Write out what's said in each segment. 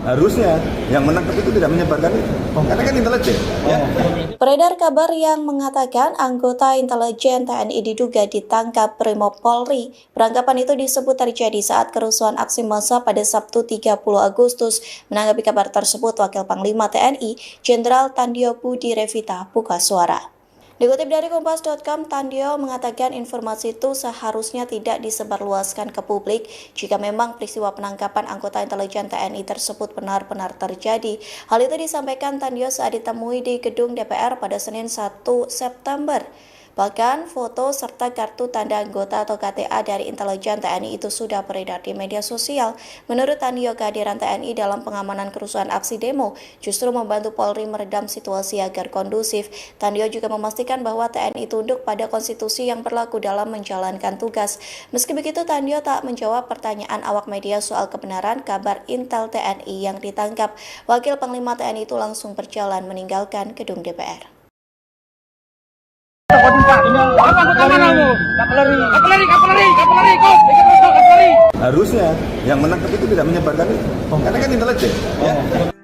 Harusnya yang menangkap itu tidak menyebarkan itu, karena kan intelijen. Ya. Beredar kabar yang mengatakan anggota intelijen TNI diduga ditangkap Brimob Polri. Penangkapan itu disebut terjadi saat kerusuhan aksi massa pada Sabtu 30 Agustus. Menanggapi kabar tersebut, Wakil Panglima TNI, Jenderal Tandio Budi Revita buka suara. Dikutip dari Kompas.com, Tandio mengatakan informasi itu seharusnya tidak disebarluaskan ke publik jika memang peristiwa penangkapan anggota intelijen TNI tersebut benar-benar terjadi. Hal itu disampaikan Tandio saat ditemui di gedung DPR pada Senin 1 September. Bahkan foto serta kartu tanda anggota atau KTA dari intelijen TNI itu sudah beredar di media sosial. Menurut Tandio, kehadiran TNI dalam pengamanan kerusuhan aksi demo justru membantu Polri meredam situasi agar kondusif. Tandio juga memastikan bahwa TNI tunduk pada konstitusi yang berlaku dalam menjalankan tugas. Meski begitu, Tandio tak menjawab pertanyaan awak media soal kebenaran kabar Intel TNI yang ditangkap. Wakil Panglima TNI itu langsung berjalan meninggalkan gedung DPR. Harusnya yang menangkap itu tidak menyebarkan itu, karena kan intelijen. Ya.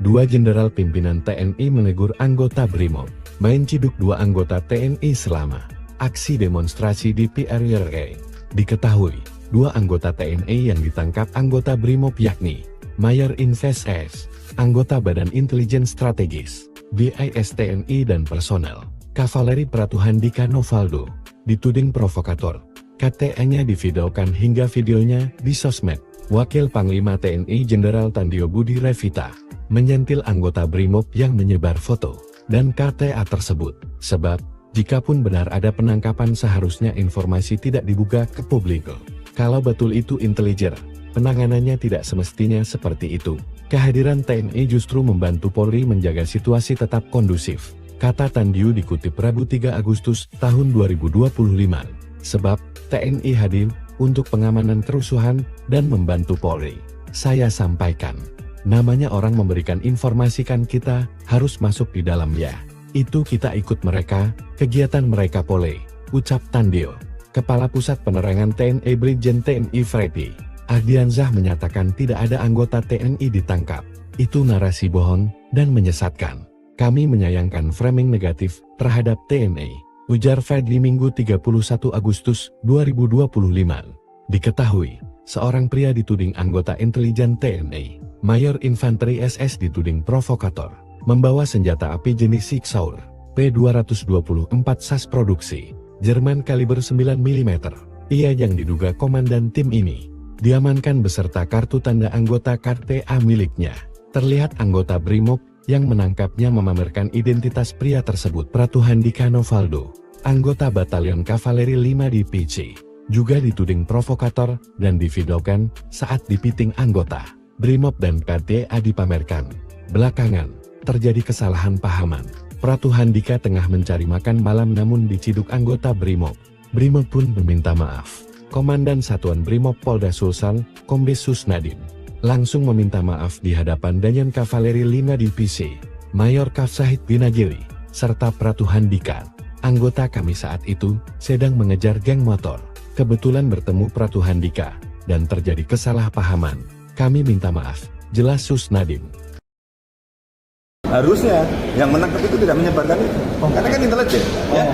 Dua jenderal pimpinan TNI menegur anggota Brimob, main ciduk dua anggota TNI selama aksi demonstrasi di PRRI. Diketahui, dua anggota TNI yang ditangkap anggota Brimob yakni Mayor Invest S, anggota Badan Intelijen Strategis, BIS TNI dan personel Kavaleri Pratuhandika Novaldo, dituding provokator. KTA-nya divideokan hingga videonya di sosmed. Wakil Panglima TNI Jenderal Tandio Budi Revita menyentil anggota Brimob yang menyebar foto dan KTA tersebut. Sebab, jikapun benar ada penangkapan seharusnya informasi tidak dibuka ke publik. Kalau betul itu intelijen, penanganannya tidak semestinya seperti itu. Kehadiran TNI justru membantu Polri menjaga situasi tetap kondusif, kata Tandio dikutip Rabu 3 Agustus tahun 2025. Sebab, TNI hadir untuk pengamanan kerusuhan dan membantu Polri. Saya sampaikan, namanya orang memberikan informasi kan kita harus masuk di dalam ya. Itu kita ikut mereka, kegiatan mereka Polri, ucap Tandio. Kepala Pusat Penerangan TNI Brigjen TNI Freddy Ardiansyah menyatakan tidak ada anggota TNI ditangkap. Itu narasi bohong dan menyesatkan. Kami menyayangkan framing negatif terhadap TNI, ujar Freddy Minggu 31 Agustus 2025. Diketahui, seorang pria dituding anggota intelijen TNI, Mayor Infanteri SS dituding provokator, membawa senjata api jenis Sig Sauer, P224 SAS produksi, Jerman kaliber 9 mm. Ia yang diduga komandan tim ini, diamankan beserta kartu tanda anggota KTA miliknya. Terlihat anggota Brimob yang menangkapnya memamerkan identitas pria tersebut. Pratuhandika Novaldo, anggota Batalion Kavaleri 5 di PC, juga dituding provokator dan divideokan saat dipiting anggota Brimob dan KTA dipamerkan. Belakangan, terjadi kesalahan pahaman. Pratuhandika tengah mencari makan malam namun diciduk anggota Brimob. Brimob pun meminta maaf. Komandan Satuan Brimob Polda Sulsel, Kombes Susnadin, langsung meminta maaf di hadapan Danjen Kavaleri 5 Divisi, Mayor Kafsahid Binagiri, serta Pratuhandika. Anggota kami saat itu sedang mengejar geng motor. Kebetulan bertemu Pratuhandika dan terjadi kesalahpahaman. Kami minta maaf, jelas Susnadin. Harusnya yang menangkap itu tidak menyebarkan itu, karena kan intelijen. Ya.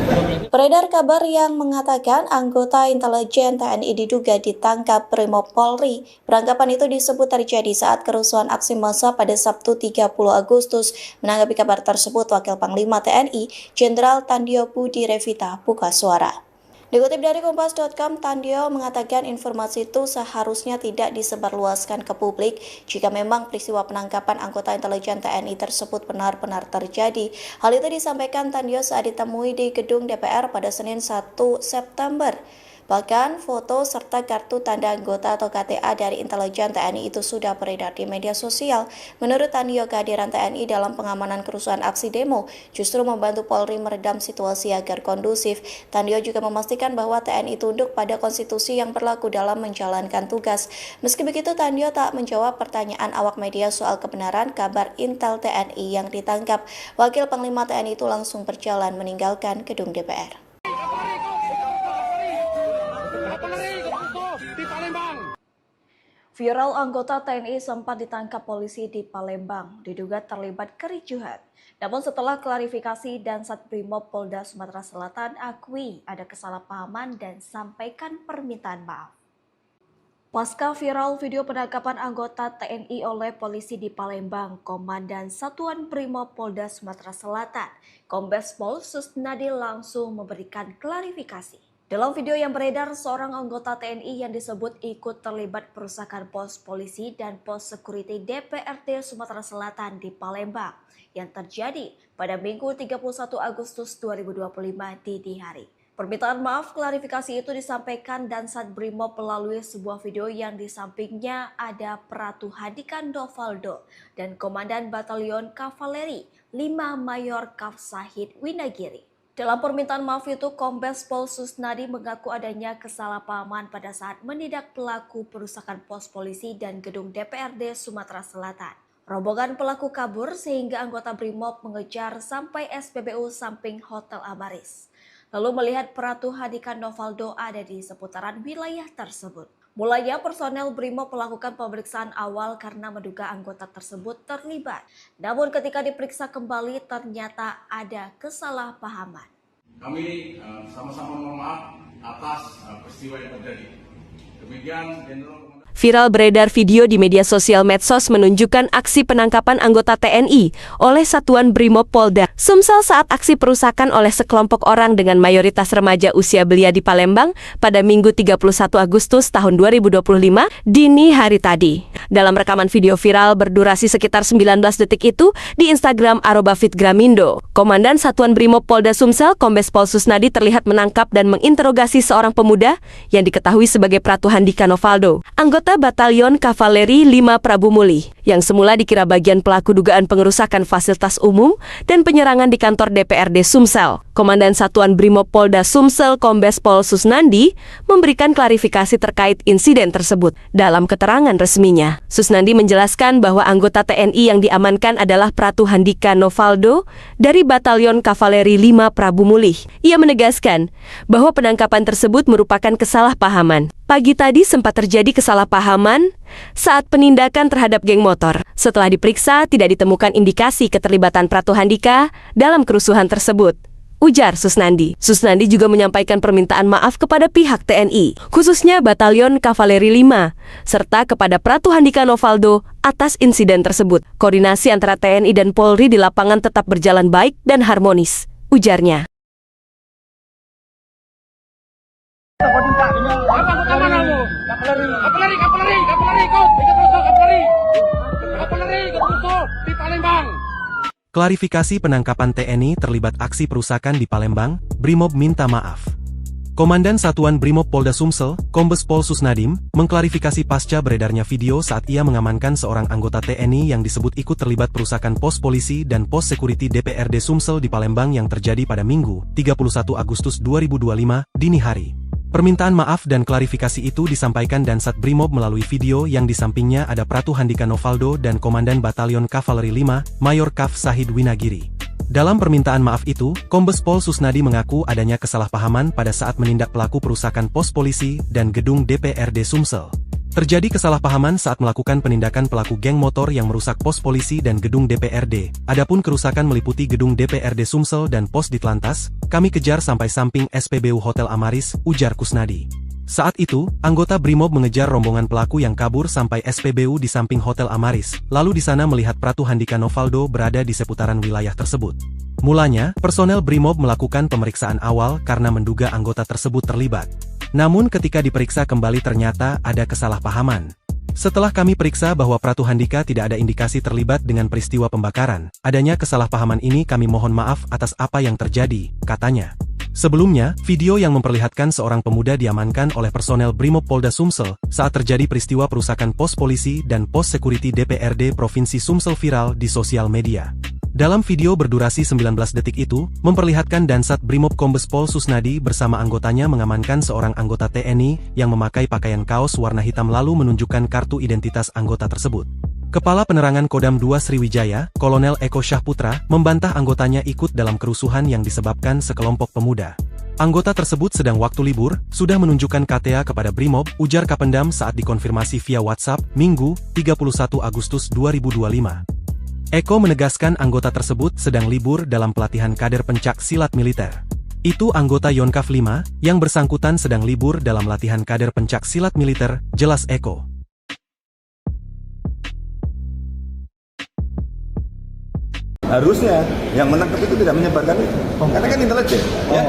Beredar kabar yang mengatakan anggota intelijen TNI diduga ditangkap Brimob Polri. Penangkapan itu disebut terjadi saat kerusuhan aksi massa pada Sabtu 30 Agustus. Menanggapi kabar tersebut, Wakil Panglima TNI, Jenderal Tandio Budi Revita buka suara. Dikutip dari Kompas.com, Tandio mengatakan informasi itu seharusnya tidak disebarluaskan ke publik jika memang peristiwa penangkapan anggota intelijen TNI tersebut benar-benar terjadi. Hal itu disampaikan Tandio saat ditemui di gedung DPR pada Senin 1 September. Bahkan foto serta kartu tanda anggota atau KTA dari intelijen TNI itu sudah beredar di media sosial. Menurut Tandio, kehadiran TNI dalam pengamanan kerusuhan aksi demo justru membantu Polri meredam situasi agar kondusif. Tandio juga memastikan bahwa TNI tunduk pada konstitusi yang berlaku dalam menjalankan tugas. Meski begitu, Tandio tak menjawab pertanyaan awak media soal kebenaran kabar Intel TNI yang ditangkap. Wakil Panglima TNI itu langsung berjalan meninggalkan gedung DPR. Viral anggota TNI sempat ditangkap polisi di Palembang, diduga terlibat kericuhan. Namun setelah klarifikasi dan Satbrimob Polda Sumatera Selatan akui ada kesalahpahaman dan sampaikan permintaan maaf. Pasca viral video penangkapan anggota TNI oleh polisi di Palembang, Komandan Satuan Brimob Polda Sumatera Selatan, Kombes Pol Susnadi langsung memberikan klarifikasi. Dalam video yang beredar, seorang anggota TNI yang disebut ikut terlibat perusakan pos polisi dan pos security DPRD Sumatera Selatan di Palembang yang terjadi pada Minggu 31 Agustus 2025 dini hari. Permintaan maaf klarifikasi itu disampaikan dan Satbrimob melalui sebuah video yang di sampingnya ada Pratu Handika Novaldo dan Komandan Batalion Kavaleri 5 Mayor Kaf Sahid Winagiri. Dalam permintaan maaf itu, Kombes Pol Susnadi mengaku adanya kesalahpahaman pada saat menindak pelaku perusakan pos polisi dan gedung DPRD Sumatera Selatan. Rombongan pelaku kabur sehingga anggota Brimob mengejar sampai SPBU samping Hotel Amaris. Lalu melihat Pratu Handika Novaldo ada di seputaran wilayah tersebut. Mulanya personel Brimob melakukan pemeriksaan awal karena menduga anggota tersebut terlibat. Namun ketika diperiksa kembali ternyata ada kesalahpahaman. Kami sama-sama mohon maaf atas peristiwa yang terjadi. Demikian Jenderal Viral beredar video di media sosial medsos menunjukkan aksi penangkapan anggota TNI oleh Satuan Brimob Polda Sumsel saat aksi perusakan oleh sekelompok orang dengan mayoritas remaja usia belia di Palembang pada Minggu 31 Agustus tahun 2025 dini hari tadi. Dalam rekaman video viral berdurasi sekitar 19 detik itu di Instagram @fitgramindo, Komandan Satuan Brimob Polda Sumsel Kombes Pol Susnadi terlihat menangkap dan menginterogasi seorang pemuda yang diketahui sebagai Pratu Handika Novaldo, anggota Batalion Kavaleri 5 Prabu Muli, yang semula dikira bagian pelaku dugaan pengerusakan fasilitas umum dan penyerangan di kantor DPRD Sumsel. Komandan Satuan Brimob Polda Sumsel Kombes Pol Susnandi memberikan klarifikasi terkait insiden tersebut. Dalam keterangan resminya, Susnandi menjelaskan bahwa anggota TNI yang diamankan adalah Pratu Handika Novaldo dari Batalion Kavaleri 5 Prabu Muli. Ia menegaskan bahwa penangkapan tersebut merupakan kesalahpahaman. Pagi tadi sempat terjadi kesalahpahaman saat penindakan terhadap geng motor. Setelah diperiksa, tidak ditemukan indikasi keterlibatan Pratu Handika dalam kerusuhan tersebut, ujar Susnandi. Susnandi juga menyampaikan permintaan maaf kepada pihak TNI, khususnya Batalion Kavaleri 5, serta kepada Pratu Handika Novaldo atas insiden tersebut. Koordinasi antara TNI dan Polri di lapangan tetap berjalan baik dan harmonis, ujarnya. Klarifikasi penangkapan TNI terlibat aksi perusakan di Palembang, Brimob minta maaf. Komandan Satuan Brimob Polda Sumsel, Kombes Pol Susnadim, mengklarifikasi pasca beredarnya video saat ia mengamankan seorang anggota TNI yang disebut ikut terlibat perusakan pos polisi dan pos security DPRD Sumsel di Palembang yang terjadi pada Minggu, 31 Agustus 2025, dini hari. Permintaan maaf dan klarifikasi itu disampaikan Dansat Brimob melalui video yang di sampingnya ada Pratu Handika Novaldo dan Komandan Batalion Kavaleri 5, Mayor Kaf Sahid Winagiri. Dalam permintaan maaf itu, Kombes Pol Susnadi mengaku adanya kesalahpahaman pada saat menindak pelaku perusakan pos polisi dan gedung DPRD Sumsel. Terjadi kesalahpahaman saat melakukan penindakan pelaku geng motor yang merusak pos polisi dan gedung DPRD. Adapun kerusakan meliputi gedung DPRD Sumsel dan pos Ditlantas, kami kejar sampai samping SPBU Hotel Amaris, ujar Kusnadi. Saat itu, anggota Brimob mengejar rombongan pelaku yang kabur sampai SPBU di samping Hotel Amaris, lalu di sana melihat Pratu Handika Novaldo berada di seputaran wilayah tersebut. Mulanya, personel Brimob melakukan pemeriksaan awal karena menduga anggota tersebut terlibat. Namun ketika diperiksa kembali ternyata ada kesalahpahaman. Setelah kami periksa bahwa Pratu Handika tidak ada indikasi terlibat dengan peristiwa pembakaran, adanya kesalahpahaman ini kami mohon maaf atas apa yang terjadi, katanya. Sebelumnya, video yang memperlihatkan seorang pemuda diamankan oleh personel Brimob Polda Sumsel saat terjadi peristiwa perusakan pos polisi dan pos security DPRD Provinsi Sumsel viral di sosial media. Dalam video berdurasi 19 detik itu, memperlihatkan Dansat Brimob Kombes Pol Susnadi bersama anggotanya mengamankan seorang anggota TNI yang memakai pakaian kaos warna hitam lalu menunjukkan kartu identitas anggota tersebut. Kepala Penerangan Kodam 2 Sriwijaya, Kolonel Eko Syahputra, membantah anggotanya ikut dalam kerusuhan yang disebabkan sekelompok pemuda. Anggota tersebut sedang waktu libur, sudah menunjukkan KTA kepada Brimob, ujar Kapendam saat dikonfirmasi via WhatsApp, Minggu, 31 Agustus 2025. Eko menegaskan anggota tersebut sedang libur dalam pelatihan kader pencak silat militer. Itu anggota Yonkaf 5, yang bersangkutan sedang libur dalam latihan kader pencak silat militer, jelas Eko. Harusnya yang menangkap itu tidak menyebarkan itu, karena kan intelijen. Ya.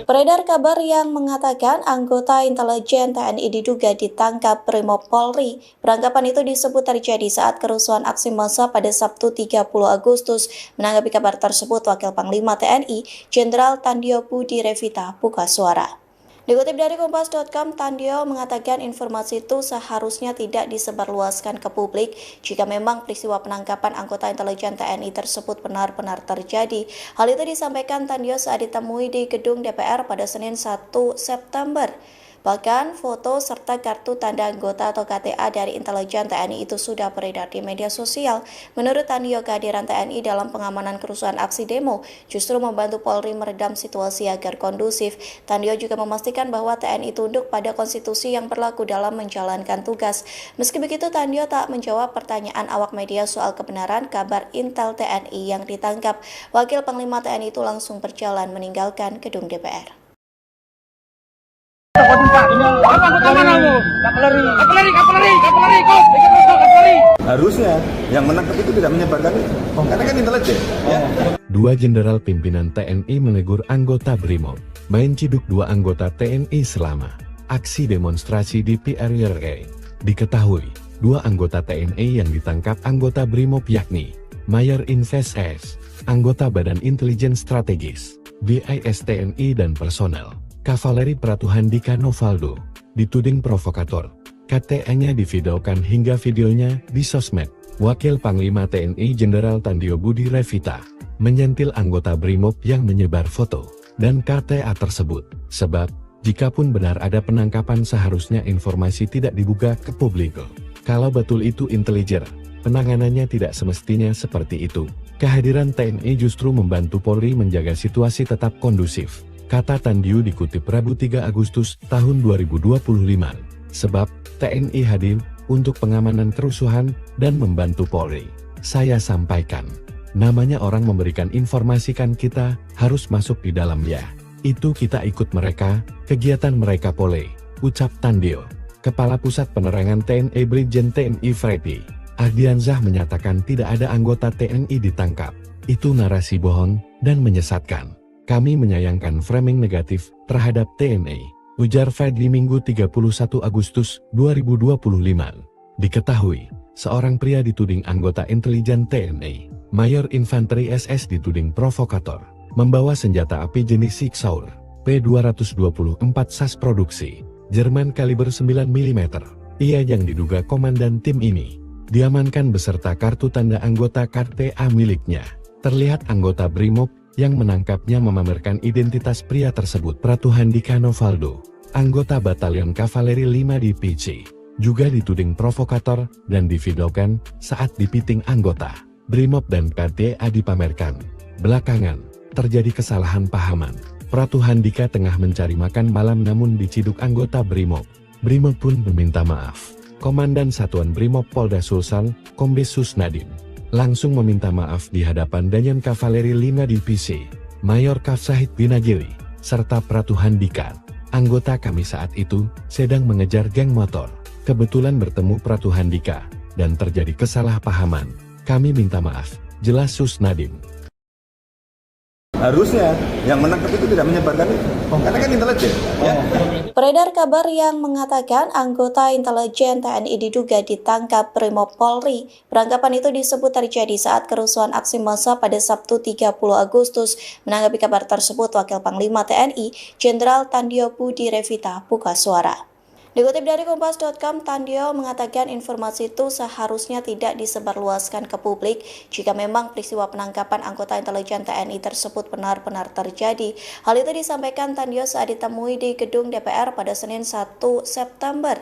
Beredar kabar yang mengatakan anggota intelijen TNI diduga ditangkap Brimob Polri. Penangkapan itu disebut terjadi saat kerusuhan aksi massa pada Sabtu 30 Agustus. Menanggapi kabar tersebut, Wakil Panglima TNI, Jenderal Tandio Budi Revita buka suara. Dikutip dari Kompas.com, Tandio mengatakan informasi itu seharusnya tidak disebarluaskan ke publik jika memang peristiwa penangkapan anggota intelijen TNI tersebut benar-benar terjadi. Hal itu disampaikan Tandio saat ditemui di gedung DPR pada Senin 1 September. Bahkan foto serta kartu tanda anggota atau KTA dari intelijen TNI itu sudah beredar di media sosial. Menurut Tandio, kehadiran TNI dalam pengamanan kerusuhan aksi demo justru membantu Polri meredam situasi agar kondusif. Tandio juga memastikan bahwa TNI tunduk pada konstitusi yang berlaku dalam menjalankan tugas. Meski begitu, Tandio tak menjawab pertanyaan awak media soal kebenaran kabar Intel TNI yang ditangkap. Wakil Panglima TNI itu langsung berjalan meninggalkan gedung DPR. Harusnya yang menangkap itu tidak menyebarkan itu, karena kan intelijen. Ya. Dua jenderal pimpinan TNI menegur anggota Brimob, main ciduk dua anggota TNI selama aksi demonstrasi di PRRI. Diketahui, dua anggota TNI yang ditangkap anggota Brimob yakni Mayor Invest S, anggota Badan Intelijen Strategis, BIS TNI dan personel Kavaleri Pratuhandika Novaldo, dituding provokator. KTA-nya divideokan hingga videonya di sosmed. Wakil Panglima TNI Jenderal Tandio Budi Revita menyentil anggota Brimob yang menyebar foto dan KTA tersebut. Sebab, jikapun benar ada penangkapan seharusnya informasi tidak dibuka ke publik. Kalau betul itu intelijen, penanganannya tidak semestinya seperti itu. Kehadiran TNI justru membantu Polri menjaga situasi tetap kondusif, kata Tandio dikutip Rabu 3 Agustus tahun 2025. Sebab, TNI hadir untuk pengamanan kerusuhan dan membantu Polri. Saya sampaikan, namanya orang memberikan informasi kan kita harus masuk di dalamnya. Itu kita ikut mereka, kegiatan mereka Polri, ucap Tandio. Kepala Pusat Penerangan TNI Brigjen TNI Freddy Ardiansyah menyatakan tidak ada anggota TNI ditangkap. Itu narasi bohong dan menyesatkan. Kami menyayangkan framing negatif terhadap TNI, ujar Freddy Minggu 31 Agustus 2025. Diketahui, seorang pria dituding anggota intelijen TNI, Mayor Infanteri SS dituding provokator, membawa senjata api jenis Sig Sauer, P224 SAS produksi, Jerman kaliber 9 mm. Ia yang diduga komandan tim ini, diamankan beserta kartu tanda anggota KTA miliknya. Terlihat anggota Brimob yang menangkapnya memamerkan identitas pria tersebut. Pratuhandika Novaldo, anggota Batalion Kavaleri 5 di PC, juga dituding provokator dan divideokan saat dipiting anggota Brimob dan KTA dipamerkan. Belakangan, terjadi kesalahan pahaman. Pratuhandika tengah mencari makan malam namun diciduk anggota Brimob. Brimob pun meminta maaf. Komandan Satuan Brimob Polda Sulsel, Kombes Susnadim, langsung meminta maaf di hadapan Danjen Kavaleri 5 Divisi, Mayor Kafsahid Binagiri, serta Pratuhandika. Anggota kami saat itu sedang mengejar geng motor. Kebetulan bertemu Pratuhandika dan terjadi kesalahpahaman. Kami minta maaf, jelas Susnadim. Harusnya yang menangkap itu tidak menyebarkan itu, karena kan intelijen. Ya. Beredar kabar yang mengatakan anggota intelijen TNI diduga ditangkap Brimob Polri. Penangkapan itu disebut terjadi saat kerusuhan aksi massa pada Sabtu 30 Agustus. Menanggapi kabar tersebut, Wakil Panglima TNI, Jenderal Tandio Budi Revita buka suara. Dikutip dari Kompas.com, Tandio mengatakan informasi itu seharusnya tidak disebarluaskan ke publik jika memang peristiwa penangkapan anggota intelijen TNI tersebut benar-benar terjadi. Hal itu disampaikan Tandio saat ditemui di gedung DPR pada Senin 1 September.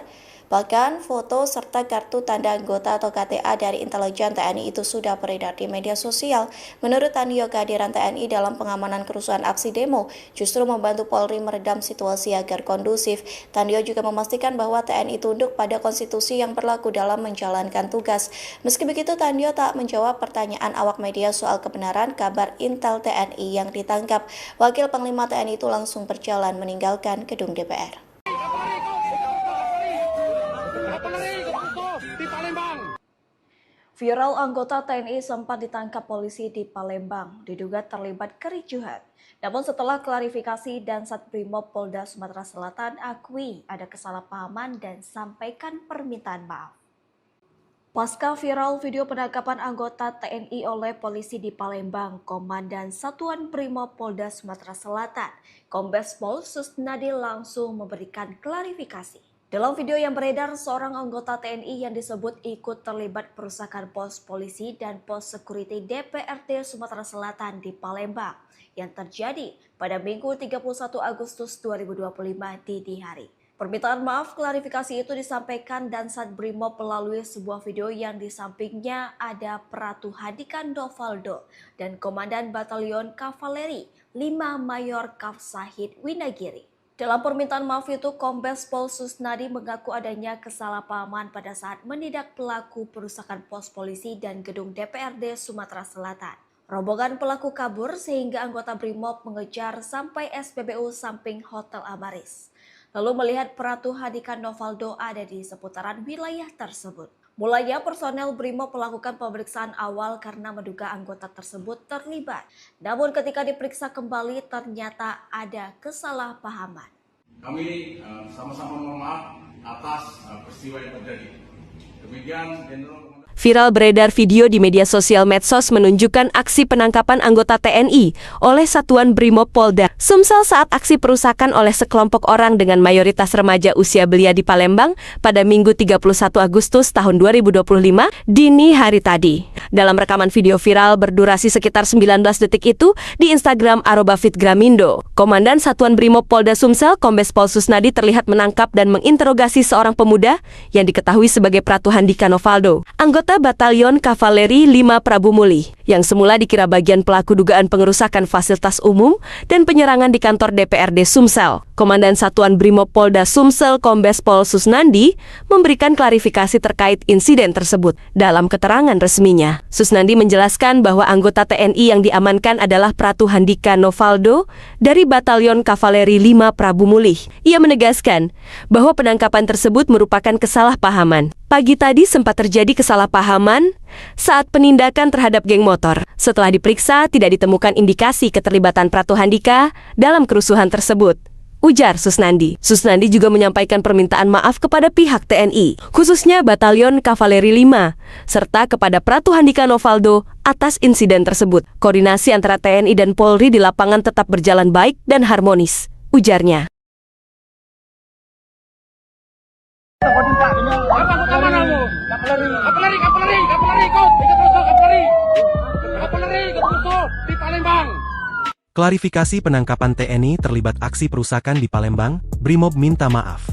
Bahkan foto serta kartu tanda anggota atau KTA dari intelijen TNI itu sudah beredar di media sosial. Menurut Tandio, kehadiran TNI dalam pengamanan kerusuhan aksi demo justru membantu Polri meredam situasi agar kondusif. Tandio juga memastikan bahwa TNI tunduk pada konstitusi yang berlaku dalam menjalankan tugas. Meski begitu, Tandio tak menjawab pertanyaan awak media soal kebenaran kabar intel TNI yang ditangkap. Wakil Panglima TNI itu langsung berjalan meninggalkan gedung DPR. Viral anggota TNI sempat ditangkap polisi di Palembang, diduga terlibat kericuhan. Namun setelah klarifikasi, Dansat Brimob Polda Sumatera Selatan akui ada kesalahpahaman dan sampaikan permintaan maaf. Pasca viral video penangkapan anggota TNI oleh polisi di Palembang, Komandan Satuan Brimob Polda Sumatera Selatan, Kombes Pol Susnadi langsung memberikan klarifikasi. Dalam video yang beredar, seorang anggota TNI yang disebut ikut terlibat perusakan pos polisi dan pos security DPRD Sumatera Selatan di Palembang yang terjadi pada Minggu 31 Agustus 2025 dini hari. Permintaan maaf klarifikasi itu disampaikan Dansat Brimob melalui sebuah video yang di sampingnya ada Pratu Handika Novaldo dan Komandan Batalion Kavaleri 5 Mayor Kaf Sahid Winagiri. Dalam permintaan maaf itu, Kombes Pol Susnadi mengaku adanya kesalahpahaman pada saat menindak pelaku perusakan pos polisi dan gedung DPRD Sumatera Selatan. Rombongan pelaku kabur sehingga anggota Brimob mengejar sampai SPBU samping Hotel Amaris. Lalu melihat Pratu Handika Novaldo ada di seputaran wilayah tersebut. Mulanya personel Brimob melakukan pemeriksaan awal karena menduga anggota tersebut terlibat. Namun ketika diperiksa kembali ternyata ada kesalahpahaman. Kami sama-sama mohon maaf atas peristiwa yang terjadi. Demikian Jenderal Viral beredar video di media sosial medsos menunjukkan aksi penangkapan anggota TNI oleh Satuan Brimob Polda Sumsel saat aksi perusakan oleh sekelompok orang dengan mayoritas remaja usia belia di Palembang pada Minggu 31 Agustus tahun 2025 dini hari tadi. Dalam rekaman video viral berdurasi sekitar 19 detik itu di Instagram @fitgramindo, Komandan Satuan Brimob Polda Sumsel Kombes Pol Susnadi terlihat menangkap dan menginterogasi seorang pemuda yang diketahui sebagai Pratu Handika Novaldo, anggota Batalion Kavaleri 5 Prabu Muli, yang semula dikira bagian pelaku dugaan pengerusakan fasilitas umum dan penyerangan di kantor DPRD Sumsel. Komandan Satuan Brimob Polda Sumsel Kombes Pol Susnandi memberikan klarifikasi terkait insiden tersebut. Dalam keterangan resminya, Susnandi menjelaskan bahwa anggota TNI yang diamankan adalah Pratu Handika Novaldo dari Batalion Kavaleri 5 Prabu Muli. Ia menegaskan bahwa penangkapan tersebut merupakan kesalahpahaman. Pagi tadi sempat terjadi kesalahpahaman saat penindakan terhadap geng motor. Setelah diperiksa, tidak ditemukan indikasi keterlibatan Pratu Handika dalam kerusuhan tersebut, ujar Susnandi. Susnandi juga menyampaikan permintaan maaf kepada pihak TNI, khususnya Batalion Kavaleri 5, serta kepada Pratu Handika Novaldo atas insiden tersebut. Koordinasi antara TNI dan Polri di lapangan tetap berjalan baik dan harmonis, ujarnya. Klarifikasi penangkapan TNI terlibat aksi perusakan di Palembang, Brimob minta maaf.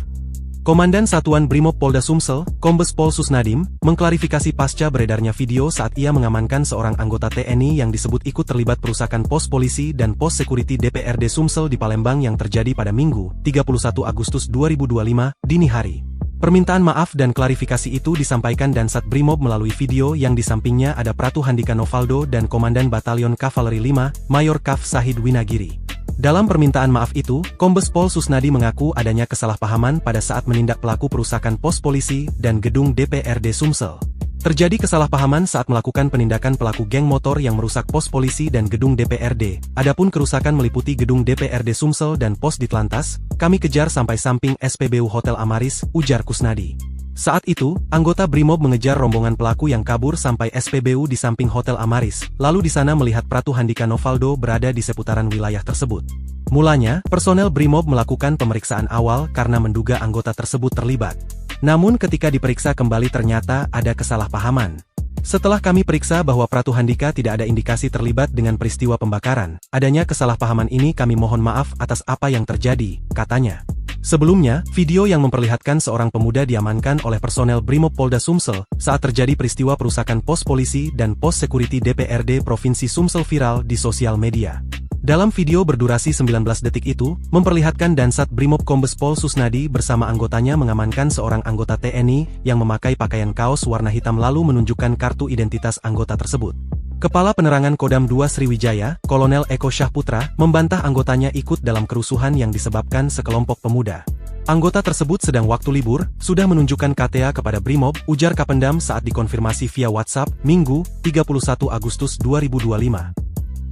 Komandan Satuan Brimob Polda Sumsel, Kombes Pol Susnadim, mengklarifikasi pasca beredarnya video saat ia mengamankan seorang anggota TNI yang disebut ikut terlibat perusakan pos polisi dan pos security DPRD Sumsel di Palembang yang terjadi pada Minggu, 31 Agustus 2025, dini hari. Permintaan maaf dan klarifikasi itu disampaikan Dansat Brimob melalui video yang di sampingnya ada Pratu Handika Novaldo dan Komandan Batalion Kavaleri 5, Mayor Kaf Sahid Winagiri. Dalam permintaan maaf itu, Kombes Pol Susnadi mengaku adanya kesalahpahaman pada saat menindak pelaku perusakan pos polisi dan gedung DPRD Sumsel. Terjadi kesalahpahaman saat melakukan penindakan pelaku geng motor yang merusak pos polisi dan gedung DPRD. Adapun kerusakan meliputi gedung DPRD Sumsel dan pos Ditlantas, kami kejar sampai samping SPBU Hotel Amaris, ujar Kusnadi. Saat itu, anggota Brimob mengejar rombongan pelaku yang kabur sampai SPBU di samping Hotel Amaris, lalu di sana melihat Pratu Handika Novaldo berada di seputaran wilayah tersebut. Mulanya, personel Brimob melakukan pemeriksaan awal karena menduga anggota tersebut terlibat. Namun ketika diperiksa kembali ternyata ada kesalahpahaman. Setelah kami periksa bahwa Pratu Handika tidak ada indikasi terlibat dengan peristiwa pembakaran, adanya kesalahpahaman ini kami mohon maaf atas apa yang terjadi, katanya. Sebelumnya, video yang memperlihatkan seorang pemuda diamankan oleh personel Brimob Polda Sumsel saat terjadi peristiwa perusakan pos polisi dan pos security DPRD Provinsi Sumsel viral di sosial media. Dalam video berdurasi 19 detik itu, memperlihatkan Dansat Brimob Kombes Pol Susnadi bersama anggotanya mengamankan seorang anggota TNI yang memakai pakaian kaos warna hitam lalu menunjukkan kartu identitas anggota tersebut. Kepala Penerangan Kodam 2 Sriwijaya, Kolonel Eko Syahputra, membantah anggotanya ikut dalam kerusuhan yang disebabkan sekelompok pemuda. Anggota tersebut sedang waktu libur, sudah menunjukkan KTA kepada Brimob, ujar Kapendam saat dikonfirmasi via WhatsApp, Minggu, 31 Agustus 2025.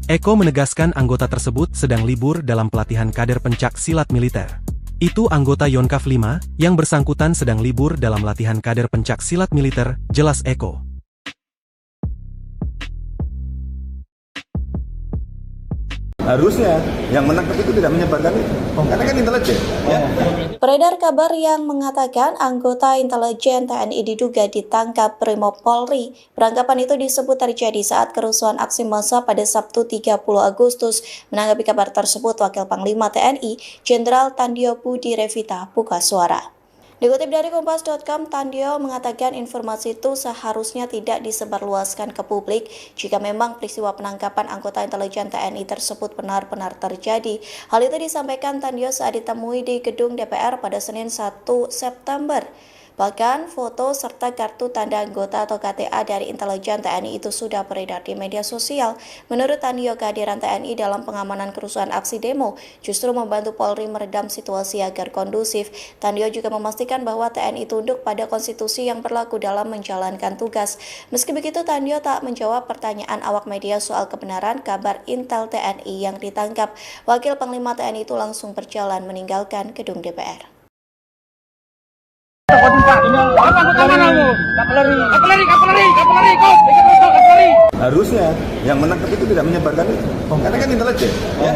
Eko menegaskan anggota tersebut sedang libur dalam pelatihan kader pencak silat militer. Itu anggota Yonkaf 5, yang bersangkutan sedang libur dalam latihan kader pencak silat militer, jelas Eko. Harusnya yang menangkap itu tidak menyebarkan itu, karena kan intelijen. Ya. Beredar kabar yang mengatakan anggota intelijen TNI diduga ditangkap Brimob Polri. Penangkapan itu disebut terjadi saat kerusuhan aksi massa pada Sabtu 30 Agustus. Menanggapi kabar tersebut, Wakil Panglima TNI, Jenderal Tandio Budi Revita buka suara. Dikutip dari Kompas.com, Tandio mengatakan informasi itu seharusnya tidak disebarluaskan ke publik jika memang peristiwa penangkapan anggota intelijen TNI tersebut benar-benar terjadi. Hal itu disampaikan Tandio saat ditemui di gedung DPR pada Senin 1 September. Bahkan foto serta kartu tanda anggota atau KTA dari intelijen TNI itu sudah beredar di media sosial. Menurut Tandio, kehadiran TNI dalam pengamanan kerusuhan aksi demo justru membantu Polri meredam situasi agar kondusif. Tandio juga memastikan bahwa TNI tunduk pada konstitusi yang berlaku dalam menjalankan tugas. Meski begitu, Tandio tak menjawab pertanyaan awak media soal kebenaran kabar Intel TNI yang ditangkap. Wakil Panglima TNI itu langsung berjalan meninggalkan gedung DPR. Harusnya yang menangkap itu tidak menyebarkan itu, karena kan intelijen. Ya.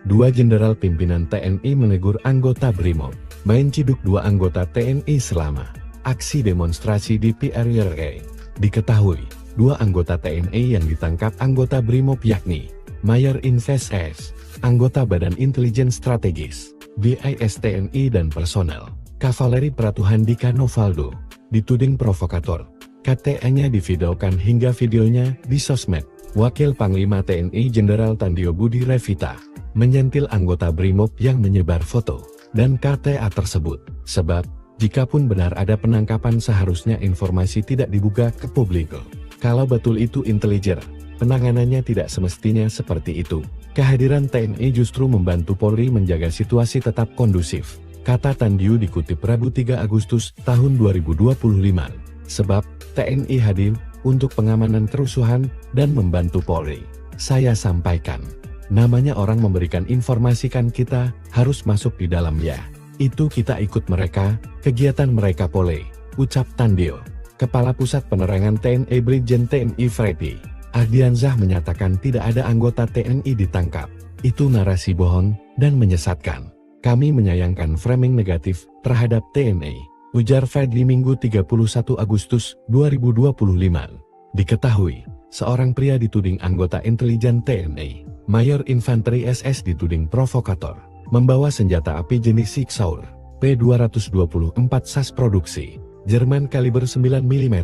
Dua jenderal pimpinan TNI menegur anggota Brimob, main ciduk dua anggota TNI selama aksi demonstrasi di PRRI. Diketahui, dua anggota TNI yang ditangkap anggota Brimob yakni Mayor Invest S, anggota Badan Intelijen Strategis, BIS TNI dan personel Kavaleri Pratuhandika Novaldo, dituding provokator. KTA-nya divideokan hingga videonya di sosmed. Wakil Panglima TNI Jenderal Tandio Budi Revita menyentil anggota Brimob yang menyebar foto dan KTA tersebut. Sebab, jikapun benar ada penangkapan seharusnya informasi tidak dibuka ke publik. Kalau betul itu intelijen, penanganannya tidak semestinya seperti itu. Kehadiran TNI justru membantu Polri menjaga situasi tetap kondusif, kata Tandio dikutip Rabu 3 Agustus tahun 2025. Sebab, TNI hadir untuk pengamanan kerusuhan dan membantu Polri. Saya sampaikan, namanya orang memberikan informasi kan kita harus masuk di dalamnya. Itu kita ikut mereka, kegiatan mereka Polri, ucap Tandio. Kepala Pusat Penerangan TNI Brigjen TNI Freddy Ardiansyah menyatakan tidak ada anggota TNI ditangkap. Itu narasi bohong dan menyesatkan. Kami menyayangkan framing negatif terhadap TNI, ujar Freddy Minggu 31 Agustus 2025. Diketahui, seorang pria dituding anggota intelijen TNI, Mayor Infanteri SS dituding provokator, membawa senjata api jenis Sig Sauer, P224 SAS produksi, Jerman kaliber 9 mm.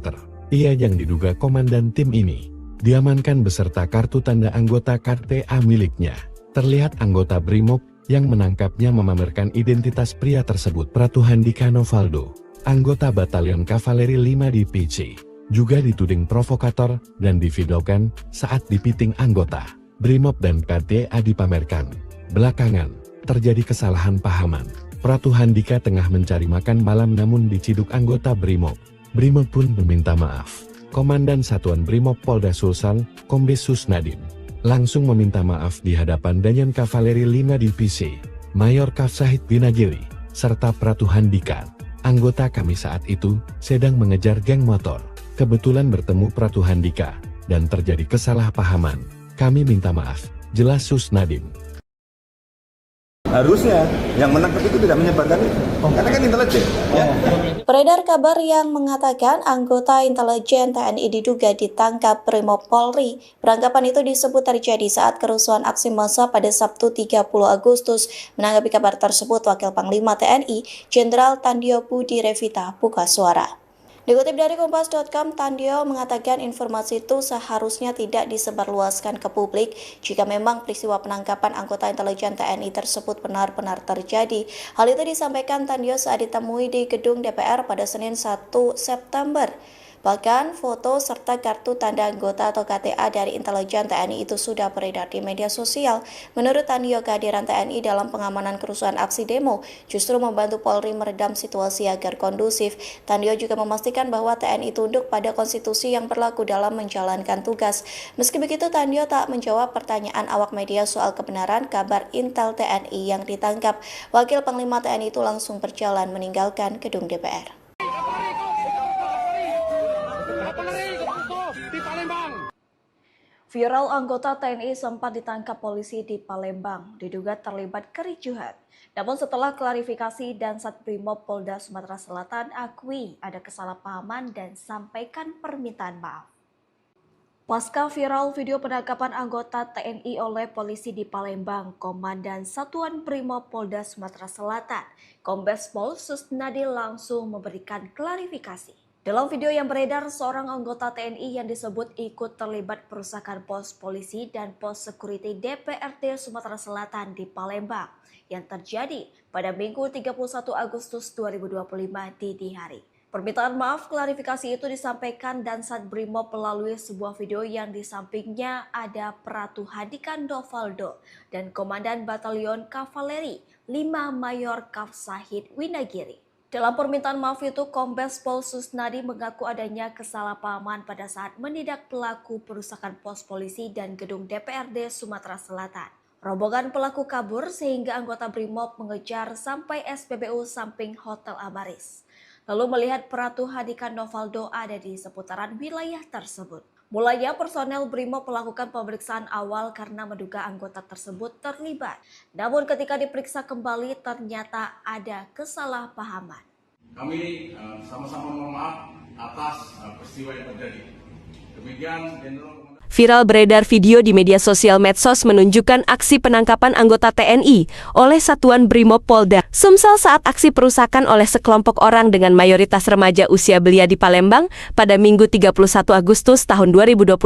Ia yang diduga komandan tim ini, diamankan beserta kartu tanda anggota KTA miliknya. Terlihat anggota Brimob yang menangkapnya memamerkan identitas pria tersebut. Pratuhandika Novaldo, anggota Batalion Kavaleri 5 di PC, juga dituding provokator dan divideokan saat dipiting anggota Brimob dan KTA dipamerkan. Belakangan, terjadi kesalahan pahaman. Pratuhandika tengah mencari makan malam namun diciduk anggota Brimob. Brimob pun meminta maaf. Komandan Satuan Brimob Polda Sulsel, Kombes Susnadim, langsung meminta maaf di hadapan Danjen Kavaleri 5 Divisi, Mayor Kafsahid Binagiri, serta Pratuhandika. Anggota kami saat itu sedang mengejar geng motor. Kebetulan bertemu Pratuhandika dan terjadi kesalahpahaman. Kami minta maaf, jelas Susnadim. Harusnya yang menangkap itu tidak menyebarkan itu. Karena kan intelijen. Ya. Beredar kabar yang mengatakan anggota intelijen TNI diduga ditangkap Brimob Polri. Penangkapan itu disebut terjadi saat kerusuhan aksi massa pada Sabtu 30 Agustus. Menanggapi kabar tersebut, Wakil Panglima TNI, Jenderal Tandio Budi Revita buka suara. Dikutip dari Kompas.com, Tandio mengatakan informasi itu seharusnya tidak disebarluaskan ke publik jika memang peristiwa penangkapan anggota intelijen TNI tersebut benar-benar terjadi. Hal itu disampaikan Tandio saat ditemui di gedung DPR pada Senin 1 September. Bahkan foto serta kartu tanda anggota atau KTA dari intelijen TNI itu sudah beredar di media sosial. Menurut Tandio, kehadiran TNI dalam pengamanan kerusuhan aksi demo justru membantu Polri meredam situasi agar kondusif. Tandio juga memastikan bahwa TNI tunduk pada konstitusi yang berlaku dalam menjalankan tugas. Meski begitu, Tandio tak menjawab pertanyaan awak media soal kebenaran kabar Intel TNI yang ditangkap. Wakil Panglima TNI itu langsung berjalan meninggalkan gedung DPR. Viral anggota TNI sempat ditangkap polisi di Palembang, diduga terlibat kericuhan. Namun setelah klarifikasi, Dansat Brimob Polda Sumatera Selatan akui ada kesalahpahaman dan sampaikan permintaan maaf. Pasca viral video penangkapan anggota TNI oleh polisi di Palembang, Komandan Satuan Brimob Polda Sumatera Selatan, Kombes Pol Susnadi langsung memberikan klarifikasi. Dalam video yang beredar, seorang anggota TNI yang disebut ikut terlibat perusakan pos polisi dan pos security DPRD Sumatera Selatan di Palembang yang terjadi pada Minggu 31 Agustus 2025 dini hari. Permintaan maaf klarifikasi itu disampaikan Dansat Brimob melalui sebuah video yang di sampingnya ada Pratu Handika Novaldo dan Komandan Batalion Kavaleri 5 Mayor Kaf Sahid Winagiri. Dalam permintaan maaf itu, Kombes Pol Susnadi mengaku adanya kesalahpahaman pada saat menindak pelaku perusakan pos polisi dan gedung DPRD Sumatera Selatan. Rombongan pelaku kabur sehingga anggota Brimob mengejar sampai SPBU samping Hotel Amaris. Lalu melihat Pratu Handika Novaldo ada di seputaran wilayah tersebut. Mulanya personel Brimob melakukan pemeriksaan awal karena menduga anggota tersebut terlibat. Namun ketika diperiksa kembali ternyata ada kesalahpahaman. Kami sama-sama mohon maaf atas peristiwa yang terjadi. Demikian Jenderal Viral beredar video di media sosial medsos menunjukkan aksi penangkapan anggota TNI oleh Satuan Brimob Polda Sumsel saat aksi perusakan oleh sekelompok orang dengan mayoritas remaja usia belia di Palembang pada Minggu 31 Agustus tahun 2025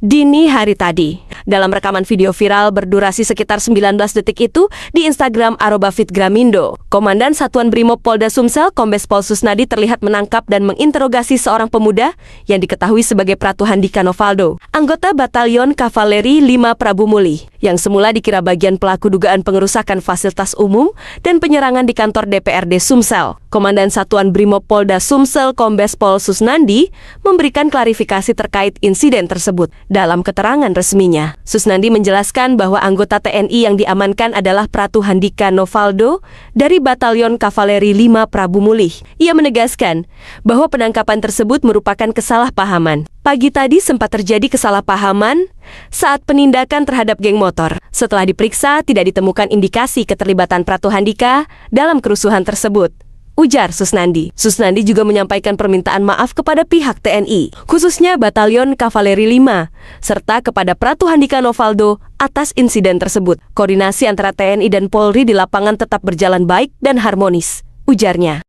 dini hari tadi. Dalam rekaman video viral berdurasi sekitar 19 detik itu di Instagram @fitgramindo, Komandan Satuan Brimob Polda Sumsel Kombes Pol Susnadi terlihat menangkap dan menginterogasi seorang pemuda yang diketahui sebagai Pratu Handika Novaldo, anggota Batalion Kavaleri 5 Prabu Muli, yang semula dikira bagian pelaku dugaan pengerusakan fasilitas umum dan penyerangan di kantor DPRD Sumsel. Komandan Satuan Brimob Polda Sumsel Kombes Pol Susnandi memberikan klarifikasi terkait insiden tersebut. Dalam keterangan resminya, Susnandi menjelaskan bahwa anggota TNI yang diamankan adalah Pratu Handika Novaldo dari Batalion Kavaleri 5 Prabu Muli. Ia menegaskan bahwa penangkapan tersebut merupakan kesalahpahaman. Pagi tadi sempat terjadi kesalahpahaman saat penindakan terhadap geng motor. Setelah diperiksa, tidak ditemukan indikasi keterlibatan Pratu Handika dalam kerusuhan tersebut, ujar Susnandi. Susnandi juga menyampaikan permintaan maaf kepada pihak TNI, khususnya Batalion Kavaleri 5, serta kepada Pratu Handika Novaldo atas insiden tersebut. Koordinasi antara TNI dan Polri di lapangan tetap berjalan baik dan harmonis, ujarnya.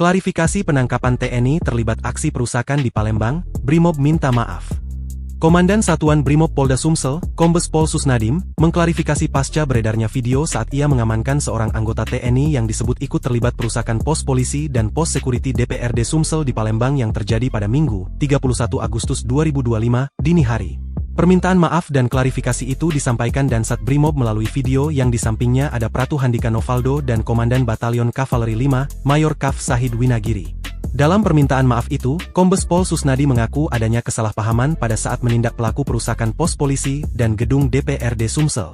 Klarifikasi penangkapan TNI terlibat aksi perusakan di Palembang, Brimob minta maaf. Komandan Satuan Brimob Polda Sumsel, Kombes Pol Susnadim, mengklarifikasi pasca beredarnya video saat ia mengamankan seorang anggota TNI yang disebut ikut terlibat perusakan pos polisi dan pos security DPRD Sumsel di Palembang yang terjadi pada Minggu, 31 Agustus 2025, dini hari. Permintaan maaf dan klarifikasi itu disampaikan Dansat Brimob melalui video yang di sampingnya ada Pratu Handika Novaldo dan Komandan Batalion Kavaleri 5, Mayor Kaf Sahid Winagiri. Dalam permintaan maaf itu, Kombes Pol Susnadi mengaku adanya kesalahpahaman pada saat menindak pelaku perusakan pos polisi dan gedung DPRD Sumsel.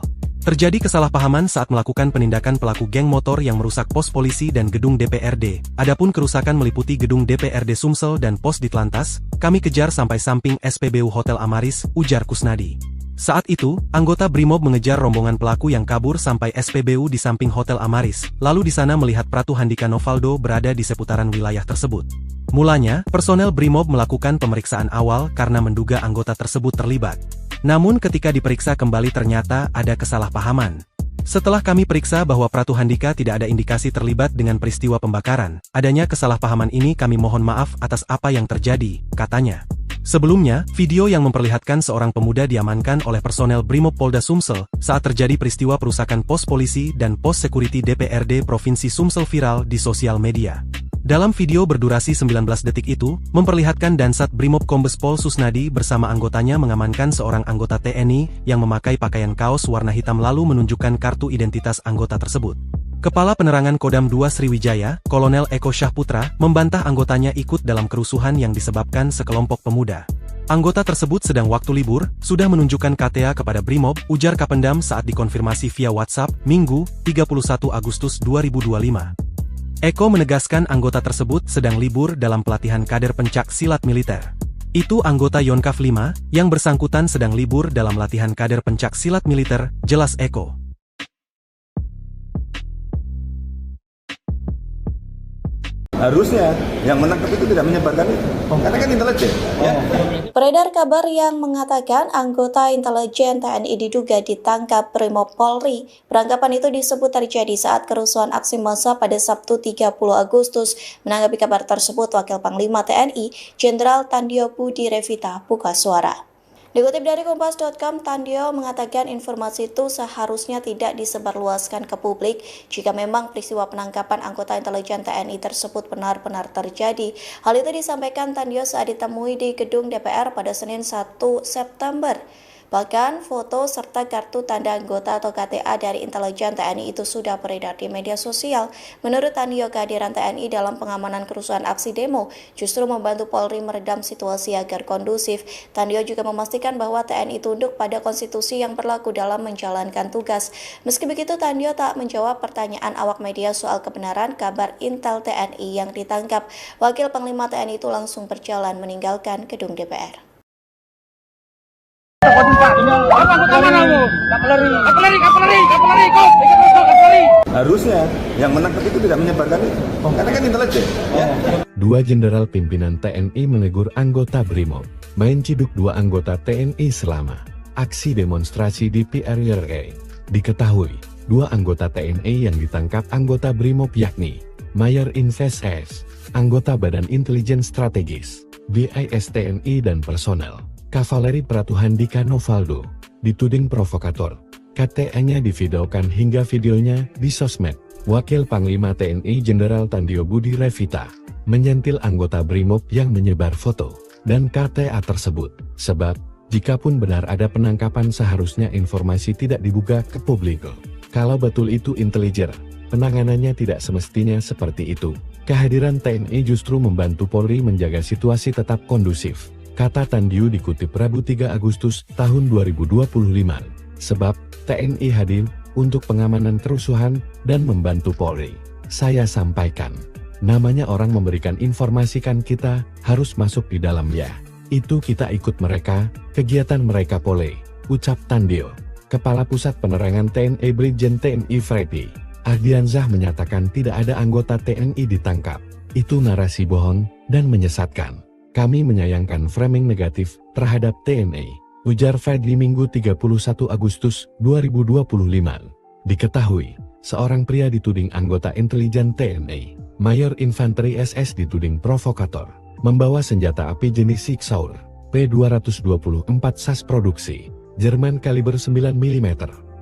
Terjadi kesalahpahaman saat melakukan penindakan pelaku geng motor yang merusak pos polisi dan gedung DPRD. Adapun kerusakan meliputi gedung DPRD Sumsel dan pos Ditlantas, kami kejar sampai samping SPBU Hotel Amaris, ujar Kusnadi. Saat itu, anggota Brimob mengejar rombongan pelaku yang kabur sampai SPBU di samping Hotel Amaris, lalu di sana melihat Pratu Handika Novaldo berada di seputaran wilayah tersebut. Mulanya, personel Brimob melakukan pemeriksaan awal karena menduga anggota tersebut terlibat. Namun ketika diperiksa kembali ternyata ada kesalahpahaman. Setelah kami periksa bahwa Pratu Handika tidak ada indikasi terlibat dengan peristiwa pembakaran, adanya kesalahpahaman ini kami mohon maaf atas apa yang terjadi, katanya. Sebelumnya, video yang memperlihatkan seorang pemuda diamankan oleh personel Brimob Polda Sumsel saat terjadi peristiwa perusakan pos polisi dan pos security DPRD Provinsi Sumsel viral di sosial media. Dalam video berdurasi 19 detik itu, memperlihatkan Dansat Brimob Kombes Pol Susnadi bersama anggotanya mengamankan seorang anggota TNI yang memakai pakaian kaos warna hitam lalu menunjukkan kartu identitas anggota tersebut. Kepala Penerangan Kodam 2 Sriwijaya, Kolonel Eko Syahputra, membantah anggotanya ikut dalam kerusuhan yang disebabkan sekelompok pemuda. Anggota tersebut sedang waktu libur, sudah menunjukkan KTA kepada Brimob, ujar Kapendam saat dikonfirmasi via WhatsApp, Minggu, 31 Agustus 2025. Eko menegaskan anggota tersebut sedang libur dalam pelatihan kader pencak silat militer. Itu anggota Yonkav 5, yang bersangkutan sedang libur dalam latihan kader pencak silat militer, jelas Eko. Harusnya yang menangkap itu tidak menyebarkan itu, karena kan intelijen. Ya. Beredar kabar yang mengatakan anggota intelijen TNI diduga ditangkap Brimob Polri. Penangkapan itu disebut terjadi saat kerusuhan aksi massa pada Sabtu 30 Agustus. Menanggapi kabar tersebut, Wakil Panglima TNI, Jenderal Tandio Budi Revita buka suara. Dikutip dari Kompas.com, Tandio mengatakan informasi itu seharusnya tidak disebarluaskan ke publik jika memang peristiwa penangkapan anggota intelijen TNI tersebut benar-benar terjadi. Hal itu disampaikan Tandio saat ditemui di gedung DPR pada Senin 1 September. Bahkan foto serta kartu tanda anggota atau KTA dari intelijen TNI itu sudah beredar di media sosial. Menurut Tandio, kehadiran TNI dalam pengamanan kerusuhan aksi demo justru membantu Polri meredam situasi agar kondusif. Tandio juga memastikan bahwa TNI tunduk pada konstitusi yang berlaku dalam menjalankan tugas. Meski begitu, Tandio tak menjawab pertanyaan awak media soal kebenaran kabar Intel TNI yang ditangkap. Wakil Panglima TNI itu langsung berjalan meninggalkan gedung DPR. Harusnya yang menangkap itu tidak menyebarkan itu, karena kan intelijen. Ya. Dua jenderal pimpinan TNI menegur anggota Brimob, main ciduk dua anggota TNI selama aksi demonstrasi di PRRI. Diketahui, dua anggota TNI yang ditangkap anggota Brimob yakni Mayor Invest S, anggota Badan Intelijen Strategis, BIS TNI dan personel Kavaleri Pratu Handika Novaldo, dituding provokator. KTA-nya divideokan hingga videonya di sosmed. Wakil Panglima TNI Jenderal Tandio Budi Revita menyentil anggota Brimob yang menyebar foto dan KTA tersebut. Sebab, jikapun benar ada penangkapan seharusnya informasi tidak dibuka ke publik. Kalau betul itu intelijen, penanganannya tidak semestinya seperti itu. Kehadiran TNI justru membantu Polri menjaga situasi tetap kondusif, kata Tandio dikutip Rabu 3 Agustus tahun 2025. Sebab, TNI hadir untuk pengamanan kerusuhan dan membantu Polri. Saya sampaikan, namanya orang memberikan informasi kan kita harus masuk di dalam ya. Itu kita ikut mereka, kegiatan mereka Polri, ucap Tandio. Kepala Pusat Penerangan TNI Brigjen TNI Freddy Ardiansyah menyatakan tidak ada anggota TNI ditangkap. Itu narasi bohong dan menyesatkan. Kami menyayangkan framing negatif terhadap TNI, ujar Freddy Minggu 31 Agustus 2025. Diketahui, seorang pria dituding anggota intelijen TNI, Mayor Infanteri SS dituding provokator, membawa senjata api jenis Sig Sauer, P224 SAS produksi, Jerman kaliber 9 mm.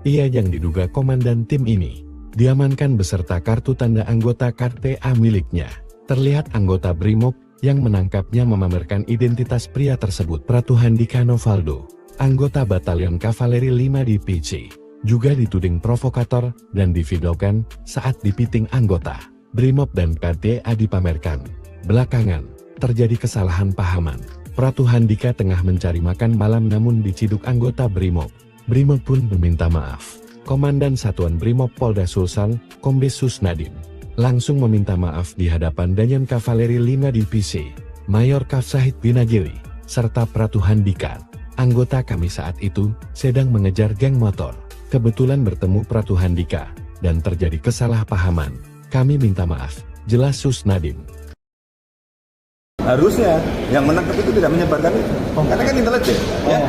Ia yang diduga komandan tim ini, diamankan beserta kartu tanda anggota KTA miliknya. Terlihat anggota Brimob yang menangkapnya memamerkan identitas pria tersebut. Pratu Handika Novaldo, anggota Batalion Kavaleri 5 di PC, juga dituding provokator dan divideokan saat dipiting anggota Brimob dan KTA dipamerkan. Belakangan, terjadi kesalahan pahaman. Pratu Handika tengah mencari makan malam namun diciduk anggota Brimob. Brimob pun meminta maaf. Komandan Satuan Brimob Polda Sulsel, Kombes Susnadim, langsung meminta maaf di hadapan Danjen Kavaleri 5 Divisi, Mayor Kafsahid Winagiri, serta Pratu Handika. Anggota kami saat itu sedang mengejar geng motor. Kebetulan bertemu Pratu Handika, dan terjadi kesalahpahaman. Kami minta maaf, jelas Susnadim. Harusnya yang menangkap itu tidak menyebarkan itu, karena kan intelijen. Ya.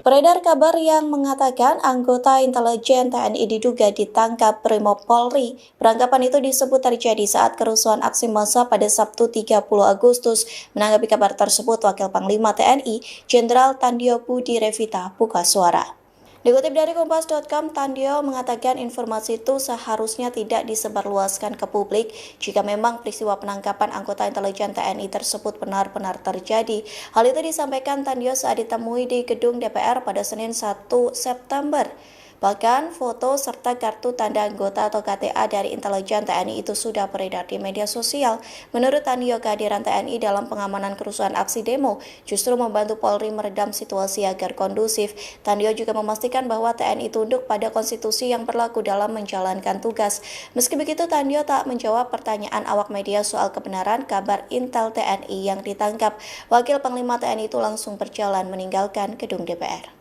Beredar kabar yang mengatakan anggota intelijen TNI diduga ditangkap Brimob Polri. Penangkapan itu disebut terjadi saat kerusuhan aksi massa pada Sabtu 30 Agustus. Menanggapi kabar tersebut, Wakil Panglima TNI, Jenderal Tandio Budi Revita buka suara. Dikutip dari Kompas.com, Tandio mengatakan informasi itu seharusnya tidak disebarluaskan ke publik jika memang peristiwa penangkapan anggota intelijen TNI tersebut benar-benar terjadi. Hal itu disampaikan Tandio saat ditemui di gedung DPR pada Senin 1 September. Bahkan foto serta kartu tanda anggota atau KTA dari intelijen TNI itu sudah beredar di media sosial. Menurut Tandio, kehadiran TNI dalam pengamanan kerusuhan aksi demo justru membantu Polri meredam situasi agar kondusif. Tandio juga memastikan bahwa TNI tunduk pada konstitusi yang berlaku dalam menjalankan tugas. Meski begitu, Tandio tak menjawab pertanyaan awak media soal kebenaran kabar Intel TNI yang ditangkap. Wakil Panglima TNI itu langsung berjalan meninggalkan gedung DPR.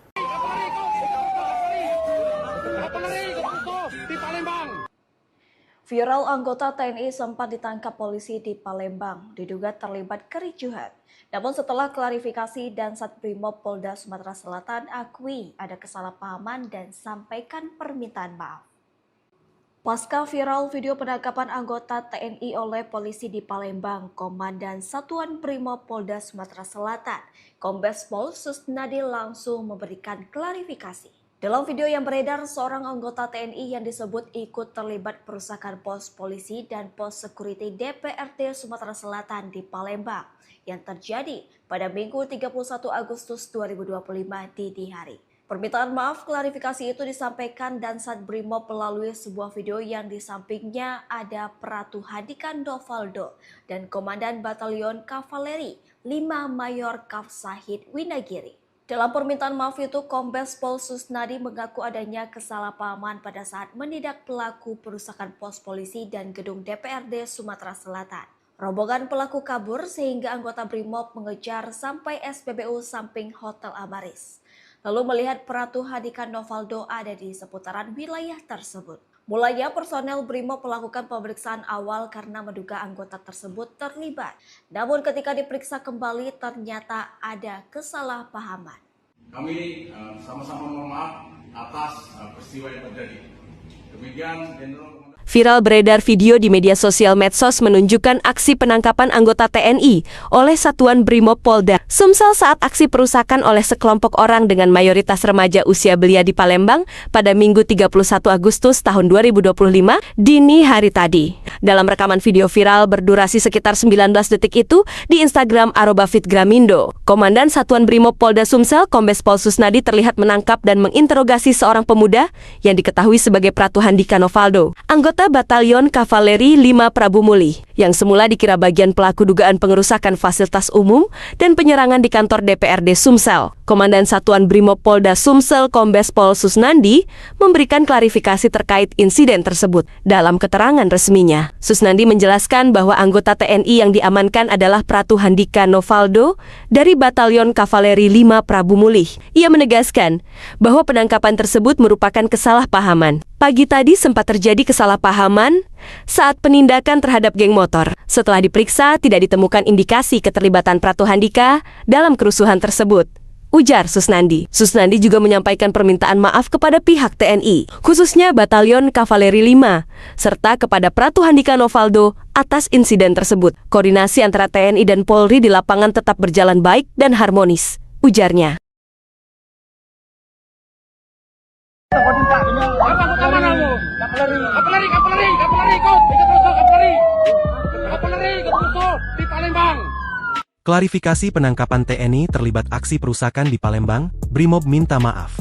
Viral anggota TNI sempat ditangkap polisi di Palembang, diduga terlibat kericuhan. Namun setelah klarifikasi, Dansat Brimob Polda Sumatera Selatan akui ada kesalahpahaman dan sampaikan permintaan maaf. Pasca viral video penangkapan anggota TNI oleh polisi di Palembang, Komandan Satuan Brimob Polda Sumatera Selatan, Kombes Pol Susnadi langsung memberikan klarifikasi. Dalam video yang beredar, seorang anggota TNI yang disebut ikut terlibat perusakan pos polisi dan pos security DPRD Sumatera Selatan di Palembang yang terjadi pada Minggu 31 Agustus 2025 dini hari. Permintaan maaf klarifikasi itu disampaikan Dansat Brimob melalui sebuah video yang di sampingnya ada Pratu Handika Novaldo dan Komandan Batalion Kavaleri 5 Mayor Kafsahid Winagiri. Dalam permintaan maaf itu, Kombes Pol Susnadi mengaku adanya kesalahpahaman pada saat menindak pelaku perusakan pos polisi dan gedung DPRD Sumatera Selatan. Rombongan pelaku kabur sehingga anggota Brimob mengejar sampai SPBU samping Hotel Amaris. Lalu melihat Pratu Handika Novaldo ada di seputaran wilayah tersebut. Mulanya personel Brimob melakukan pemeriksaan awal karena menduga anggota tersebut terlibat. Namun ketika diperiksa kembali ternyata ada kesalahpahaman. Kami sama-sama mohon maaf atas peristiwa yang terjadi. Demikian Jenderal Viral beredar video di media sosial medsos menunjukkan aksi penangkapan anggota TNI oleh Satuan Brimob Polda Sumsel saat aksi perusakan oleh sekelompok orang dengan mayoritas remaja usia belia di Palembang pada Minggu 31 Agustus tahun 2025 dini hari tadi. Dalam rekaman video viral berdurasi sekitar 19 detik itu di Instagram @fitgramindo, Komandan Satuan Brimob Polda Sumsel Kombes Pol Susnadi terlihat menangkap dan menginterogasi seorang pemuda yang diketahui sebagai Pratu Handika Novaldo, anggota Batalion Kavaleri 5 Prabu Muli, yang semula dikira bagian pelaku dugaan pengerusakan fasilitas umum dan penyerangan di kantor DPRD Sumsel. Komandan Satuan Brimob Polda Sumsel Kombes Pol Susnandi memberikan klarifikasi terkait insiden tersebut. Dalam keterangan resminya, Susnandi menjelaskan bahwa anggota TNI yang diamankan adalah Pratu Handika Novaldo dari Batalion Kavaleri 5 Prabu Muli. Ia menegaskan bahwa penangkapan tersebut merupakan kesalahpahaman. Pagi tadi sempat terjadi kesalahpahaman saat penindakan terhadap geng motor. Setelah diperiksa, tidak ditemukan indikasi keterlibatan Pratu Handika dalam kerusuhan tersebut, ujar Susnandi. Susnandi juga menyampaikan permintaan maaf kepada pihak TNI, khususnya Batalion Kavaleri 5, serta kepada Pratu Handika Novaldo atas insiden tersebut. Koordinasi antara TNI dan Polri di lapangan tetap berjalan baik dan harmonis, ujarnya. Klarifikasi penangkapan TNI terlibat aksi perusakan di Palembang, Brimob minta maaf.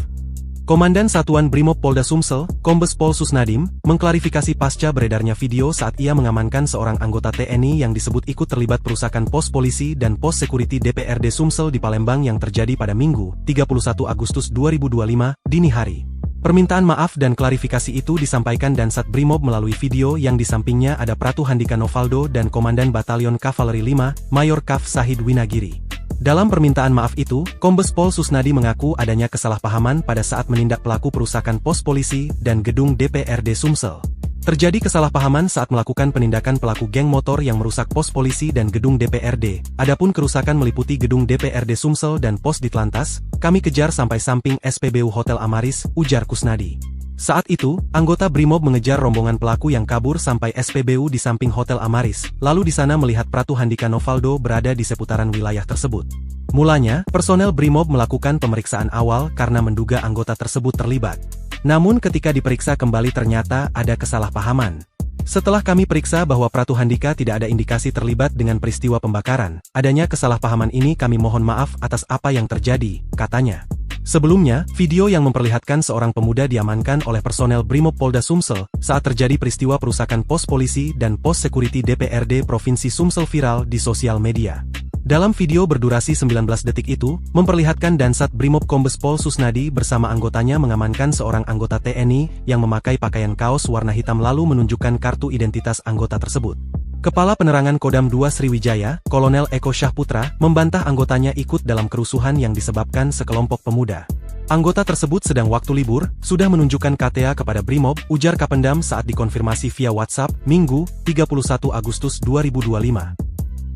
Komandan Satuan Brimob Polda Sumsel, Kombes Pol Susnadim, mengklarifikasi pasca beredarnya video saat ia mengamankan seorang anggota TNI yang disebut ikut terlibat perusakan pos polisi dan pos security DPRD Sumsel di Palembang yang terjadi pada Minggu, 31 Agustus 2025, dini hari. Permintaan maaf dan klarifikasi itu disampaikan Dansat Brimob melalui video yang di sampingnya ada Pratu Handika Novaldo dan Komandan Batalion Kavaleri 5, Mayor Kav Sahid Winagiri. Dalam permintaan maaf itu, Kombes Pol Susnadi mengaku adanya kesalahpahaman pada saat menindak pelaku perusakan pos polisi dan gedung DPRD Sumsel. Terjadi kesalahpahaman saat melakukan penindakan pelaku geng motor yang merusak pos polisi dan gedung DPRD. Adapun kerusakan meliputi gedung DPRD Sumsel dan pos Ditlantas, kami kejar sampai samping SPBU Hotel Amaris, ujar Kusnadi. Saat itu, anggota Brimob mengejar rombongan pelaku yang kabur sampai SPBU di samping Hotel Amaris, lalu di sana melihat Pratu Handika Novaldo berada di seputaran wilayah tersebut. Mulanya, personel Brimob melakukan pemeriksaan awal karena menduga anggota tersebut terlibat. Namun ketika diperiksa kembali ternyata ada kesalahpahaman. Setelah kami periksa bahwa Pratu Handika tidak ada indikasi terlibat dengan peristiwa pembakaran, adanya kesalahpahaman ini kami mohon maaf atas apa yang terjadi, katanya. Sebelumnya, video yang memperlihatkan seorang pemuda diamankan oleh personel Brimob Polda Sumsel saat terjadi peristiwa perusakan pos polisi dan pos security DPRD Provinsi Sumsel viral di sosial media. Dalam video berdurasi 19 detik itu, memperlihatkan Dansat Brimob Kombes Pol Susnadi bersama anggotanya mengamankan seorang anggota TNI yang memakai pakaian kaos warna hitam lalu menunjukkan kartu identitas anggota tersebut. Kepala Penerangan Kodam 2 Sriwijaya, Kolonel Eko Syahputra, membantah anggotanya ikut dalam kerusuhan yang disebabkan sekelompok pemuda. Anggota tersebut sedang waktu libur, sudah menunjukkan KTA kepada Brimob, ujar Kapendam saat dikonfirmasi via WhatsApp, Minggu, 31 Agustus 2025.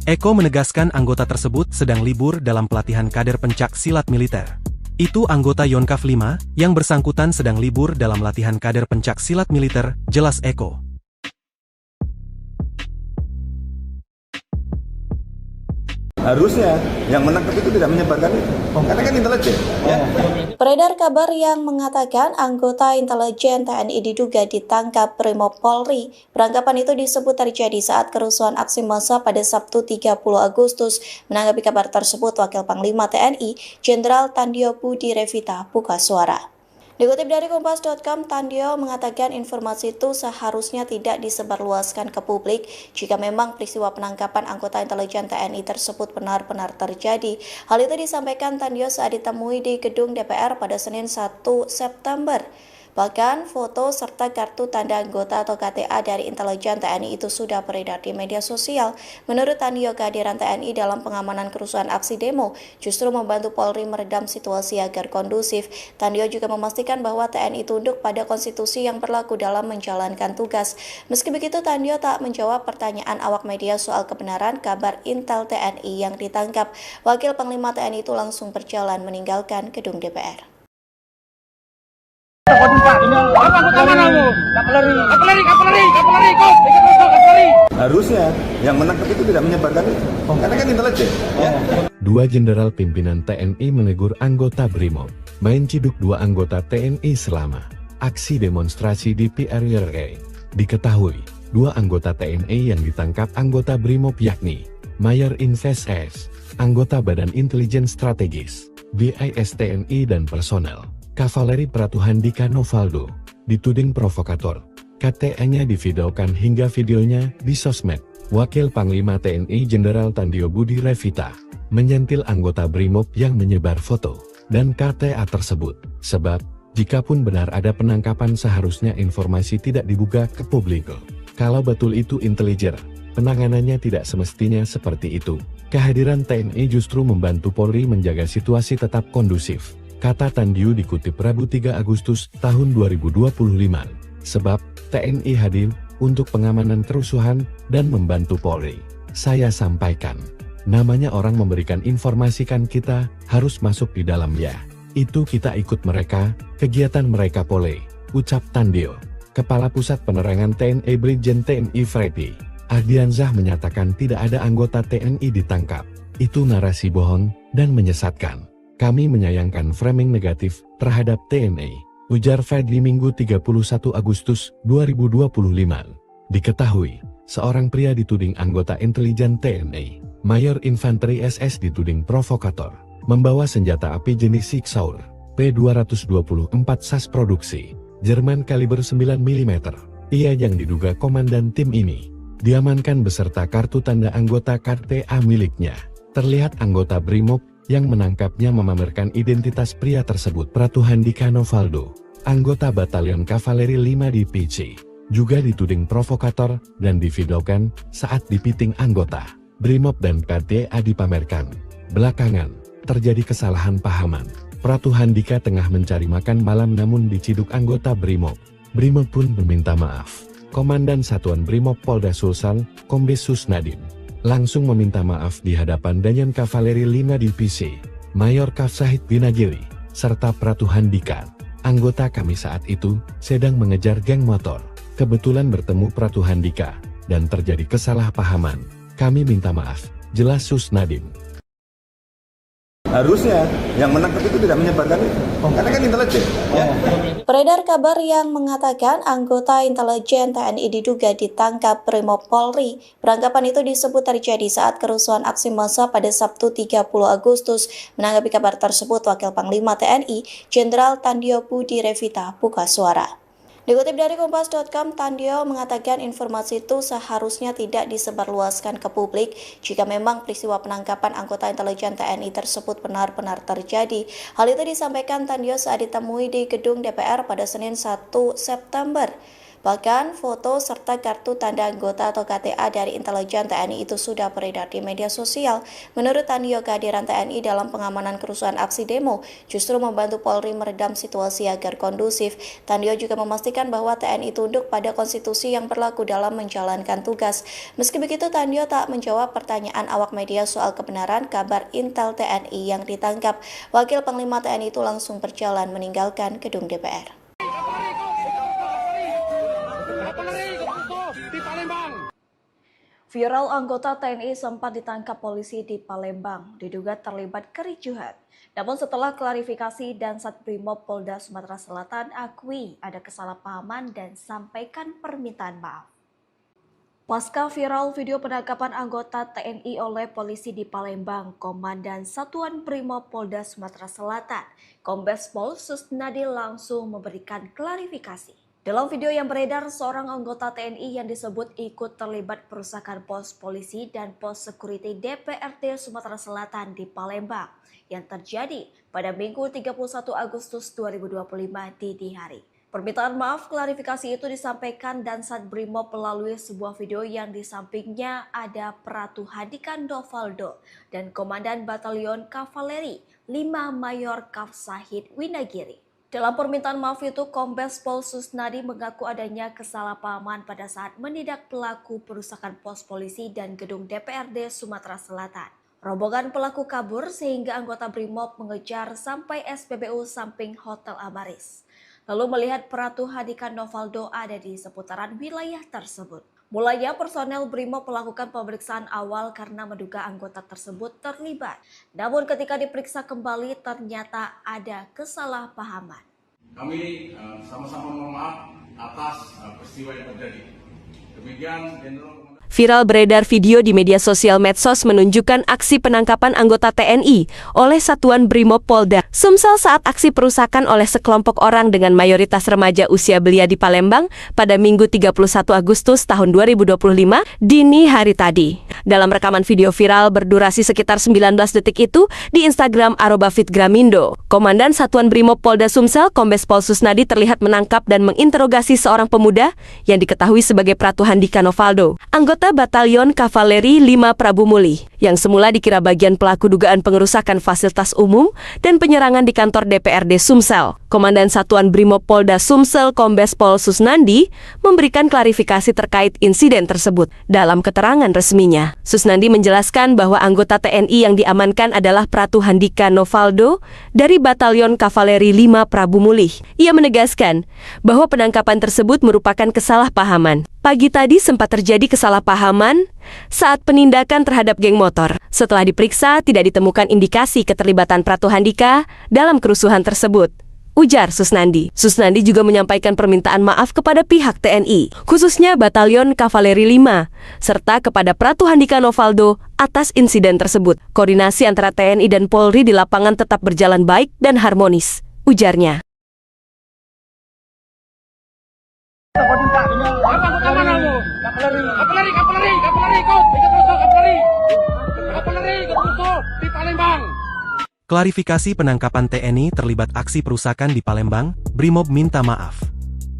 Eko menegaskan anggota tersebut sedang libur dalam pelatihan kader pencak silat militer. Itu anggota Yonkav 5, yang bersangkutan sedang libur dalam latihan kader pencak silat militer, jelas Eko. Harusnya yang menangkap itu tidak menyebarkan itu, karena kan intelijen. Ya. Beredar kabar yang mengatakan anggota intelijen TNI diduga ditangkap Brimob Polri. Penangkapan itu disebut terjadi saat kerusuhan aksi massa pada Sabtu 30 Agustus. Menanggapi kabar tersebut, Wakil Panglima TNI, Jenderal Tandio Budi Revita buka suara. Dikutip dari Kompas.com, Tandio mengatakan informasi itu seharusnya tidak disebarluaskan ke publik jika memang peristiwa penangkapan anggota intelijen TNI tersebut benar-benar terjadi. Hal itu disampaikan Tandio saat ditemui di gedung DPR pada Senin 1 September. Bahkan foto serta kartu tanda anggota atau KTA dari intelijen TNI itu sudah beredar di media sosial. Menurut Tandio, kehadiran TNI dalam pengamanan kerusuhan aksi demo justru membantu Polri meredam situasi agar kondusif. Tandio juga memastikan bahwa TNI tunduk pada konstitusi yang berlaku dalam menjalankan tugas. Meski begitu, Tandio tak menjawab pertanyaan awak media soal kebenaran kabar Intel TNI yang ditangkap. Wakil Panglima TNI itu langsung berjalan meninggalkan gedung DPR. Harusnya yang menangkap itu tidak menyebarkan itu, karena kan intelijen. Ya. Dua jenderal pimpinan TNI menegur anggota Brimob, main ciduk dua anggota TNI selama aksi demonstrasi di PRRI. Diketahui, dua anggota TNI yang ditangkap anggota Brimob yakni Mayor Invest S, anggota Badan Intelijen Strategis, BIS TNI dan personel Kavaleri Pratu Handika Novaldo, dituding provokator. KTA-nya divideokan hingga videonya di sosmed. Wakil Panglima TNI Jenderal Tandio Budi Revita menyentil anggota Brimob yang menyebar foto dan KTA tersebut. Sebab, jikapun benar ada penangkapan seharusnya informasi tidak dibuka ke publik. Kalau betul itu intelijen, penanganannya tidak semestinya seperti itu. Kehadiran TNI justru membantu Polri menjaga situasi tetap kondusif, kata Tandio dikutip Rabu 3 Agustus tahun 2025. Sebab, TNI hadir untuk pengamanan kerusuhan dan membantu Polri. Saya sampaikan, namanya orang memberikan informasikan kita harus masuk di dalam ya. Itu kita ikut mereka, kegiatan mereka Polri, ucap Tandio. Kepala Pusat Penerangan TNI Brigjen TNI Freddy Ardiansyah menyatakan tidak ada anggota TNI ditangkap. Itu narasi bohong dan menyesatkan. Kami menyayangkan framing negatif terhadap TNI, ujar Freddy Minggu 31 Agustus 2025. Diketahui, seorang pria dituding anggota intelijen TNI, Mayor Infanteri SS dituding provokator, membawa senjata api jenis Sig Sauer, P224 SAS produksi, Jerman kaliber 9 mm. Ia yang diduga komandan tim ini, diamankan beserta kartu tanda anggota KTA miliknya. Terlihat anggota Brimob yang menangkapnya memamerkan identitas pria tersebut Pratu Handika Novaldo. anggota Batalion Kavaleri 5 Divisi, juga dituding provokator dan divideokan saat dipiting anggota Brimob dan PDA dipamerkan. Belakangan, terjadi kesalahan pahaman. Pratu Handika tengah mencari makan malam namun diciduk anggota Brimob. Brimob pun meminta maaf. Komandan Satuan Brimob Polda Sulsel, Kombes Susnadim, langsung meminta maaf di hadapan Danyan Kavaleri 5 Divisi, Mayor Kafsahid Winagiri, serta Pratu Handika. Anggota kami saat itu sedang mengejar geng motor. Kebetulan bertemu Pratu Handika, dan terjadi kesalahpahaman. Kami minta maaf, jelas Susnadim. Harusnya yang menangkap itu tidak menyebarkan itu, karena kan intelijen. Ya. Beredar kabar yang mengatakan anggota intelijen TNI diduga ditangkap Brimob Polri. Penangkapan itu disebut terjadi saat kerusuhan aksi massa pada Sabtu 30 Agustus. Menanggapi kabar tersebut, Wakil Panglima TNI, Jenderal Tandio Budi Revita buka suara. Dikutip dari Kompas.com, Tandio mengatakan informasi itu seharusnya tidak disebarluaskan ke publik jika memang peristiwa penangkapan anggota intelijen TNI tersebut benar-benar terjadi. Hal itu disampaikan Tandio saat ditemui di gedung DPR pada Senin 1 September. Bahkan foto serta kartu tanda anggota atau KTA dari intelijen TNI itu sudah beredar di media sosial. Menurut Tandio, kehadiran TNI dalam pengamanan kerusuhan aksi demo justru membantu Polri meredam situasi agar kondusif. Tandio juga memastikan bahwa TNI tunduk pada konstitusi yang berlaku dalam menjalankan tugas. Meski begitu, Tandio tak menjawab pertanyaan awak media soal kebenaran kabar Intel TNI yang ditangkap. Wakil Panglima TNI itu langsung berjalan meninggalkan gedung DPR. Viral anggota TNI sempat ditangkap polisi di Palembang, diduga terlibat kericuhan. Namun setelah klarifikasi, Dansat Brimob Polda Sumatera Selatan akui ada kesalahpahaman dan sampaikan permintaan maaf. Pasca viral video penangkapan anggota TNI oleh polisi di Palembang, Komandan Satuan Brimob Polda Sumatera Selatan, Kombes Pol Susnadi langsung memberikan klarifikasi. Dalam video yang beredar, seorang anggota TNI yang disebut ikut terlibat perusakan pos polisi dan pos security DPRD Sumatera Selatan di Palembang yang terjadi pada Minggu 31 Agustus 2025 dini hari. Permintaan maaf klarifikasi itu disampaikan Dansat Brimob melalui sebuah video yang di sampingnya ada Pratu Handika Novaldo dan Komandan Batalion Kavaleri 5 Mayor Kafsahid Winagiri. Dalam permintaan maaf itu, Kombes Pol Susnadi mengaku adanya kesalahpahaman pada saat menindak pelaku perusakan pos polisi dan gedung DPRD Sumatera Selatan. Rombongan pelaku kabur sehingga anggota Brimob mengejar sampai SPBU samping Hotel Amaris. Lalu melihat Pratu Handika Novaldo ada di seputaran wilayah tersebut. Mulanya personel Brimob melakukan pemeriksaan awal karena menduga anggota tersebut terlibat. Namun ketika diperiksa kembali ternyata ada kesalahpahaman. Kami sama-sama mohon maaf atas peristiwa yang terjadi. Demikian Jenderal Viral beredar video di media sosial medsos menunjukkan aksi penangkapan anggota TNI oleh Satuan Brimob Polda Sumsel saat aksi perusakan oleh sekelompok orang dengan mayoritas remaja usia belia di Palembang pada Minggu 31 Agustus tahun 2025 dini hari tadi. Dalam rekaman video viral berdurasi sekitar 19 detik itu di Instagram @fitgramindo, Komandan Satuan Brimob Polda Sumsel Kombes Pol Susnadi terlihat menangkap dan menginterogasi seorang pemuda yang diketahui sebagai Pratu Handika Novaldo, anggota Batalion Kavaleri 5 Prabu Muli, yang semula dikira bagian pelaku dugaan pengerusakan fasilitas umum dan penyerangan di kantor DPRD Sumsel. Komandan Satuan Brimob Polda Sumsel Kombes Pol Susnandi memberikan klarifikasi terkait insiden tersebut. Dalam keterangan resminya, Susnandi menjelaskan bahwa anggota TNI yang diamankan adalah Pratu Handika Novaldo dari Batalion Kavaleri 5 Prabu Muli. Ia menegaskan bahwa penangkapan tersebut merupakan kesalahpahaman. Pagi tadi sempat terjadi kesalahpahaman saat penindakan terhadap geng motor. Setelah diperiksa, tidak ditemukan indikasi keterlibatan Pratu Handika dalam kerusuhan tersebut, ujar Susnandi. Susnandi juga menyampaikan permintaan maaf kepada pihak TNI, khususnya Batalion Kavaleri 5, serta kepada Pratu Handika Novaldo atas insiden tersebut. Koordinasi antara TNI dan Polri di lapangan tetap berjalan baik dan harmonis, ujarnya. Klarifikasi penangkapan TNI terlibat aksi perusakan di Palembang, Brimob minta maaf.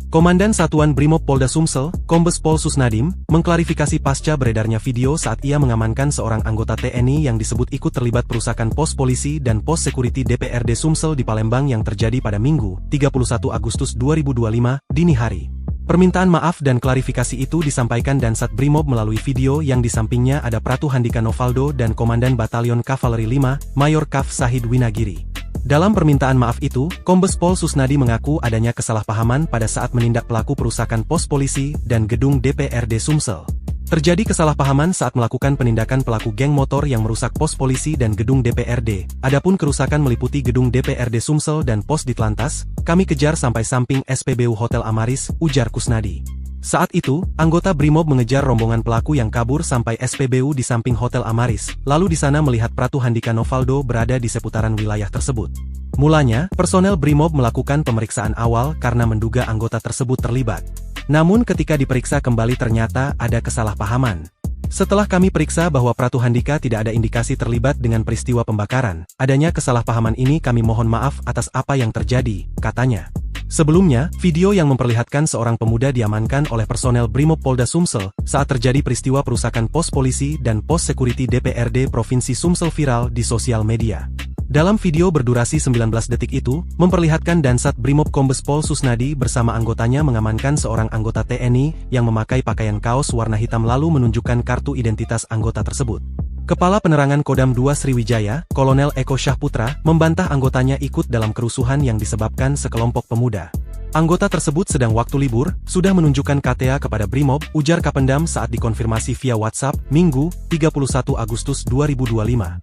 Komandan Satuan Brimob Polda Sumsel, Kombes Pol Susnadim, mengklarifikasi pasca beredarnya video saat ia mengamankan seorang anggota TNI yang disebut ikut terlibat perusakan pos polisi dan pos security DPRD Sumsel di Palembang yang terjadi pada Minggu, 31 Agustus 2025, dini hari. Permintaan maaf dan klarifikasi itu disampaikan Dansat Brimob melalui video yang di sampingnya ada Pratu Handika Novaldo dan Komandan Batalion Kavaleri 5, Mayor Kaf Sahid Winagiri. Dalam permintaan maaf itu, Kombes Pol Susnadi mengaku adanya kesalahpahaman pada saat menindak pelaku perusakan pos polisi dan gedung DPRD Sumsel. Terjadi kesalahpahaman saat melakukan penindakan pelaku geng motor yang merusak pos polisi dan gedung DPRD. Adapun kerusakan meliputi gedung DPRD Sumsel dan pos Ditlantas, kami kejar sampai samping SPBU Hotel Amaris, ujar Kusnadi. Saat itu, anggota Brimob mengejar rombongan pelaku yang kabur sampai SPBU di samping Hotel Amaris, lalu di sana melihat Pratu Handika Novaldo berada di seputaran wilayah tersebut. Mulanya, personel Brimob melakukan pemeriksaan awal karena menduga anggota tersebut terlibat. Namun ketika diperiksa kembali ternyata ada kesalahpahaman. Setelah kami periksa bahwa Pratu Handika tidak ada indikasi terlibat dengan peristiwa pembakaran, adanya kesalahpahaman ini kami mohon maaf atas apa yang terjadi, katanya. Sebelumnya, video yang memperlihatkan seorang pemuda diamankan oleh personel Brimob Polda Sumsel saat terjadi peristiwa perusakan pos polisi dan pos security DPRD Provinsi Sumsel viral di sosial media. Dalam video berdurasi 19 detik itu, memperlihatkan Dansat Brimob Kombes Pol Susnadi bersama anggotanya mengamankan seorang anggota TNI yang memakai pakaian kaos warna hitam lalu menunjukkan kartu identitas anggota tersebut. Kepala Penerangan Kodam 2 Sriwijaya, Kolonel Eko Syahputra, membantah anggotanya ikut dalam kerusuhan yang disebabkan sekelompok pemuda. Anggota tersebut sedang waktu libur, sudah menunjukkan KTA kepada Brimob, ujar Kapendam saat dikonfirmasi via WhatsApp, Minggu, 31 Agustus 2025.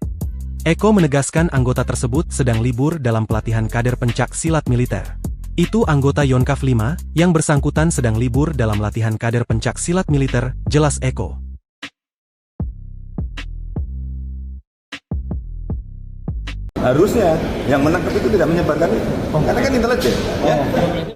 Eko menegaskan anggota tersebut sedang libur dalam pelatihan kader pencak silat militer. Itu anggota Yonkaf 5, yang bersangkutan sedang libur dalam latihan kader pencak silat militer, jelas Eko. Harusnya yang menangkap itu tidak menyebarkan itu, karena kan intelijen. Ya.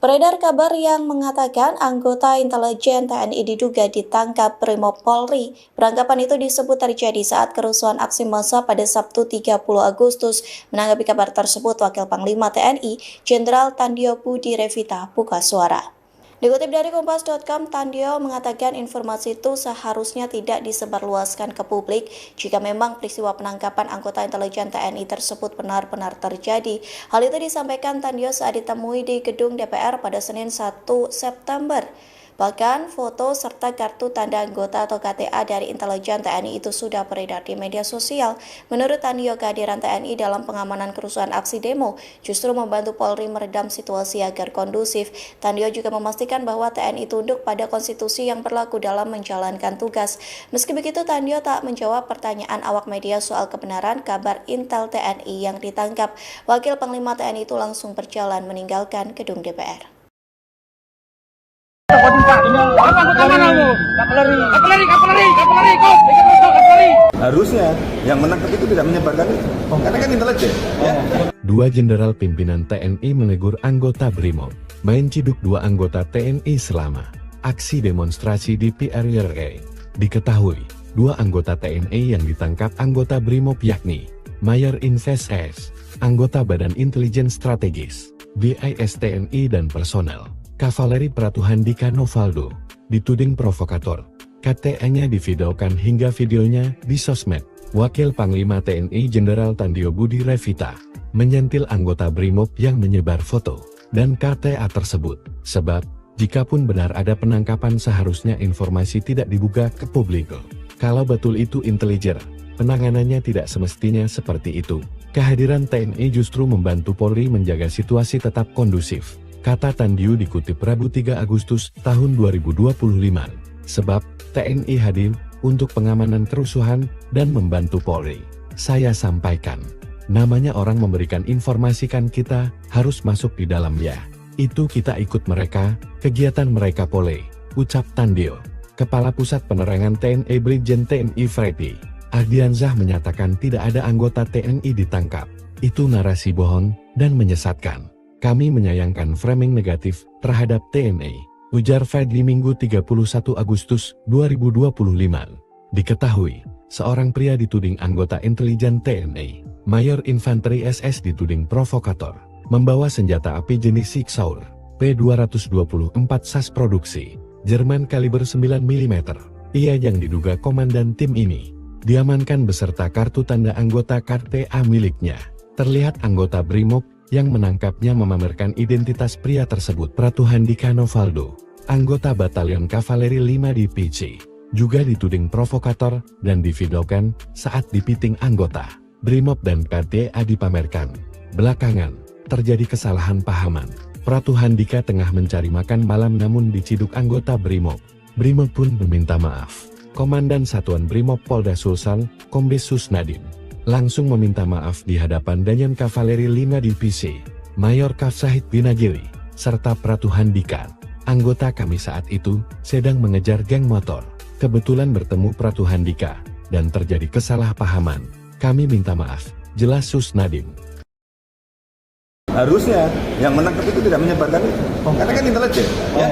Beredar kabar yang mengatakan anggota intelijen TNI diduga ditangkap Brimob Polri. Penangkapan itu disebut terjadi saat kerusuhan aksi massa pada Sabtu 30 Agustus. Menanggapi kabar tersebut, Wakil Panglima TNI, Jenderal Tandio Budi Revita buka suara. Dikutip dari Kompas.com, Tandio mengatakan informasi itu seharusnya tidak disebarluaskan ke publik jika memang peristiwa penangkapan anggota intelijen TNI tersebut benar-benar terjadi. Hal itu disampaikan Tandio saat ditemui di gedung DPR pada Senin 1 September. Bahkan foto serta kartu tanda anggota atau KTA dari intelijen TNI itu sudah beredar di media sosial. Menurut Tandio, kehadiran TNI dalam pengamanan kerusuhan aksi demo justru membantu Polri meredam situasi agar kondusif. Tandio juga memastikan bahwa TNI tunduk pada konstitusi yang berlaku dalam menjalankan tugas. Meski begitu, Tandio tak menjawab pertanyaan awak media soal kebenaran kabar Intel TNI yang ditangkap. Wakil Panglima TNI itu langsung berjalan meninggalkan gedung DPR. Harusnya yang menangkap itu tidak menyebarkan itu, karena kan intelijen. Ya. Dua jenderal pimpinan TNI menegur anggota Brimob, main ciduk dua anggota TNI selama aksi demonstrasi di PRRI. Diketahui, dua anggota TNI yang ditangkap anggota Brimob yakni Mayor Invest S, anggota Badan Intelijen Strategis, BIS TNI dan personel Kavaleri Pratu Handika Novaldo, dituding provokator. KTA-nya divideokan hingga videonya di sosmed. Wakil Panglima TNI Jenderal Tandio Budi Revita menyentil anggota Brimob yang menyebar foto dan KTA tersebut. Sebab, jikapun benar ada penangkapan seharusnya informasi tidak dibuka ke publik. Kalau betul itu intelijen, penanganannya tidak semestinya seperti itu. Kehadiran TNI justru membantu Polri menjaga situasi tetap kondusif, kata Tandio dikutip Rabu 3 Agustus tahun 2025. Sebab, TNI hadir untuk pengamanan kerusuhan dan membantu Polri. Saya sampaikan, namanya orang memberikan informasikan kita harus masuk di dalam ya. Itu kita ikut mereka, kegiatan mereka Polri, ucap Tandio. Kepala Pusat Penerangan TNI Brigjen TNI Freddy Ardiansyah menyatakan tidak ada anggota TNI ditangkap. Itu narasi bohong dan menyesatkan. Kami menyayangkan framing negatif terhadap TNI, ujar Freddy Minggu 31 Agustus 2025. Diketahui, seorang pria dituding anggota intelijen TNI Mayor Infanteri SS dituding provokator, membawa senjata api jenis Sig Sauer P224 SAS produksi Jerman kaliber 9 mm. Ia yang diduga komandan tim ini diamankan beserta kartu tanda anggota KTA miliknya. Terlihat anggota Brimob yang menangkapnya memamerkan identitas pria tersebut. Pratu Handika Novaldo, anggota Batalion Kavaleri 5 Divisi, juga dituding provokator dan divideokan saat dipiting anggota Brimob dan KTA dipamerkan. Belakangan, terjadi kesalahan pahaman. Pratu Handika tengah mencari makan malam namun diciduk anggota Brimob. Brimob pun meminta maaf. Komandan Satuan Brimob Polda Sulsel, Kombes Susnadim, langsung meminta maaf di hadapan Danyan Kavaleri 5 Divisi, Mayor Kafsahid Winagiri, serta Pratu Handika. Anggota kami saat itu sedang mengejar geng motor. Kebetulan bertemu Pratu Handika dan terjadi kesalahpahaman. Kami minta maaf, jelas Susnadim. Harusnya yang menangkap itu tidak menyebarkan itu, karena kan intelijen. Ya.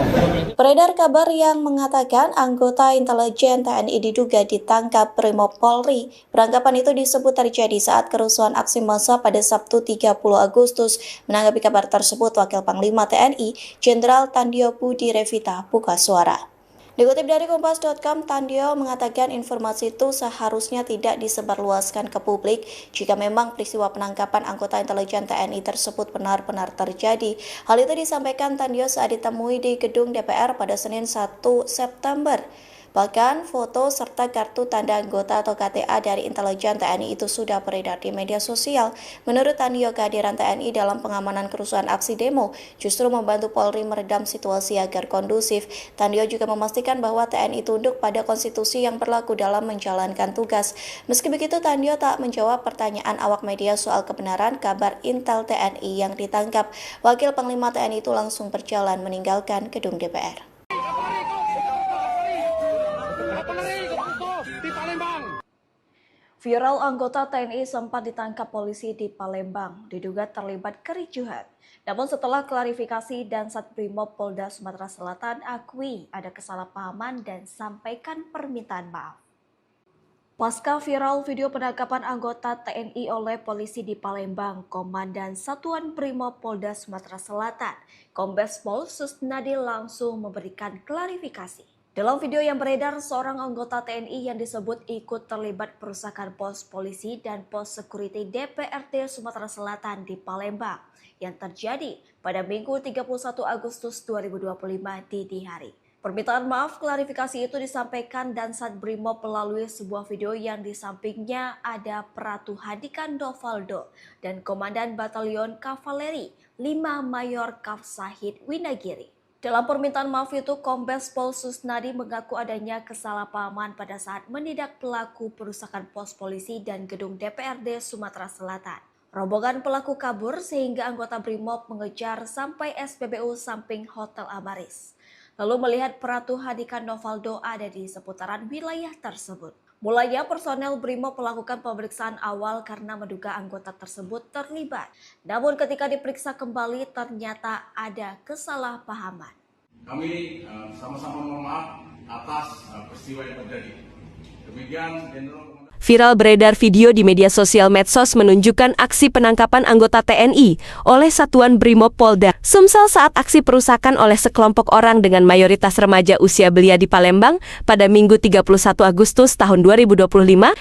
Beredar kabar yang mengatakan anggota intelijen TNI diduga ditangkap Brimob Polri. Penangkapan itu disebut terjadi saat kerusuhan aksi massa pada Sabtu 30 Agustus. Menanggapi kabar tersebut, Wakil Panglima TNI, Jenderal Tandio Budi Revita buka suara. Dikutip dari Kompas.com, Tandio mengatakan informasi itu seharusnya tidak disebarluaskan ke publik jika memang peristiwa penangkapan anggota intelijen TNI tersebut benar-benar terjadi. Hal itu disampaikan Tandio saat ditemui di gedung DPR pada Senin 1 September. Bahkan foto serta kartu tanda anggota atau KTA dari intelijen TNI itu sudah beredar di media sosial. Menurut Tandio, kehadiran TNI dalam pengamanan kerusuhan aksi demo justru membantu Polri meredam situasi agar kondusif. Tandio juga memastikan bahwa TNI tunduk pada konstitusi yang berlaku dalam menjalankan tugas. Meski begitu, Tandio tak menjawab pertanyaan awak media soal kebenaran kabar Intel TNI yang ditangkap. Wakil Panglima TNI itu langsung berjalan meninggalkan gedung DPR. Viral anggota TNI sempat ditangkap polisi di Palembang, diduga terlibat kericuhan. Namun setelah klarifikasi, Dansat Brimob Polda Sumatera Selatan akui ada kesalahpahaman dan sampaikan permintaan maaf. Pasca viral video penangkapan anggota TNI oleh polisi di Palembang, Komandan Satuan Brimob Polda Sumatera Selatan, Kombes Pol Susnadi langsung memberikan klarifikasi. Dalam video yang beredar, seorang anggota TNI yang disebut ikut terlibat perusakan pos polisi dan pos security DPRD Sumatera Selatan di Palembang yang terjadi pada Minggu 31 Agustus 2025 dini hari. Permintaan maaf klarifikasi itu disampaikan Dansat Brimob melalui sebuah video yang di sampingnya ada Pratu Handika Novaldo dan Komandan Batalion Kavaleri 5 Mayor Kafsahid Winagiri. Dalam permintaan maaf itu, Kombes Pol Susnadi mengaku adanya kesalahpahaman pada saat menindak pelaku perusakan pos polisi dan gedung DPRD Sumatera Selatan. Rombongan pelaku kabur sehingga anggota Brimob mengejar sampai SPBU samping Hotel Amaris. Lalu melihat Pratu Handika Novaldo ada di seputaran wilayah tersebut. Mulanya personel Brimob melakukan pemeriksaan awal karena menduga anggota tersebut terlibat. Namun ketika diperiksa kembali ternyata ada kesalahpahaman. Kami sama-sama mohon maaf atas peristiwa yang terjadi. Demikian Jenderal Viral beredar video di media sosial medsos menunjukkan aksi penangkapan anggota TNI oleh Satuan Brimob Polda Sumsel saat aksi perusakan oleh sekelompok orang dengan mayoritas remaja usia belia di Palembang pada Minggu 31 Agustus tahun 2025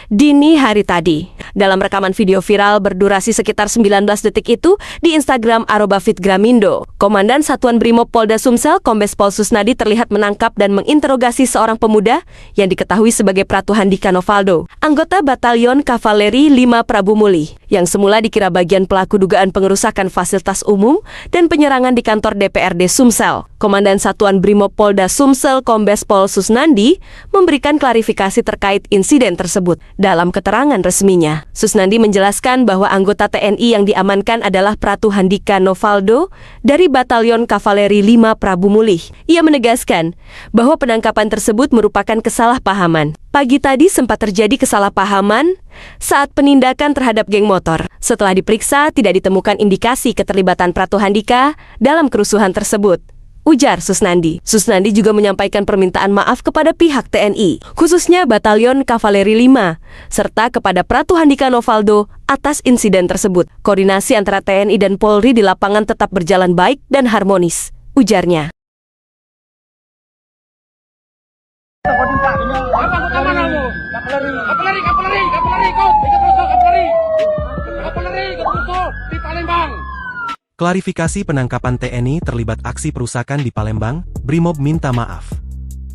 dini hari tadi. Dalam rekaman video viral berdurasi sekitar 19 detik itu di Instagram @fitgramindo, Komandan Satuan Brimob Polda Sumsel Kombes Pol Susnadi terlihat menangkap dan menginterogasi seorang pemuda yang diketahui sebagai Pratu Handika Novaldo, anggota Batalion Kavaleri 5 Prabu Muli, yang semula dikira bagian pelaku dugaan pengerusakan fasilitas umum dan penyerangan di kantor DPRD Sumsel. Komandan Satuan Brimob Polda Sumsel Kombes Pol Susnandi memberikan klarifikasi terkait insiden tersebut. Dalam keterangan resminya, Susnandi menjelaskan bahwa anggota TNI yang diamankan adalah Pratu Handika Novaldo dari Batalion Kavaleri 5 Prabu Muli. Ia menegaskan bahwa penangkapan tersebut merupakan kesalahpahaman. Pagi tadi sempat terjadi kesalahpahaman saat penindakan terhadap geng motor. Setelah diperiksa, tidak ditemukan indikasi keterlibatan Pratu Handika dalam kerusuhan tersebut. ujar Susnandi. Susnandi juga menyampaikan permintaan maaf kepada pihak TNI, khususnya Batalion Kavaleri 5, serta kepada Pratu Handika Novaldo atas insiden tersebut. Koordinasi antara TNI dan Polri di lapangan tetap berjalan baik dan harmonis, ujarnya. Klarifikasi penangkapan TNI terlibat aksi perusakan di Palembang, Brimob minta maaf.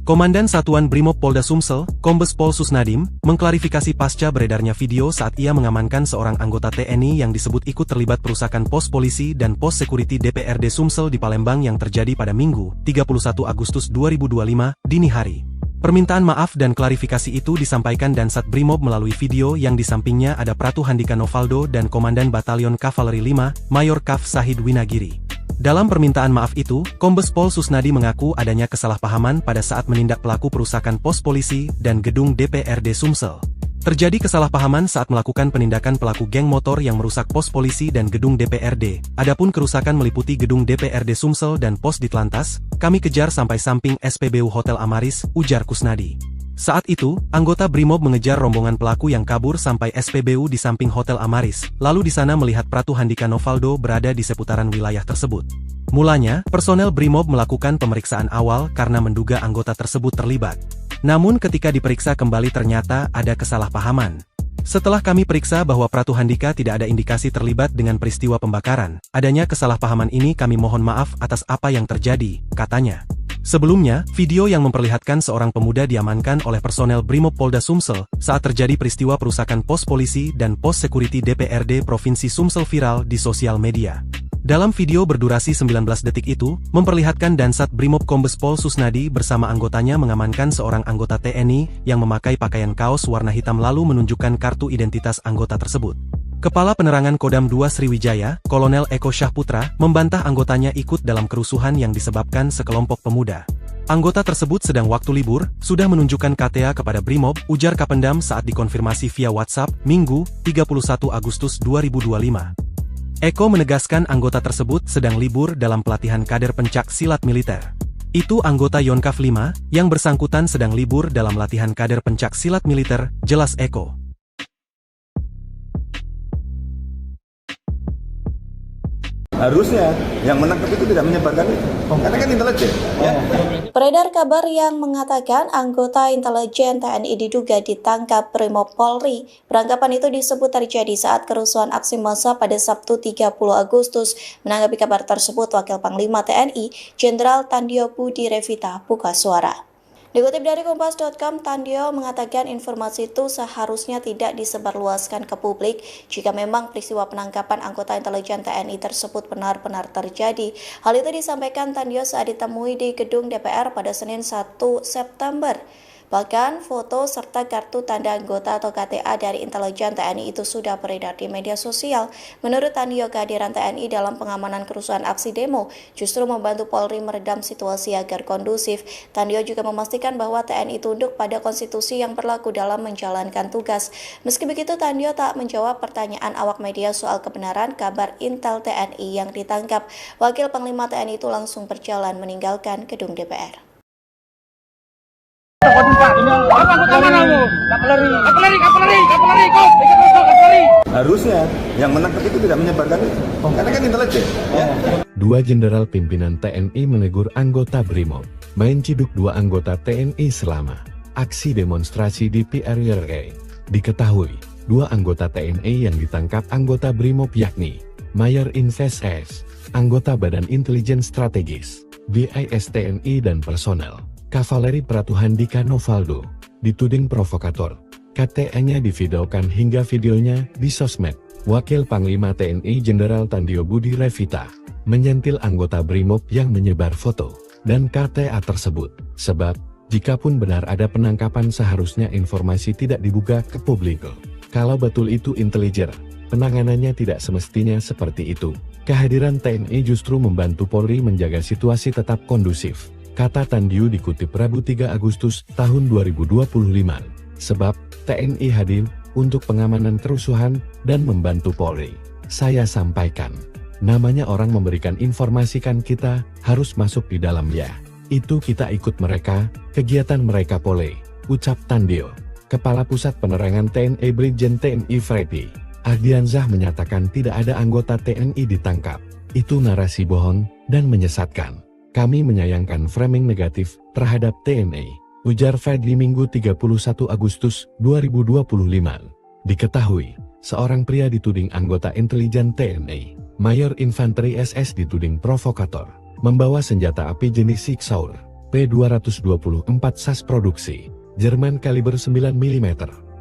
Komandan Satuan Brimob Polda Sumsel, Kombes Pol Susnadim, mengklarifikasi pasca beredarnya video saat ia mengamankan seorang anggota TNI yang disebut ikut terlibat perusakan pos polisi dan pos security DPRD Sumsel di Palembang yang terjadi pada Minggu, 31 Agustus 2025, dini hari. Permintaan maaf dan klarifikasi itu disampaikan Dansat Brimob melalui video yang di sampingnya ada Pratu Handika Novaldo dan Komandan Batalion Kavaleri 5, Mayor Kaf Sahid Winagiri. Dalam permintaan maaf itu, Kombes Pol Susnadi mengaku adanya kesalahpahaman pada saat menindak pelaku perusakan pos polisi dan gedung DPRD Sumsel. Terjadi kesalahpahaman saat melakukan penindakan pelaku geng motor yang merusak pos polisi dan gedung DPRD. Adapun kerusakan meliputi gedung DPRD Sumsel dan pos Ditlantas, kami kejar sampai samping SPBU Hotel Amaris, ujar Kusnadi. Saat itu, anggota Brimob mengejar rombongan pelaku yang kabur sampai SPBU di samping Hotel Amaris, lalu di sana melihat Pratu Handika Novaldo berada di seputaran wilayah tersebut. Mulanya, personel Brimob melakukan pemeriksaan awal karena menduga anggota tersebut terlibat. Namun ketika diperiksa kembali ternyata ada kesalahpahaman. Setelah kami periksa bahwa Pratu Handika tidak ada indikasi terlibat dengan peristiwa pembakaran, adanya kesalahpahaman ini kami mohon maaf atas apa yang terjadi, katanya. Sebelumnya, video yang memperlihatkan seorang pemuda diamankan oleh personel Brimob Polda Sumsel saat terjadi peristiwa perusakan pos polisi dan pos security DPRD Provinsi Sumsel viral di sosial media. Dalam video berdurasi 19 detik itu, memperlihatkan Dansat Brimob Kombes Pol Susnadi bersama anggotanya mengamankan seorang anggota TNI yang memakai pakaian kaos warna hitam lalu menunjukkan kartu identitas anggota tersebut. Kepala Penerangan Kodam 2 Sriwijaya, Kolonel Eko Syahputra, membantah anggotanya ikut dalam kerusuhan yang disebabkan sekelompok pemuda. Anggota tersebut sedang waktu libur, sudah menunjukkan KTA kepada Brimob, ujar Kapendam saat dikonfirmasi via WhatsApp, Minggu, 31 Agustus 2025. Eko menegaskan anggota tersebut sedang libur dalam pelatihan kader pencak silat militer. Itu anggota Yonkaf 5, yang bersangkutan sedang libur dalam latihan kader pencak silat militer, jelas Eko. Harusnya yang menangkap itu tidak menyebarkan itu, karena kan intelijen. Ya. Beredar kabar yang mengatakan anggota intelijen TNI diduga ditangkap Brimob Polri. Penangkapan itu disebut terjadi saat kerusuhan aksi massa pada Sabtu 30 Agustus. Menanggapi kabar tersebut, Wakil Panglima TNI, Jenderal Tandio Budi Revita buka suara. Dikutip dari Kompas.com, Tandio mengatakan informasi itu seharusnya tidak disebarluaskan ke publik jika memang peristiwa penangkapan anggota intelijen TNI tersebut benar-benar terjadi. Hal itu disampaikan Tandio saat ditemui di gedung DPR pada Senin 1 September. Bahkan foto serta kartu tanda anggota atau KTA dari intelijen TNI itu sudah beredar di media sosial. Menurut Tandio, kehadiran TNI dalam pengamanan kerusuhan aksi demo justru membantu Polri meredam situasi agar kondusif. Tandio juga memastikan bahwa TNI tunduk pada konstitusi yang berlaku dalam menjalankan tugas. Meski begitu, Tandio tak menjawab pertanyaan awak media soal kebenaran kabar Intel TNI yang ditangkap. Wakil Panglima TNI itu langsung berjalan meninggalkan gedung DPR. Harusnya yang menangkap itu tidak menyebarkan itu, karena kan intelijen. Ya. Dua jenderal pimpinan TNI menegur anggota Brimob, main ciduk dua anggota TNI selama aksi demonstrasi di PRRI. Diketahui, dua anggota TNI yang ditangkap anggota Brimob yakni Mayor Inves S, anggota Badan Intelijen Strategis, BIS TNI dan personel Kavaleri Pratu Handika Novaldo, dituding provokator. KTA-nya divideokan hingga videonya di sosmed. Wakil Panglima TNI Jenderal Tandio Budi Revita menyentil anggota Brimob yang menyebar foto dan KTA tersebut. Sebab, jikapun benar ada penangkapan seharusnya informasi tidak dibuka ke publik. Kalau betul itu intelijen, penanganannya tidak semestinya seperti itu. Kehadiran TNI justru membantu Polri menjaga situasi tetap kondusif, kata Tandio dikutip Rabu 3 Agustus tahun 2025. Sebab, TNI hadir untuk pengamanan kerusuhan dan membantu Polri. Saya sampaikan, Namanya orang memberikan informasikan kita harus masuk di dalam ya. Itu kita ikut mereka, kegiatan mereka pole, ucap Tandio. Kepala Pusat Penerangan TNI Brigjen TNI Freddy Ardiansyah menyatakan tidak ada anggota TNI ditangkap. Itu narasi bohong dan menyesatkan. Kami menyayangkan framing negatif terhadap TNI, ujar Freddy Minggu 31 Agustus 2025. Diketahui, seorang pria dituding anggota intelijen TNI, Mayor Infanteri SS dituding provokator, membawa senjata api jenis Sig Sauer P224 SAS produksi Jerman kaliber 9 mm.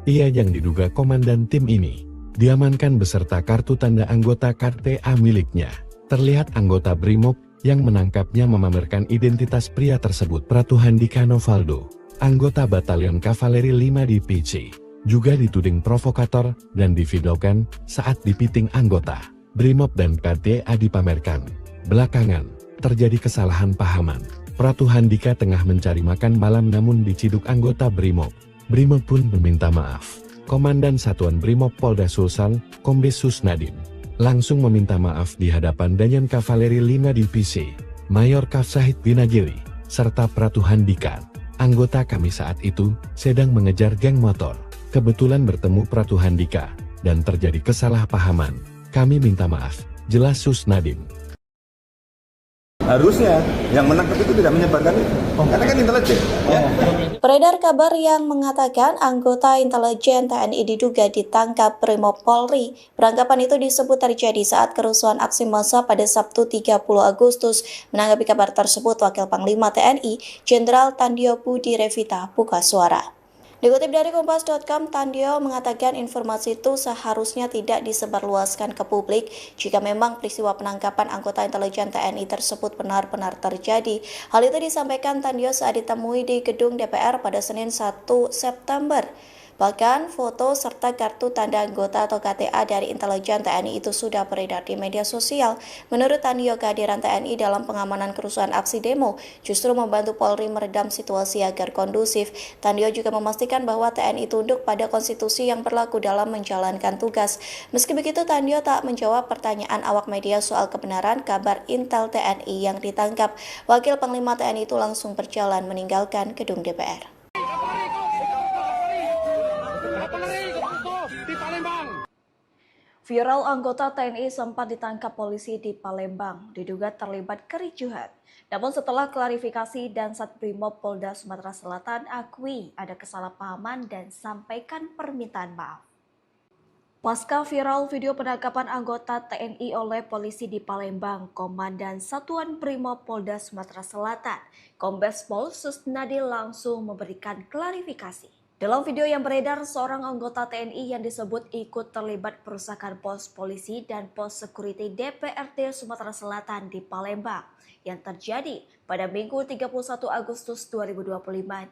Ia yang diduga komandan tim ini diamankan beserta kartu tanda anggota KTA miliknya. Terlihat anggota Brimob yang menangkapnya memamerkan identitas pria tersebut. Pratu Handika Novaldo, anggota Batalion Kavaleri 5 di PC, juga dituding provokator dan divideokan saat dipiting anggota Brimob dan KTA dipamerkan. Belakangan, terjadi kesalahan pahaman. Pratu Handika tengah mencari makan malam namun diciduk anggota Brimob. Brimob pun meminta maaf. Komandan Satuan Brimob Polda Sulsel, Kombes Susnadim, langsung meminta maaf di hadapan Danjen Kavaleri 5 Divisi, Mayor Kafsahid Winagiri, serta Pratu Handika. Anggota kami saat itu sedang mengejar geng motor. Kebetulan bertemu Pratu Handika dan terjadi kesalahpahaman. Kami minta maaf, jelas Susnadim. Harusnya yang menangkap itu tidak menyebarkan itu, karena kan intelijen. Ya. Beredar kabar yang mengatakan anggota intelijen TNI diduga ditangkap Brimob Polri. Penangkapan itu disebut terjadi saat kerusuhan aksi massa pada Sabtu 30 Agustus. Menanggapi kabar tersebut, Wakil Panglima TNI, Jenderal Tandio Budi Revita buka suara. Dikutip dari Kompas.com, Tandio mengatakan informasi itu seharusnya tidak disebarluaskan ke publik jika memang peristiwa penangkapan anggota intelijen TNI tersebut benar-benar terjadi. Hal itu disampaikan Tandio saat ditemui di gedung DPR pada Senin 1 September. Bahkan foto serta kartu tanda anggota atau KTA dari intelijen TNI itu sudah beredar di media sosial. Menurut Tandio, kehadiran TNI dalam pengamanan kerusuhan aksi demo justru membantu Polri meredam situasi agar kondusif. Tandio juga memastikan bahwa TNI tunduk pada konstitusi yang berlaku dalam menjalankan tugas. Meski begitu, Tandio tak menjawab pertanyaan awak media soal kebenaran kabar Intel TNI yang ditangkap. Wakil Panglima TNI itu langsung berjalan meninggalkan gedung DPR. Viral anggota TNI sempat ditangkap polisi di Palembang, diduga terlibat kericuhan. Namun setelah klarifikasi, Dansat Brimob Polda Sumatera Selatan akui ada kesalahpahaman dan sampaikan permintaan maaf. Pasca viral video penangkapan anggota TNI oleh polisi di Palembang, Komandan Satuan Brimob Polda Sumatera Selatan, Kombes Pol Susnadi langsung memberikan klarifikasi. Dalam video yang beredar, seorang anggota TNI yang disebut ikut terlibat perusakan pos polisi dan pos security DPRD Sumatera Selatan di Palembang yang terjadi pada Minggu 31 Agustus 2025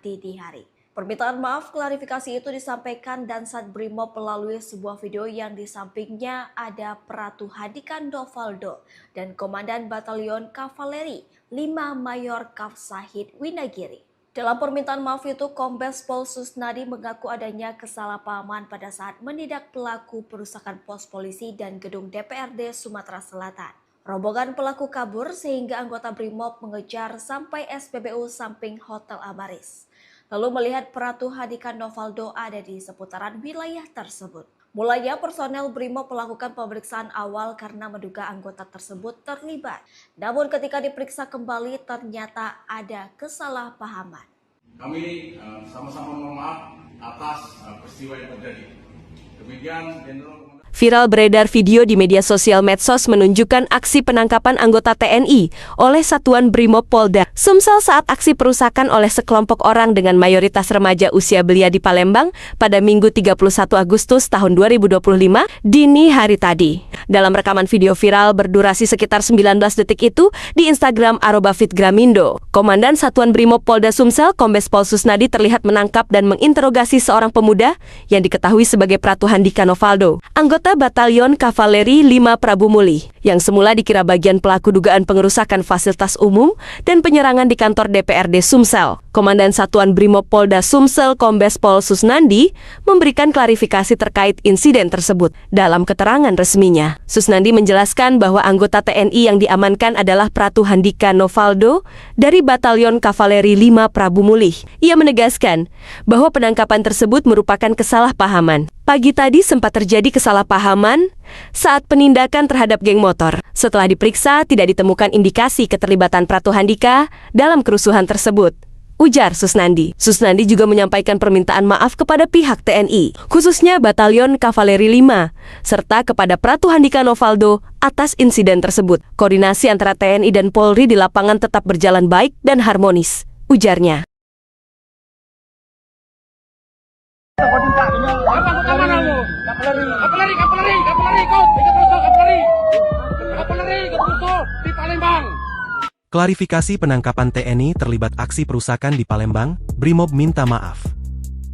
dini hari. Permintaan maaf klarifikasi itu disampaikan Dansat Brimob melalui sebuah video yang di sampingnya ada Pratu Handika Novaldo dan Komandan Batalion Kavaleri 5 Mayor Kafsahid Winagiri. Dalam permintaan maaf itu, Kombes Pol Susnadi mengaku adanya kesalahpahaman pada saat menindak pelaku perusakan pos polisi dan gedung DPRD Sumatera Selatan. Rombongan pelaku kabur sehingga anggota Brimob mengejar sampai SPBU samping Hotel Amaris. Lalu melihat Pratu Handika Novaldo ada di seputaran wilayah tersebut. Mulanya personel Brimob melakukan pemeriksaan awal karena menduga anggota tersebut terlibat. Namun ketika diperiksa kembali ternyata ada kesalahpahaman. Kami sama-sama mohon maaf atas peristiwa yang terjadi. Demikian Jenderal Viral beredar video di media sosial medsos menunjukkan aksi penangkapan anggota TNI oleh Satuan Brimob Polda Sumsel saat aksi perusakan oleh sekelompok orang dengan mayoritas remaja usia belia di Palembang pada Minggu 31 Agustus tahun 2025 dini hari tadi. Dalam rekaman video viral berdurasi sekitar 19 detik itu di Instagram @fitgramindo, Komandan Satuan Brimob Polda Sumsel Kombes Pol Susnadi terlihat menangkap dan menginterogasi seorang pemuda yang diketahui sebagai Pratu Handika Novaldo. Anggota Anggota Batalion Kavaleri 5 Prabu Muli, yang semula dikira bagian pelaku dugaan pengerusakan fasilitas umum dan penyerangan di kantor DPRD Sumsel, Komandan Satuan Brimob Polda Sumsel Kombes Pol Susnandi memberikan klarifikasi terkait insiden tersebut. Dalam keterangan resminya, Susnandi menjelaskan bahwa anggota TNI yang diamankan adalah Pratu Handika Novaldo dari Batalion Kavaleri 5 Prabu Muli. Ia menegaskan bahwa penangkapan tersebut merupakan kesalahpahaman. Pagi tadi sempat terjadi kesalahpahaman saat penindakan terhadap geng motor. Setelah diperiksa, tidak ditemukan indikasi keterlibatan Pratu Handika dalam kerusuhan tersebut, ujar Susnandi. Susnandi juga menyampaikan permintaan maaf kepada pihak TNI, khususnya Batalion Kavaleri 5, serta kepada Pratu Handika Novaldo atas insiden tersebut. Koordinasi antara TNI dan Polri di lapangan tetap berjalan baik dan harmonis, ujarnya. Klarifikasi penangkapan TNI terlibat aksi perusakan di Palembang, Brimob minta maaf.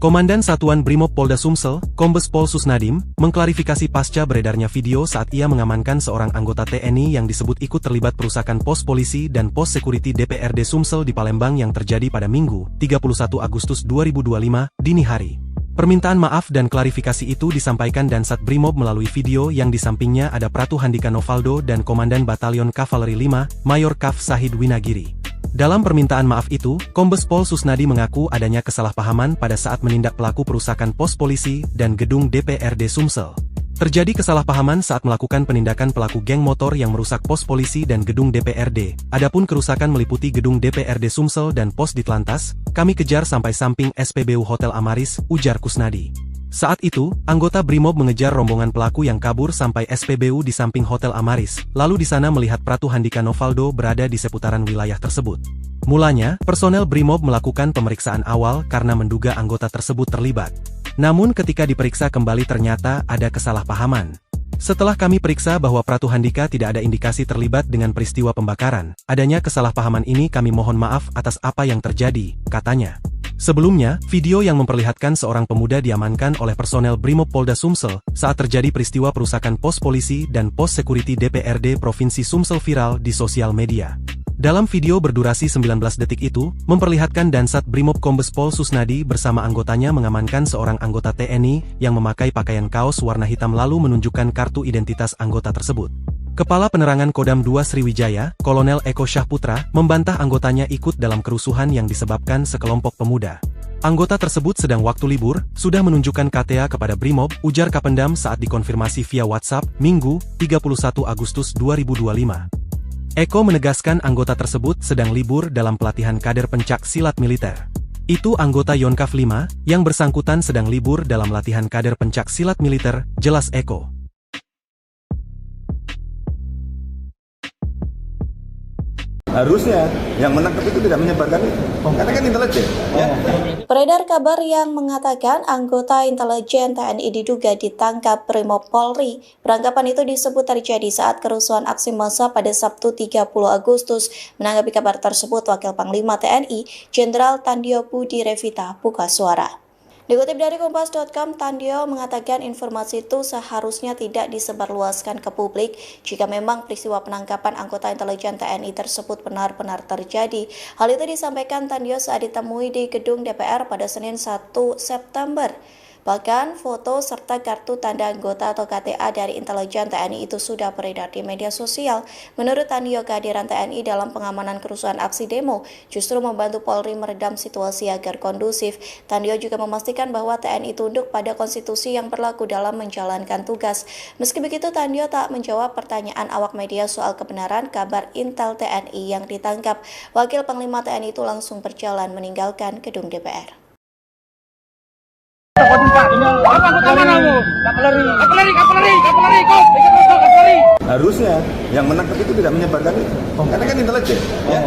Komandan Satuan Brimob Polda Sumsel, Kombes Pol Susnadim, mengklarifikasi pasca beredarnya video saat ia mengamankan seorang anggota TNI yang disebut ikut terlibat perusakan pos polisi dan pos security DPRD Sumsel di Palembang yang terjadi pada Minggu, 31 Agustus 2025, dini hari. Permintaan maaf dan klarifikasi itu disampaikan Dansat Brimob melalui video yang di sampingnya ada Pratu Handika Novaldo dan Komandan Batalion Kavaleri 5, Mayor Kaf Sahid Winagiri. Dalam permintaan maaf itu, Kombes Pol Susnadi mengaku adanya kesalahpahaman pada saat menindak pelaku perusakan pos polisi dan gedung DPRD Sumsel. Terjadi kesalahpahaman saat melakukan penindakan pelaku geng motor yang merusak pos polisi dan gedung DPRD. Adapun kerusakan meliputi gedung DPRD Sumsel dan pos Ditlantas, kami kejar sampai samping SPBU Hotel Amaris, ujar Kusnadi. Saat itu, anggota Brimob mengejar rombongan pelaku yang kabur sampai SPBU di samping Hotel Amaris, lalu di sana melihat Pratu Handika Novaldo berada di seputaran wilayah tersebut. Mulanya, personel Brimob melakukan pemeriksaan awal karena menduga anggota tersebut terlibat. Namun ketika diperiksa kembali ternyata ada kesalahpahaman. Setelah kami periksa bahwa Pratu Handika tidak ada indikasi terlibat dengan peristiwa pembakaran, adanya kesalahpahaman ini kami mohon maaf atas apa yang terjadi, katanya. Sebelumnya, video yang memperlihatkan seorang pemuda diamankan oleh personel Brimob Polda Sumsel saat terjadi peristiwa perusakan pos polisi dan pos security DPRD Provinsi Sumsel viral di sosial media. Dalam video berdurasi 19 detik itu, memperlihatkan Dansat Brimob Kombes Pol Susnadi bersama anggotanya mengamankan seorang anggota TNI yang memakai pakaian kaos warna hitam lalu menunjukkan kartu identitas anggota tersebut. Kepala Penerangan Kodam 2 Sriwijaya, Kolonel Eko Syahputra, membantah anggotanya ikut dalam kerusuhan yang disebabkan sekelompok pemuda. Anggota tersebut sedang waktu libur, sudah menunjukkan KTA kepada Brimob, ujar Kapendam saat dikonfirmasi via WhatsApp, Minggu, 31 Agustus 2025. Eko menegaskan anggota tersebut sedang libur dalam pelatihan kader pencak silat militer. Itu anggota Yonkaf 5, yang bersangkutan sedang libur dalam latihan kader pencak silat militer, jelas Eko. Harusnya yang menangkap itu tidak menyebarkan itu, karena kan intelijen. Ya. Beredar kabar yang mengatakan anggota intelijen TNI diduga ditangkap Brimob Polri. Penangkapan itu disebut terjadi saat kerusuhan aksi massa pada Sabtu 30 Agustus. Menanggapi kabar tersebut, Wakil Panglima TNI, Jenderal Tandio Budi Revita buka suara. Dikutip dari Kompas.com, Tandio mengatakan informasi itu seharusnya tidak disebarluaskan ke publik jika memang peristiwa penangkapan anggota intelijen TNI tersebut benar-benar terjadi. Hal itu disampaikan Tandio saat ditemui di gedung DPR pada Senin 1 September. Bahkan foto serta kartu tanda anggota atau KTA dari intelijen TNI itu sudah beredar di media sosial. Menurut Tandio, kehadiran TNI dalam pengamanan kerusuhan aksi demo justru membantu Polri meredam situasi agar kondusif. Tandio juga memastikan bahwa TNI tunduk pada konstitusi yang berlaku dalam menjalankan tugas. Meski begitu, Tandio tak menjawab pertanyaan awak media soal kebenaran kabar Intel TNI yang ditangkap. Wakil Panglima TNI itu langsung berjalan meninggalkan gedung DPR. Harusnya yang menangkap itu tidak menyebarkan itu, karena kan intelijen. Ya.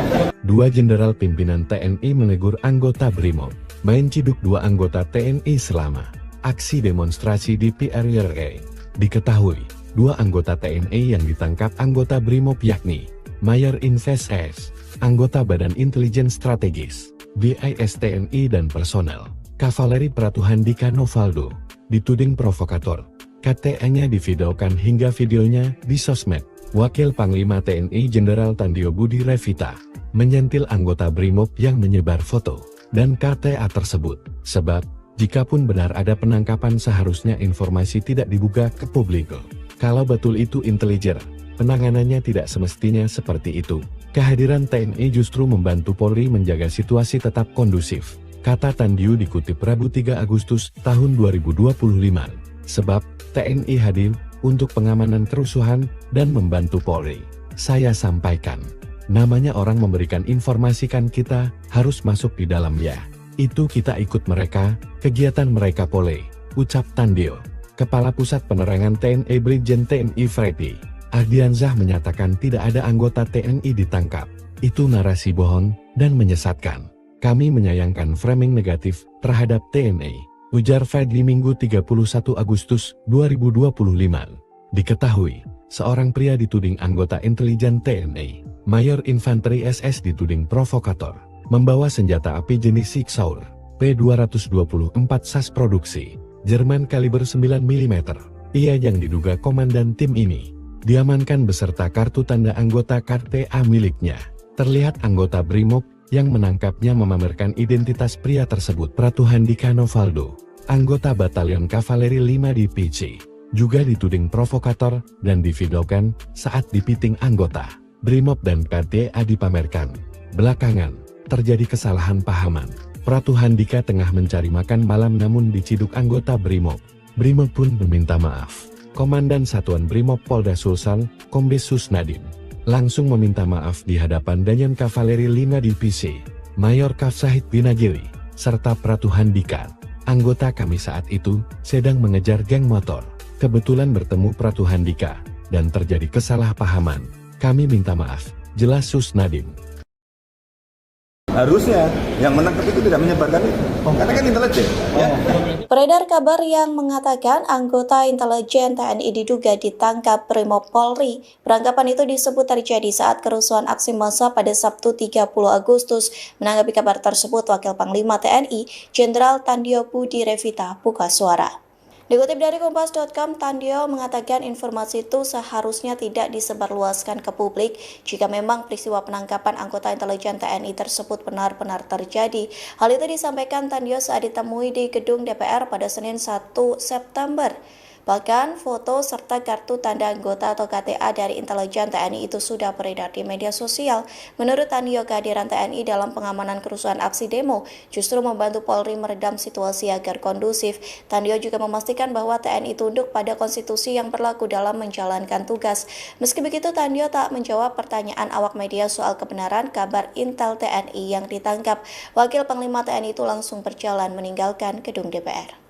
Dua jenderal pimpinan TNI menegur anggota Brimob, main ciduk dua anggota TNI selama aksi demonstrasi di PRRI. Diketahui, dua anggota TNI yang ditangkap anggota Brimob yakni Mayor Invest S, anggota Badan Intelijen Strategis, BIS TNI dan personel Kavaleri Pratu Handika Novaldo, dituding provokator, KTA-nya divideokan hingga videonya di sosmed. Wakil Panglima TNI Jenderal Tandio Budi Revita menyentil anggota BRIMOB yang menyebar foto dan KTA tersebut. Sebab, jikapun benar ada penangkapan seharusnya informasi tidak dibuka ke publik. Kalau betul itu intelijen, penanganannya tidak semestinya seperti itu. Kehadiran TNI justru membantu Polri menjaga situasi tetap kondusif, kata Tandio dikutip Rabu 3 Agustus tahun 2025. Sebab, TNI hadir untuk pengamanan kerusuhan dan membantu Polri. Saya sampaikan, namanya orang memberikan informasi kan kita harus masuk di dalam ya. Itu kita ikut mereka, kegiatan mereka Polri, ucap Tandio. Kepala Pusat Penerangan TNI Brigjen TNI Freddy Ardiansyah menyatakan tidak ada anggota TNI ditangkap. Itu narasi bohong dan menyesatkan. Kami menyayangkan framing negatif terhadap TNI, ujar Freddy Minggu 31 Agustus 2025. Diketahui, seorang pria dituding anggota intelijen TNI, Mayor Infanteri SS dituding provokator, membawa senjata api jenis Sig Sauer P224 SAS produksi Jerman kaliber 9 mm. Ia yang diduga komandan tim ini diamankan beserta kartu tanda anggota KTA miliknya. Terlihat anggota BRIMOB yang menangkapnya memamerkan identitas pria tersebut. Pratu Handika Novaldo, anggota Batalion Kavaleri 5 di PC, juga dituding provokator dan divideokan saat dipiting anggota BRIMOB dan KTA dipamerkan. Belakangan, terjadi kesalahan pahaman. Pratu Handika tengah mencari makan malam namun diciduk anggota BRIMOB. BRIMOB pun meminta maaf. Komandan Satuan BRIMOB Polda Sulsel, Kombes Susnadim, langsung meminta maaf di hadapan Danjen Kavaleri 5 Divisi, Mayor Kafsahid Binagiri, serta Pratu Handika. Anggota kami saat itu sedang mengejar geng motor. Kebetulan bertemu Pratu Handika dan terjadi kesalahpahaman. Kami minta maaf, jelas Susnadim. Harusnya yang menangkap itu tidak menyebarkan itu, karena kan intelijen. Ya. Beredar kabar yang mengatakan anggota intelijen TNI diduga ditangkap Brimob Polri. Penangkapan itu disebut terjadi saat kerusuhan aksi massa pada Sabtu 30 Agustus. Menanggapi kabar tersebut, Wakil Panglima TNI Jenderal Tandio Budi Revita buka suara. Dikutip dari Kompas.com, Tandio mengatakan informasi itu seharusnya tidak disebarluaskan ke publik jika memang peristiwa penangkapan anggota intelijen TNI tersebut benar-benar terjadi. Hal itu disampaikan Tandio saat ditemui di gedung DPR pada Senin 1 September. Bahkan foto serta kartu tanda anggota atau KTA dari intelijen TNI itu sudah beredar di media sosial. Menurut Tandio, kehadiran TNI dalam pengamanan kerusuhan aksi demo justru membantu Polri meredam situasi agar kondusif. Tandio juga memastikan bahwa TNI tunduk pada konstitusi yang berlaku dalam menjalankan tugas. Meski begitu, Tandio tak menjawab pertanyaan awak media soal kebenaran kabar Intel TNI yang ditangkap. Wakil Panglima TNI itu langsung berjalan meninggalkan gedung DPR.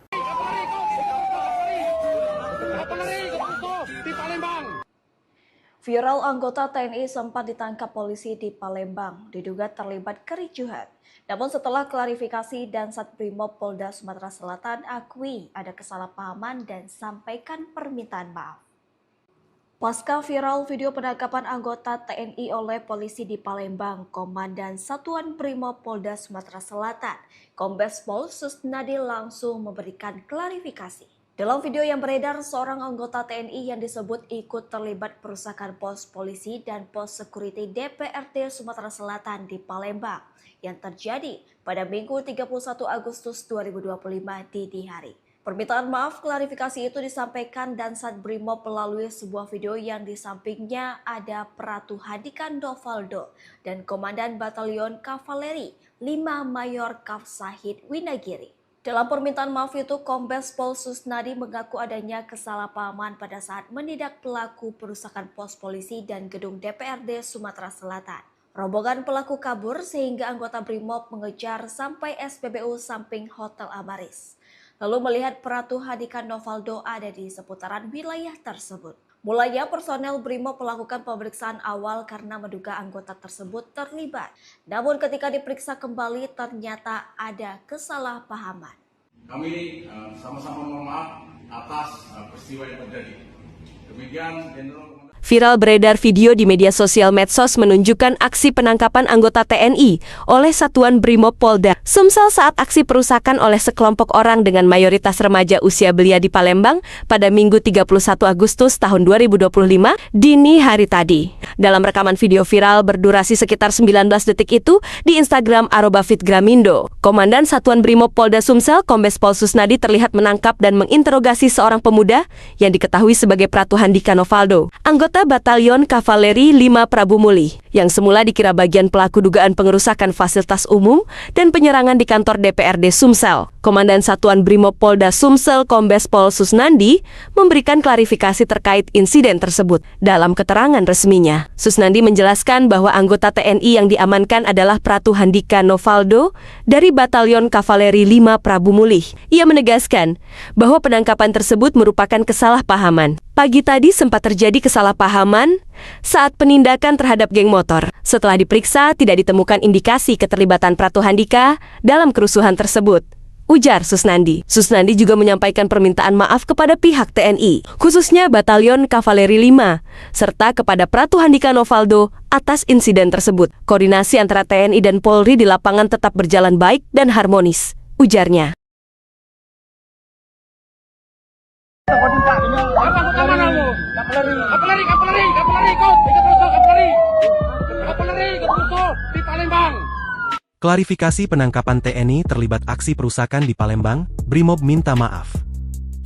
Viral anggota TNI sempat ditangkap polisi di Palembang, diduga terlibat kericuhan. Namun setelah klarifikasi, Dansat Brimob Polda Sumatera Selatan akui ada kesalahpahaman dan sampaikan permintaan maaf. Pasca viral video penangkapan anggota TNI oleh polisi di Palembang, Komandan Satuan Brimob Polda Sumatera Selatan, Kombes Pol Susnadi langsung memberikan klarifikasi. Dalam video yang beredar, seorang anggota TNI yang disebut ikut terlibat perusakan pos polisi dan pos security DPRD Sumatera Selatan di Palembang yang terjadi pada Minggu 31 Agustus 2025 dini hari. Permintaan maaf klarifikasi itu disampaikan Dansat Brimob melalui sebuah video yang di sampingnya ada Pratu Handika Novaldo dan Komandan Batalion Kavaleri 5 Mayor Kafsahid Binagiri. Dalam permintaan maaf itu, Kombes Pol Susnadi mengaku adanya kesalahpahaman pada saat menindak pelaku perusakan pos polisi dan gedung DPRD Sumatera Selatan. Rombongan pelaku kabur sehingga anggota Brimob mengejar sampai SPBU samping Hotel Amaris. Lalu melihat Pratu Handika Novaldo ada di seputaran wilayah tersebut. Mulanya personel Brimob melakukan pemeriksaan awal karena menduga anggota tersebut terlibat. Namun ketika diperiksa kembali ternyata ada kesalahpahaman. Kami sama-sama mohon maaf atas peristiwa yang terjadi. Demikian Jenderal Viral beredar video di media sosial medsos menunjukkan aksi penangkapan anggota TNI oleh Satuan Brimob Polda Sumsel saat aksi perusakan oleh sekelompok orang dengan mayoritas remaja usia belia di Palembang pada Minggu 31 Agustus tahun 2025 dini hari tadi. Dalam rekaman video viral berdurasi sekitar 19 detik itu di Instagram @fitgramindo, Komandan Satuan Brimob Polda Sumsel Kombes Pol Susnadi terlihat menangkap dan menginterogasi seorang pemuda yang diketahui sebagai Pratu Handika Novaldo, anggota Batalion Kavaleri 5 Prabu Muli, yang semula dikira bagian pelaku dugaan pengerusakan fasilitas umum dan penyerangan di kantor DPRD Sumsel. Komandan Satuan Brimob Polda Sumsel Kombes Pol Susnandi memberikan klarifikasi terkait insiden tersebut. Dalam keterangan resminya, Susnandi menjelaskan bahwa anggota TNI yang diamankan adalah Pratu Handika Novaldo dari Batalion Kavaleri 5 Prabu Muli. Ia menegaskan bahwa penangkapan tersebut merupakan kesalahpahaman. Pagi tadi sempat terjadi kesalahpahaman saat penindakan terhadap geng motor. Setelah diperiksa, tidak ditemukan indikasi keterlibatan Pratu Handika dalam kerusuhan tersebut, ujar Susnandi. Susnandi juga menyampaikan permintaan maaf kepada pihak TNI, khususnya Batalion Kavaleri 5, serta kepada Pratu Handika Novaldo atas insiden tersebut. Koordinasi antara TNI dan Polri di lapangan tetap berjalan baik dan harmonis, ujarnya. Klarifikasi penangkapan TNI terlibat aksi perusakan di Palembang, Brimob minta maaf.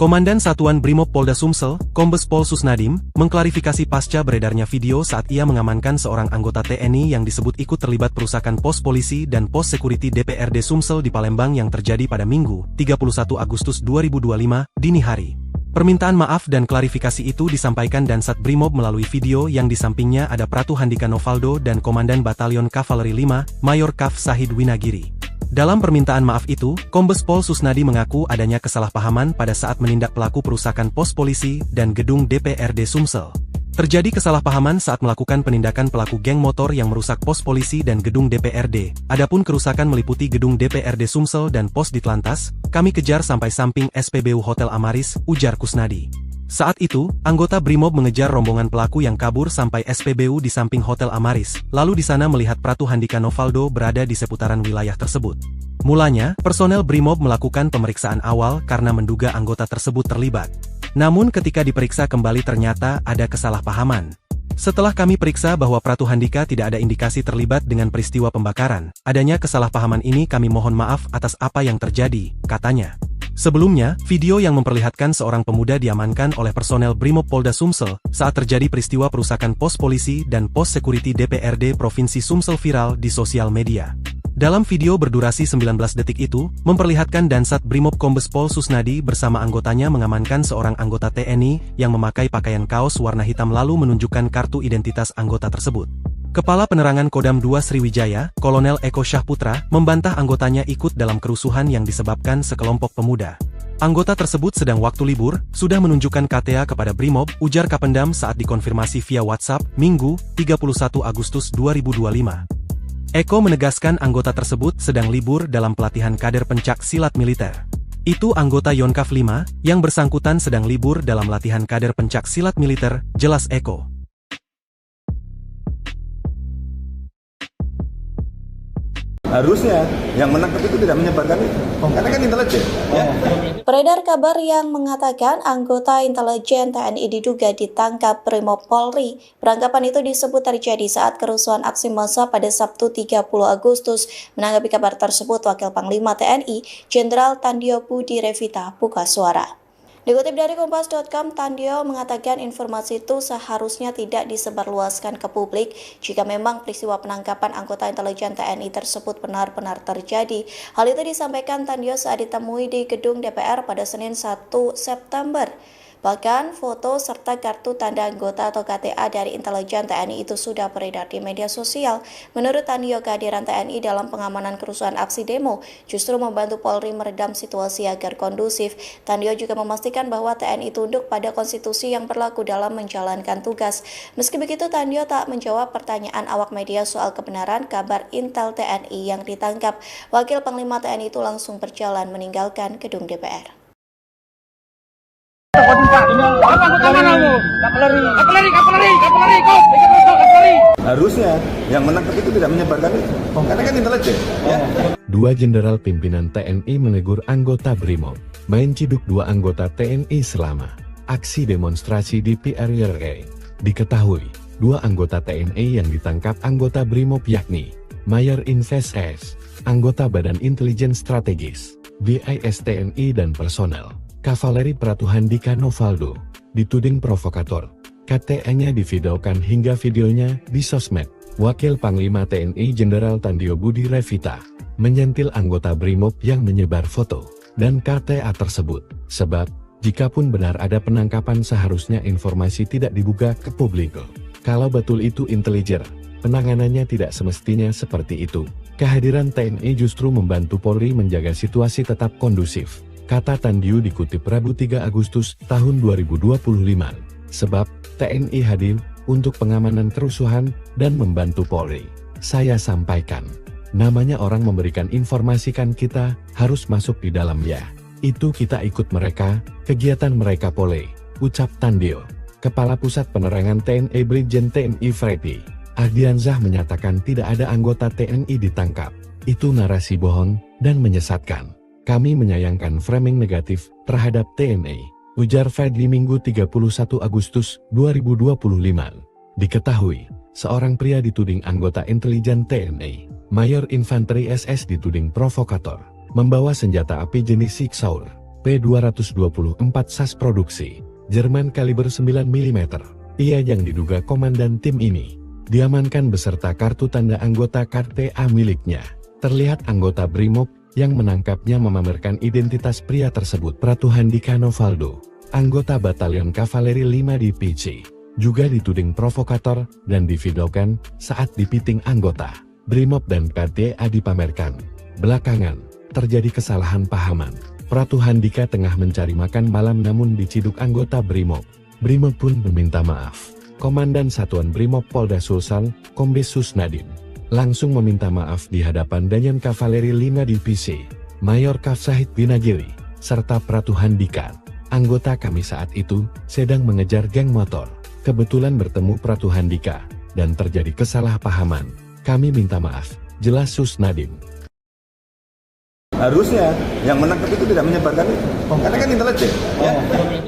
Komandan Satuan Brimob Polda Sumsel, Kombes Pol Susnadim, mengklarifikasi pasca beredarnya video saat ia mengamankan seorang anggota TNI yang disebut ikut terlibat perusakan pos polisi dan pos security DPRD Sumsel di Palembang yang terjadi pada Minggu, 31 Agustus 2025, dini hari. Permintaan maaf dan klarifikasi itu disampaikan Dansat Brimob melalui video yang di sampingnya ada Pratu Handika Novaldo dan Komandan Batalion Kavaleri 5, Mayor Kav Sahid Winagiri. Dalam permintaan maaf itu, Kombes Pol Susnadi mengaku adanya kesalahpahaman pada saat menindak pelaku perusakan pos polisi dan gedung DPRD Sumsel. Terjadi kesalahpahaman saat melakukan penindakan pelaku geng motor yang merusak pos polisi dan gedung DPRD. Adapun kerusakan meliputi gedung DPRD Sumsel dan pos Ditlantas, kami kejar sampai samping SPBU Hotel Amaris, ujar Kusnadi. Saat itu, anggota Brimob mengejar rombongan pelaku yang kabur sampai SPBU di samping Hotel Amaris, lalu di sana melihat Pratu Handika Novaldo berada di seputaran wilayah tersebut. Mulanya, personel Brimob melakukan pemeriksaan awal karena menduga anggota tersebut terlibat. Namun ketika diperiksa kembali ternyata ada kesalahpahaman. Setelah kami periksa bahwa Pratu Handika tidak ada indikasi terlibat dengan peristiwa pembakaran, adanya kesalahpahaman ini kami mohon maaf atas apa yang terjadi, katanya. Sebelumnya, video yang memperlihatkan seorang pemuda diamankan oleh personel Brimob Polda Sumsel saat terjadi peristiwa perusakan pos polisi dan pos security DPRD Provinsi Sumsel viral di sosial media. Dalam video berdurasi 19 detik itu, memperlihatkan Dansat Brimob Kombes Pol Susnadi bersama anggotanya mengamankan seorang anggota TNI yang memakai pakaian kaos warna hitam lalu menunjukkan kartu identitas anggota tersebut. Kepala Penerangan Kodam 2 Sriwijaya, Kolonel Eko Syahputra, membantah anggotanya ikut dalam kerusuhan yang disebabkan sekelompok pemuda. Anggota tersebut sedang waktu libur, sudah menunjukkan KTA kepada Brimob, ujar Kapendam saat dikonfirmasi via WhatsApp, Minggu, 31 Agustus 2025. Eko menegaskan anggota tersebut sedang libur dalam pelatihan kader pencak silat militer. Itu anggota Yonkaf 5, yang bersangkutan sedang libur dalam latihan kader pencak silat militer, jelas Eko. Harusnya yang menangkap itu tidak menyebarkan itu, karena kan intelijen. Ya. Beredar kabar yang mengatakan anggota intelijen TNI diduga ditangkap Brimob Polri. Penangkapan itu disebut terjadi saat kerusuhan aksi massa pada Sabtu 30 Agustus. Menanggapi kabar tersebut, Wakil Panglima TNI, Jenderal Tandio Budi Revita buka suara. Dikutip dari Kompas.com, Tandio mengatakan informasi itu seharusnya tidak disebarluaskan ke publik jika memang peristiwa penangkapan anggota intelijen TNI tersebut benar-benar terjadi. Hal itu disampaikan Tandio saat ditemui di gedung DPR pada Senin 1 September. Bahkan foto serta kartu tanda anggota atau KTA dari intelijen TNI itu sudah beredar di media sosial. Menurut Tandio, kehadiran TNI dalam pengamanan kerusuhan aksi demo justru membantu Polri meredam situasi agar kondusif. Tandio juga memastikan bahwa TNI tunduk pada konstitusi yang berlaku dalam menjalankan tugas. Meski begitu, Tandio tak menjawab pertanyaan awak media soal kebenaran kabar Intel TNI yang ditangkap. Wakil Panglima TNI itu langsung berjalan meninggalkan gedung DPR. Apa anggota manamu? Kapeleri, kau. Harusnya yang menangkap itu tidak menyebarkan itu. Karena kan intelijen. Ya. Dua jenderal pimpinan TNI menegur anggota BRIMOB, main ciduk dua anggota TNI selama aksi demonstrasi di PRRI. Diketahui, dua anggota TNI yang ditangkap anggota BRIMOB yakni Mayor Invest S, anggota Badan Intelijen Strategis, BIS TNI dan personel Kavaleri Pratuhandika Novaldo, dituding provokator. KTA-nya divideokan hingga videonya di sosmed. Wakil Panglima TNI Jenderal Tandio Budi Revita menyentil anggota BRIMOB yang menyebar foto dan KTA tersebut. Sebab, jikapun benar ada penangkapan seharusnya informasi tidak dibuka ke publik. Kalau betul itu intelijen, penanganannya tidak semestinya seperti itu. Kehadiran TNI justru membantu Polri menjaga situasi tetap kondusif, kata Tandio dikutip Rabu 3 Agustus tahun 2025. Sebab, TNI hadir untuk pengamanan kerusuhan dan membantu Polri. Saya sampaikan, namanya orang memberikan informasikan kita harus masuk di dalam ya. Itu kita ikut mereka, kegiatan mereka Polri, ucap Tandio. Kepala Pusat Penerangan TNI Brigjen TNI Freddy Ardiansyah menyatakan tidak ada anggota TNI ditangkap. Itu narasi bohong dan menyesatkan. Kami menyayangkan framing negatif terhadap TNI, ujar Freddy Minggu 31 Agustus 2025. Diketahui, seorang pria dituding anggota intelijen TNI, Mayor Infanteri SS dituding provokator, membawa senjata api jenis Sig Sauer P224 SAS produksi Jerman kaliber 9 mm. Ia yang diduga komandan tim ini diamankan beserta kartu tanda anggota KTA miliknya. Terlihat anggota BRIMOB yang menangkapnya memamerkan identitas pria tersebut. Pratuhandika Novaldo, anggota Batalion Kavaleri 5 di PC, juga dituding provokator dan divideokan saat dipiting anggota BRIMOB dan KTA dipamerkan. Belakangan, terjadi kesalahan pahaman. Pratuhandika tengah mencari makan malam namun diciduk anggota BRIMOB. BRIMOB pun meminta maaf. Komandan Satuan BRIMOB Polda Sulsel, Kombes Susnadim, langsung meminta maaf di hadapan Danjen Kavaleri 5 Divisi, Mayor Kafsahid Binagiri, serta Pratuhandika. Anggota kami saat itu sedang mengejar geng motor. Kebetulan bertemu Pratuhandika dan terjadi kesalahpahaman. Kami minta maaf, jelas Susnadim. Harusnya yang menangkap itu tidak menyebarkan itu. Karena kan intelijen. Ya.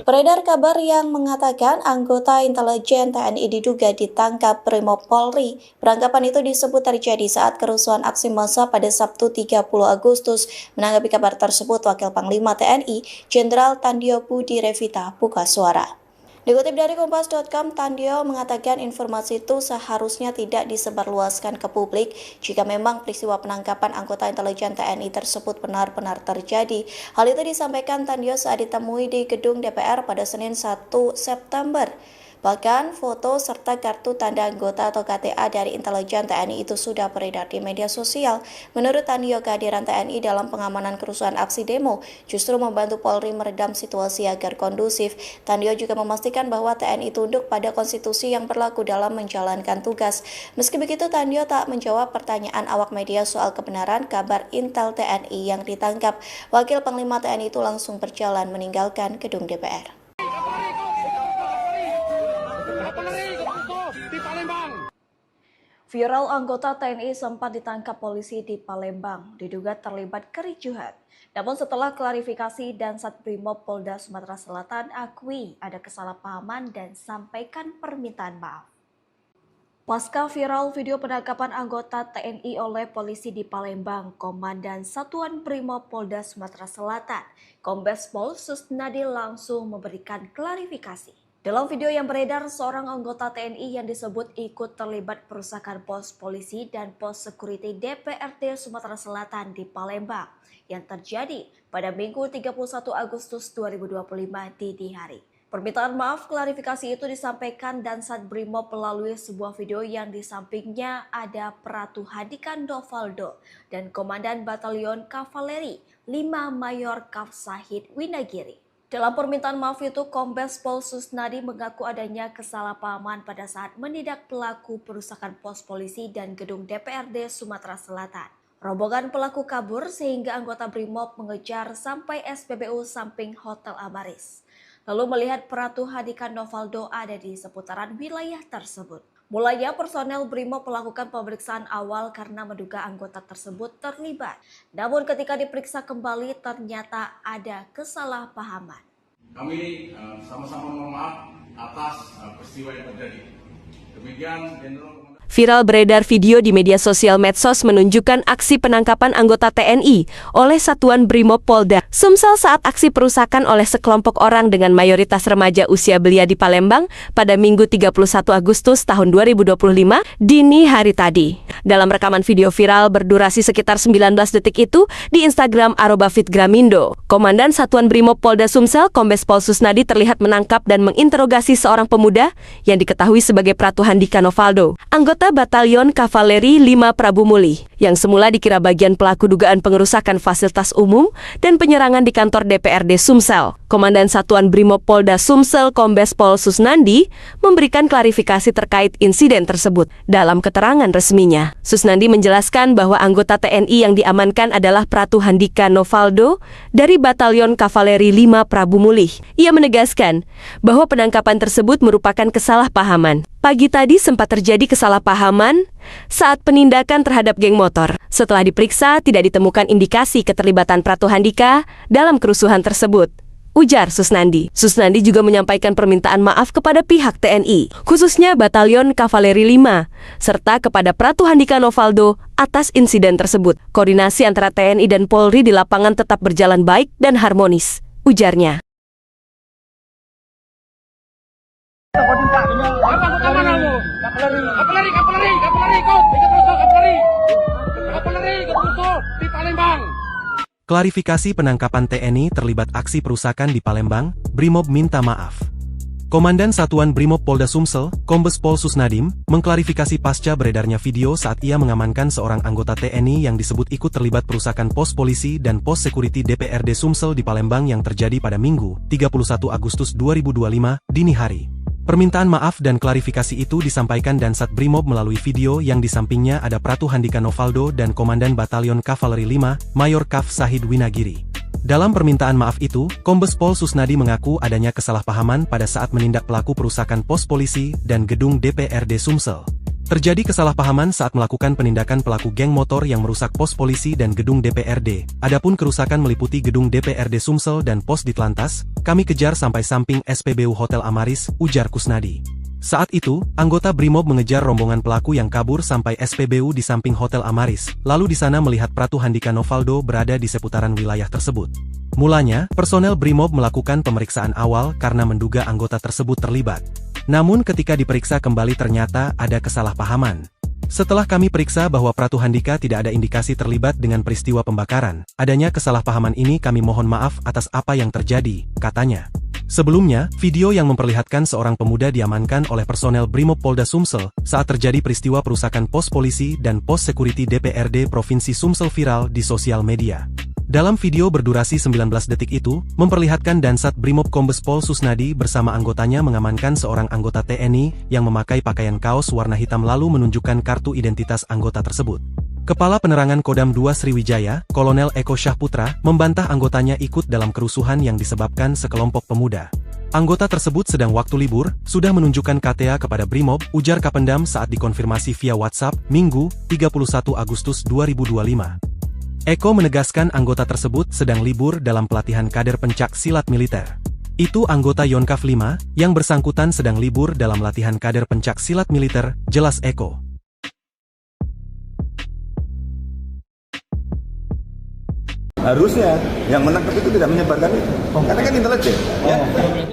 Beredar kabar yang mengatakan anggota intelijen TNI diduga ditangkap Brimob Polri. Penangkapan itu disebut terjadi saat kerusuhan aksi massa pada Sabtu 30 Agustus. Menanggapi kabar tersebut, Wakil Panglima TNI Jenderal Tandio Budi Revita buka suara. Dikutip dari Kompas.com, Tandio mengatakan informasi itu seharusnya tidak disebarluaskan ke publik jika memang peristiwa penangkapan anggota intelijen TNI tersebut benar-benar terjadi. Hal itu disampaikan Tandio saat ditemui di gedung DPR pada Senin 1 September. Bahkan foto serta kartu tanda anggota atau KTA dari intelijen TNI itu sudah beredar di media sosial. Menurut Tandio, kehadiran TNI dalam pengamanan kerusuhan aksi demo justru membantu Polri meredam situasi agar kondusif. Tandio juga memastikan bahwa TNI tunduk pada konstitusi yang berlaku dalam menjalankan tugas. Meski begitu, Tandio tak menjawab pertanyaan awak media soal kebenaran kabar Intel TNI yang ditangkap. Wakil Panglima TNI itu langsung berjalan meninggalkan gedung DPR. Viral anggota TNI sempat ditangkap polisi di Palembang, diduga terlibat kericuhan. Namun setelah klarifikasi, Dansat Brimob Polda Sumatera Selatan akui ada kesalahpahaman dan sampaikan permintaan maaf. Pasca viral video penangkapan anggota TNI oleh polisi di Palembang, Komandan Satuan Brimob Polda Sumatera Selatan, Kombes Pol Susnadi langsung memberikan klarifikasi. Dalam video yang beredar, seorang anggota TNI yang disebut ikut terlibat perusakan pos polisi dan pos security DPRD Sumatera Selatan di Palembang yang terjadi pada Minggu 31 Agustus 2025 dini hari. Permintaan maaf klarifikasi itu disampaikan Dansat Brimob melalui sebuah video yang di sampingnya ada Pratuhandika Novaldo dan Komandan Batalion Kavaleri 5 Mayor Kafsahid Winagiri. Dalam permintaan maaf itu, Kombes Pol Susnadi mengaku adanya kesalahpahaman pada saat menindak pelaku perusakan pos polisi dan gedung DPRD Sumatera Selatan. Rombongan pelaku kabur sehingga anggota Brimob mengejar sampai SPBU samping Hotel Amaris. lalu melihat Pratu Handika Novaldo ada di seputaran wilayah tersebut. Mulanya personel BRIMOB melakukan pemeriksaan awal karena menduga anggota tersebut terlibat. Namun ketika diperiksa kembali ternyata ada kesalahpahaman. Kami sama-sama mohon maaf atas peristiwa yang terjadi. Demikian Jenderal Viral beredar video di media sosial medsos menunjukkan aksi penangkapan anggota TNI oleh Satuan Brimob Polda Sumsel saat aksi perusakan oleh sekelompok orang dengan mayoritas remaja usia belia di Palembang pada Minggu 31 Agustus tahun 2025 dini hari tadi. Dalam rekaman video viral berdurasi sekitar 19 detik itu di Instagram @fitgramindo, Komandan Satuan Brimob Polda Sumsel Kombes Pol Susnadi terlihat menangkap dan menginterogasi seorang pemuda yang diketahui sebagai Pratu Handika Novaldo, anggota Batalion Kavaleri 5 Prabu Muli, yang semula dikira bagian pelaku dugaan pengerusakan fasilitas umum dan penyerangan di kantor DPRD Sumsel. Komandan Satuan Brimob Polda Sumsel Kombes Pol Susnandi memberikan klarifikasi terkait insiden tersebut. Dalam keterangan resminya, Susnandi menjelaskan bahwa anggota TNI yang diamankan adalah Pratu Handika Novaldo dari Batalion Kavaleri 5 Prabu Muli. Ia menegaskan bahwa penangkapan tersebut merupakan kesalahpahaman. Pagi tadi sempat terjadi kesalahpahaman saat penindakan terhadap geng motor. Setelah diperiksa, tidak ditemukan indikasi keterlibatan Pratu Handika dalam kerusuhan tersebut, ujar Susnandi. Susnandi juga menyampaikan permintaan maaf kepada pihak TNI, khususnya Batalion Kavaleri 5, serta kepada Pratu Handika Novaldo atas insiden tersebut. Koordinasi antara TNI dan Polri di lapangan tetap berjalan baik dan harmonis, ujarnya. Klarifikasi penangkapan TNI terlibat aksi perusakan di Palembang, Brimob minta maaf. Komandan Satuan Brimob Polda Sumsel, Kombes Pol Susnadim, mengklarifikasi pasca beredarnya video saat ia mengamankan seorang anggota TNI yang disebut ikut terlibat perusakan pos polisi dan pos security DPRD Sumsel di Palembang yang terjadi pada Minggu, 31 Agustus 2025, dini hari. Permintaan maaf dan klarifikasi itu disampaikan Dansat Brimob melalui video yang di sampingnya ada Pratu Handika Novaldo dan Komandan Batalion Kavaleri 5, Mayor Kav Sahid Winagiri. Dalam permintaan maaf itu, Kombes Pol Susnadi mengaku adanya kesalahpahaman pada saat menindak pelaku perusakan pos polisi dan gedung DPRD Sumsel. Terjadi kesalahpahaman saat melakukan penindakan pelaku geng motor yang merusak pos polisi dan gedung DPRD. Adapun kerusakan meliputi gedung DPRD Sumsel dan pos Ditlantas, kami kejar sampai samping SPBU Hotel Amaris, ujar Kusnadi. Saat itu, anggota Brimob mengejar rombongan pelaku yang kabur sampai SPBU di samping Hotel Amaris, lalu di sana melihat Pratu Handika Novaldo berada di seputaran wilayah tersebut. Mulanya, personel Brimob melakukan pemeriksaan awal karena menduga anggota tersebut terlibat. Namun ketika diperiksa kembali ternyata ada kesalahpahaman. Setelah kami periksa bahwa Pratu Handika tidak ada indikasi terlibat dengan peristiwa pembakaran, adanya kesalahpahaman ini kami mohon maaf atas apa yang terjadi, katanya. Sebelumnya, video yang memperlihatkan seorang pemuda diamankan oleh personel Brimob Polda Sumsel saat terjadi peristiwa perusakan pos polisi dan pos security DPRD Provinsi Sumsel viral di sosial media. Dalam video berdurasi 19 detik itu, memperlihatkan Dansat Brimob Kombes Pol Susnadi bersama anggotanya mengamankan seorang anggota TNI yang memakai pakaian kaos warna hitam lalu menunjukkan kartu identitas anggota tersebut. Kepala Penerangan Kodam 2 Sriwijaya, Kolonel Eko Syahputra, membantah anggotanya ikut dalam kerusuhan yang disebabkan sekelompok pemuda. Anggota tersebut sedang waktu libur, sudah menunjukkan KTA kepada Brimob, ujar Kapendam saat dikonfirmasi via WhatsApp, Minggu, 31 Agustus 2025. Eko menegaskan anggota tersebut sedang libur dalam pelatihan kader pencak silat militer. Itu anggota Yonkav 5, yang bersangkutan sedang libur dalam latihan kader pencak silat militer, jelas Eko. Harusnya yang menangkap itu tidak menyebarkan itu, karena kan intelijen. Ya.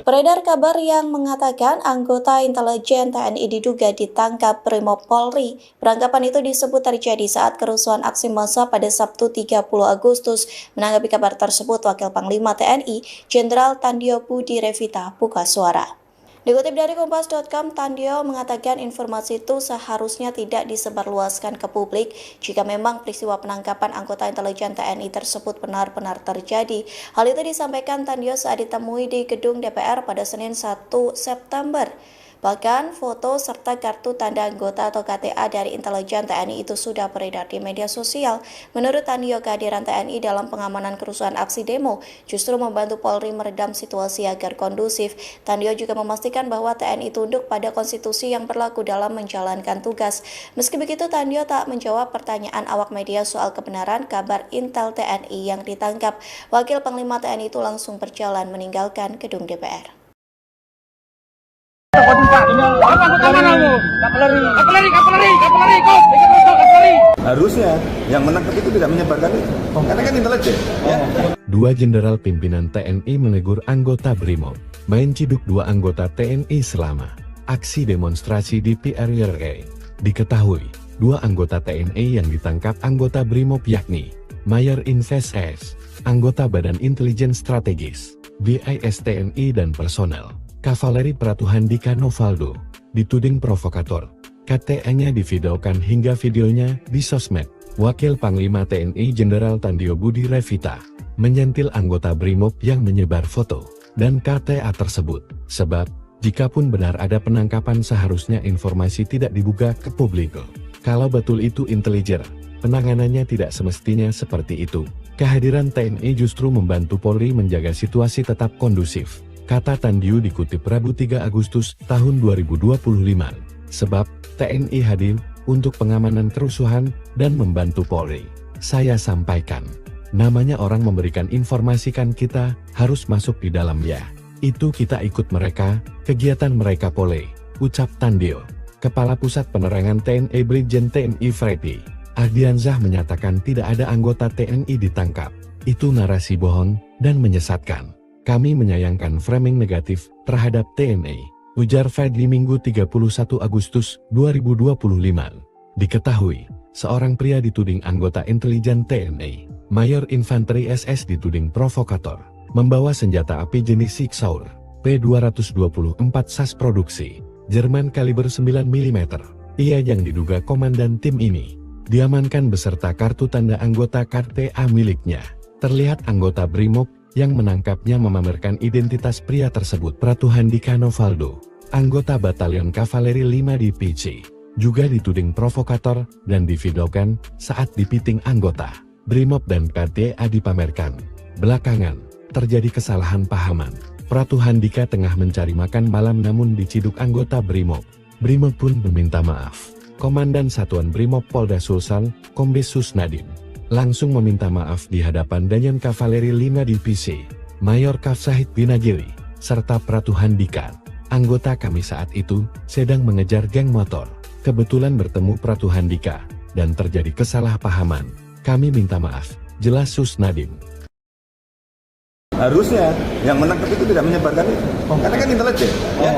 Beredar kabar yang mengatakan anggota intelijen TNI diduga ditangkap Brimob Polri. Perangkapan itu disebut terjadi saat kerusuhan aksi massa pada Sabtu 30 Agustus. Menanggapi kabar tersebut, Wakil Panglima TNI Jenderal Tandio Budi Revita buka suara. Dikutip dari Kompas.com, Tandio mengatakan informasi itu seharusnya tidak disebarluaskan ke publik jika memang peristiwa penangkapan anggota intelijen TNI tersebut benar-benar terjadi. Hal itu disampaikan Tandio saat ditemui di gedung DPR pada Senin 1 September. Bahkan foto serta kartu tanda anggota atau KTA dari intelijen TNI itu sudah beredar di media sosial. Menurut Tandio, kehadiran TNI dalam pengamanan kerusuhan aksi demo justru membantu Polri meredam situasi agar kondusif. Tandio juga memastikan bahwa TNI tunduk pada konstitusi yang berlaku dalam menjalankan tugas. Meski begitu, Tandio tak menjawab pertanyaan awak media soal kebenaran kabar Intel TNI yang ditangkap. Wakil Panglima TNI itu langsung berjalan meninggalkan gedung DPR. Harusnya yang menangkap itu tidak menyebarkan itu, karena kan intelijen. Ya. Dua jenderal pimpinan TNI menegur anggota BRIMOB, main ciduk dua anggota TNI selama aksi demonstrasi di PRRI. Diketahui, dua anggota TNI yang ditangkap anggota BRIMOB yakni Mayor Invest S, anggota Badan Intelijen Strategis, BIS TNI dan personel Kavaleri Pratuhandika Novaldo, dituding provokator. KTA-nya divideokan hingga videonya di sosmed. Wakil Panglima TNI Jenderal Tandio Budi Revita menyentil anggota BRIMOB yang menyebar foto dan KTA tersebut. Sebab, jikapun benar ada penangkapan seharusnya informasi tidak dibuka ke publik. Kalau betul itu intelijen, penanganannya tidak semestinya seperti itu. Kehadiran TNI justru membantu Polri menjaga situasi tetap kondusif, kata Tandio dikutip Rabu 3 Agustus tahun 2025. Sebab, TNI hadir untuk pengamanan kerusuhan dan membantu Polri. Saya sampaikan, namanya orang memberikan informasikan kita harus masuk di dalam ya. Itu kita ikut mereka, kegiatan mereka Polri, ucap Tandio. Kepala Pusat Penerangan TNI Brigjen TNI Freddy Ardiansyah menyatakan tidak ada anggota TNI ditangkap. Itu narasi bohong dan menyesatkan. Kami menyayangkan framing negatif terhadap TNI, ujar Freddy Minggu 31 Agustus 2025. Diketahui, seorang pria dituding anggota intelijen TNI, Mayor Infanteri SS dituding provokator, membawa senjata api jenis Sig Sauer, P224 SAS produksi, Jerman kaliber 9 mm. Ia yang diduga komandan tim ini, diamankan beserta kartu tanda anggota KTA miliknya. Terlihat anggota BRIMOB yang menangkapnya memamerkan identitas pria tersebut. Pratuhandika Novaldo, anggota Batalion Kavaleri 5 di PC, juga dituding provokator dan divideokan saat dipiting anggota BRIMOB dan KTA dipamerkan. Belakangan, terjadi kesalahan pahaman. Pratuhandika tengah mencari makan malam namun diciduk anggota BRIMOB. BRIMOB pun meminta maaf. Komandan Satuan BRIMOB Polda Sulsel, Kombes Susnadim, langsung meminta maaf di hadapan Danjen Kavaleri 5 Divisi, Mayor Kafsahid Binagiri, serta Pratuhandika. Anggota kami saat itu sedang mengejar geng motor. Kebetulan bertemu Pratuhandika dan terjadi kesalahpahaman. Kami minta maaf, jelas Susnadim. Harusnya yang menangkap itu tidak menyebarkan itu, karena kan intelijen. Ya.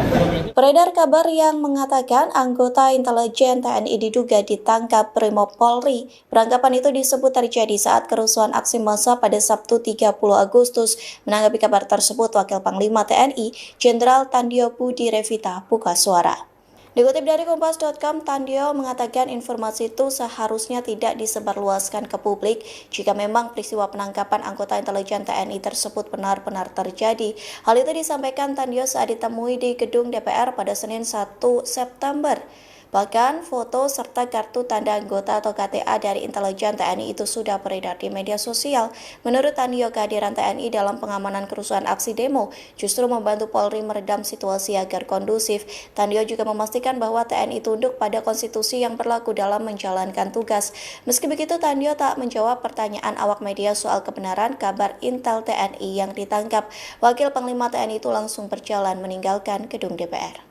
Beredar kabar yang mengatakan anggota intelijen TNI diduga ditangkap Brimob Polri. Penangkapan itu disebut terjadi saat kerusuhan aksi massa pada Sabtu 30 Agustus. Menanggapi kabar tersebut, Wakil Panglima TNI Jenderal Tandio Budi Revita buka suara. Dikutip dari Kompas.com, Tandio mengatakan informasi itu seharusnya tidak disebarluaskan ke publik jika memang peristiwa penangkapan anggota intelijen TNI tersebut benar-benar terjadi. Hal itu disampaikan Tandio saat ditemui di gedung DPR pada Senin 1 September. Bahkan foto serta kartu tanda anggota atau KTA dari intelijen TNI itu sudah beredar di media sosial. Menurut Tandio, kehadiran TNI dalam pengamanan kerusuhan aksi demo justru membantu Polri meredam situasi agar kondusif. Tandio juga memastikan bahwa TNI tunduk pada konstitusi yang berlaku dalam menjalankan tugas. Meski begitu, Tandio tak menjawab pertanyaan awak media soal kebenaran kabar Intel TNI yang ditangkap. Wakil Panglima TNI itu langsung berjalan meninggalkan gedung DPR.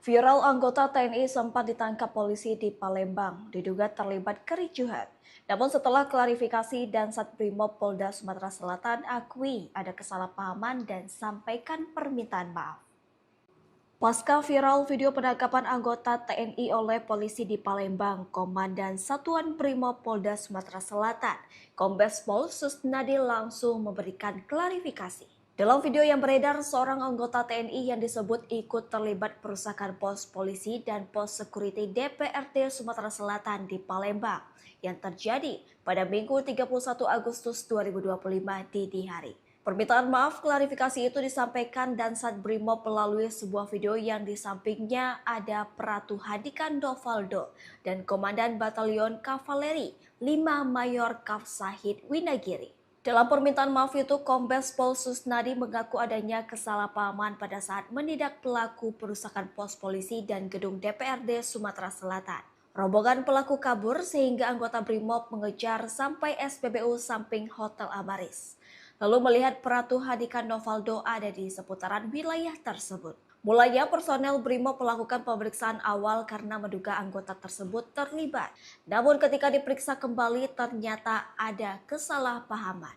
Viral anggota TNI sempat ditangkap polisi di Palembang, diduga terlibat kericuhan. Namun setelah klarifikasi dan Satbrimob Polda Sumatera Selatan akui ada kesalahpahaman dan sampaikan permintaan maaf. Pasca viral video penangkapan anggota TNI oleh polisi di Palembang, Komandan Satuan Brimob Polda Sumatera Selatan, Kombes Pol Susnadi langsung memberikan klarifikasi. Dalam video yang beredar, seorang anggota TNI yang disebut ikut terlibat perusakan pos polisi dan pos security DPRD Sumatera Selatan di Palembang yang terjadi pada Minggu 31 Agustus 2025 dini hari. Permintaan maaf klarifikasi itu disampaikan Dansat Brimob melalui sebuah video yang di sampingnya ada Pratu Hadikan Novaldo dan Komandan Batalion Kavaleri 5 Mayor Kaf Sahid Winagiri. Dalam permintaan maaf itu, Kombes Pol Susnadi mengaku adanya kesalahpahaman pada saat menindak pelaku perusakan pos polisi dan gedung DPRD Sumatera Selatan. Rombongan pelaku kabur sehingga anggota Brimob mengejar sampai SPBU samping Hotel Amaris. Lalu melihat Pratu Hadikan Novaldo ada di seputaran wilayah tersebut. Mulanya personel Brimob melakukan pemeriksaan awal karena menduga anggota tersebut terlibat. Namun ketika diperiksa kembali ternyata ada kesalahpahaman.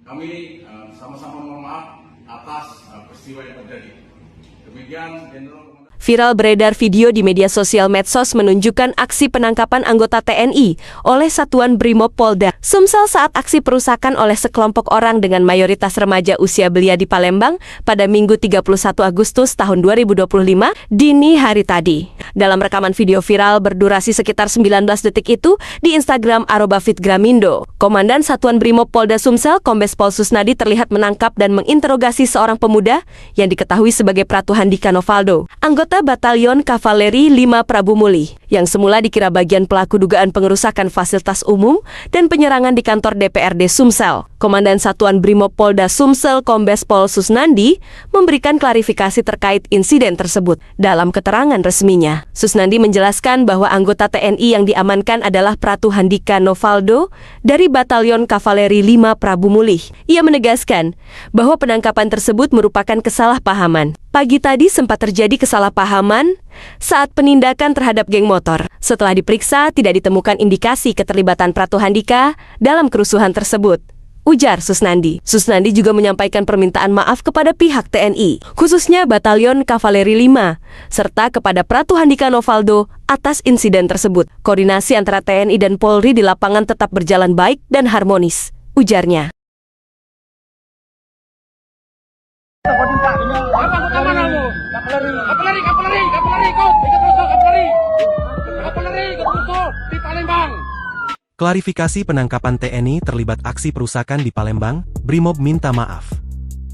Kami sama-sama mohon maaf atas peristiwa yang terjadi. Demikian Jenderal Viral beredar video di media sosial medsos menunjukkan aksi penangkapan anggota TNI oleh Satuan Brimob Polda Sumsel saat aksi perusakan oleh sekelompok orang dengan mayoritas remaja usia belia di Palembang pada Minggu 31 Agustus tahun 2025 dini hari tadi. Dalam rekaman video viral berdurasi sekitar 19 detik itu di Instagram @fitgramindo, Komandan Satuan Brimob Polda Sumsel Kombes Pol Susnadi terlihat menangkap dan menginterogasi seorang pemuda yang diketahui sebagai Pratu Hadikan Novaldo, anggota Batalion Kavaleri 5 Prabu Muli, yang semula dikira bagian pelaku dugaan pengerusakan fasilitas umum dan penyerangan di kantor DPRD Sumsel. Komandan Satuan Brimob Polda Sumsel Kombes Pol Susnandi memberikan klarifikasi terkait insiden tersebut. Dalam keterangan resminya, Susnandi menjelaskan bahwa anggota TNI yang diamankan adalah Pratu Hadikan Novaldo dari Batalion Kavaleri 5 Prabu Muli. Ia menegaskan bahwa penangkapan tersebut merupakan kesalahpahaman. Pagi tadi sempat terjadi kesalahpahaman saat penindakan terhadap geng motor. Setelah diperiksa, tidak ditemukan indikasi keterlibatan Pratu Handika dalam kerusuhan tersebut, ujar Susnandi. Susnandi juga menyampaikan permintaan maaf kepada pihak TNI, khususnya Batalion Kavaleri 5, serta kepada Pratu Hadikan Novaldo atas insiden tersebut. Koordinasi antara TNI dan Polri di lapangan tetap berjalan baik dan harmonis, ujarnya. Klarifikasi penangkapan TNI terlibat aksi perusakan di Palembang, Brimob minta maaf.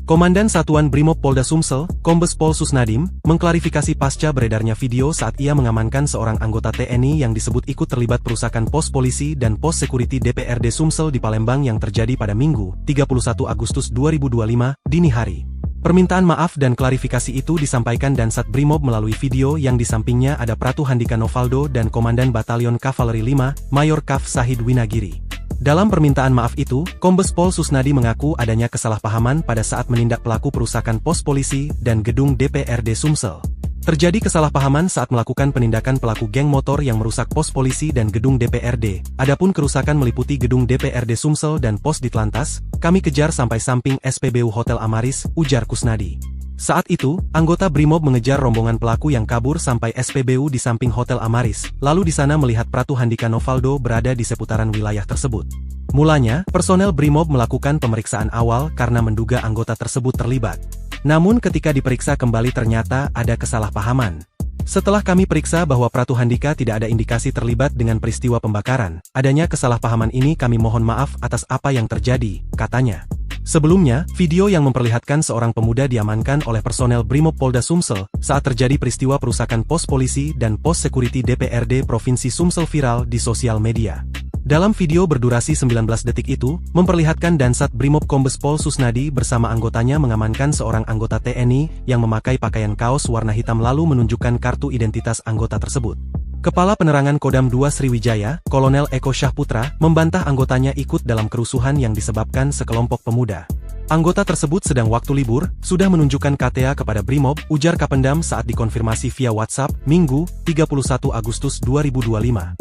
Komandan Satuan Brimob Polda Sumsel, Kombes Pol Susnadim, mengklarifikasi pasca beredarnya video saat ia mengamankan seorang anggota TNI yang disebut ikut terlibat perusakan pos polisi dan pos security DPRD Sumsel di Palembang yang terjadi pada Minggu, 31 Agustus 2025, dini hari. Permintaan maaf dan klarifikasi itu disampaikan Dansat Brimob melalui video yang di sampingnya ada Pratu Hadikan Novaldo dan Komandan Batalion Kavaleri 5, Mayor Kaf Sahid Winagiri. Dalam permintaan maaf itu, Kombes Pol Susnadi mengaku adanya kesalahpahaman pada saat menindak pelaku perusakan pos polisi dan gedung DPRD Sumsel. Terjadi kesalahpahaman saat melakukan penindakan pelaku geng motor yang merusak pos polisi dan gedung DPRD. Adapun kerusakan meliputi gedung DPRD Sumsel dan pos Ditlantas, kami kejar sampai samping SPBU Hotel Amaris, ujar Kusnadi. Saat itu, anggota Brimob mengejar rombongan pelaku yang kabur sampai SPBU di samping Hotel Amaris, lalu di sana melihat Pratu Hadikan Novaldo berada di seputaran wilayah tersebut. Mulanya, personel Brimob melakukan pemeriksaan awal karena menduga anggota tersebut terlibat. Namun ketika diperiksa kembali ternyata ada kesalahpahaman. Setelah kami periksa bahwa Pratu Handika tidak ada indikasi terlibat dengan peristiwa pembakaran, adanya kesalahpahaman ini kami mohon maaf atas apa yang terjadi, katanya. Sebelumnya, video yang memperlihatkan seorang pemuda diamankan oleh personel Brimob Polda Sumsel saat terjadi peristiwa perusakan pos polisi dan pos security DPRD Provinsi Sumsel viral di sosial media. Dalam video berdurasi 19 detik itu, memperlihatkan Dansat Brimob Kombes Pol Susnadi bersama anggotanya mengamankan seorang anggota TNI yang memakai pakaian kaos warna hitam lalu menunjukkan kartu identitas anggota tersebut. Kepala Penerangan Kodam 2 Sriwijaya, Kolonel Eko Syahputra, membantah anggotanya ikut dalam kerusuhan yang disebabkan sekelompok pemuda. Anggota tersebut sedang waktu libur, sudah menunjukkan KTA kepada Brimob, ujar Kapendam saat dikonfirmasi via WhatsApp, Minggu, 31 Agustus 2025.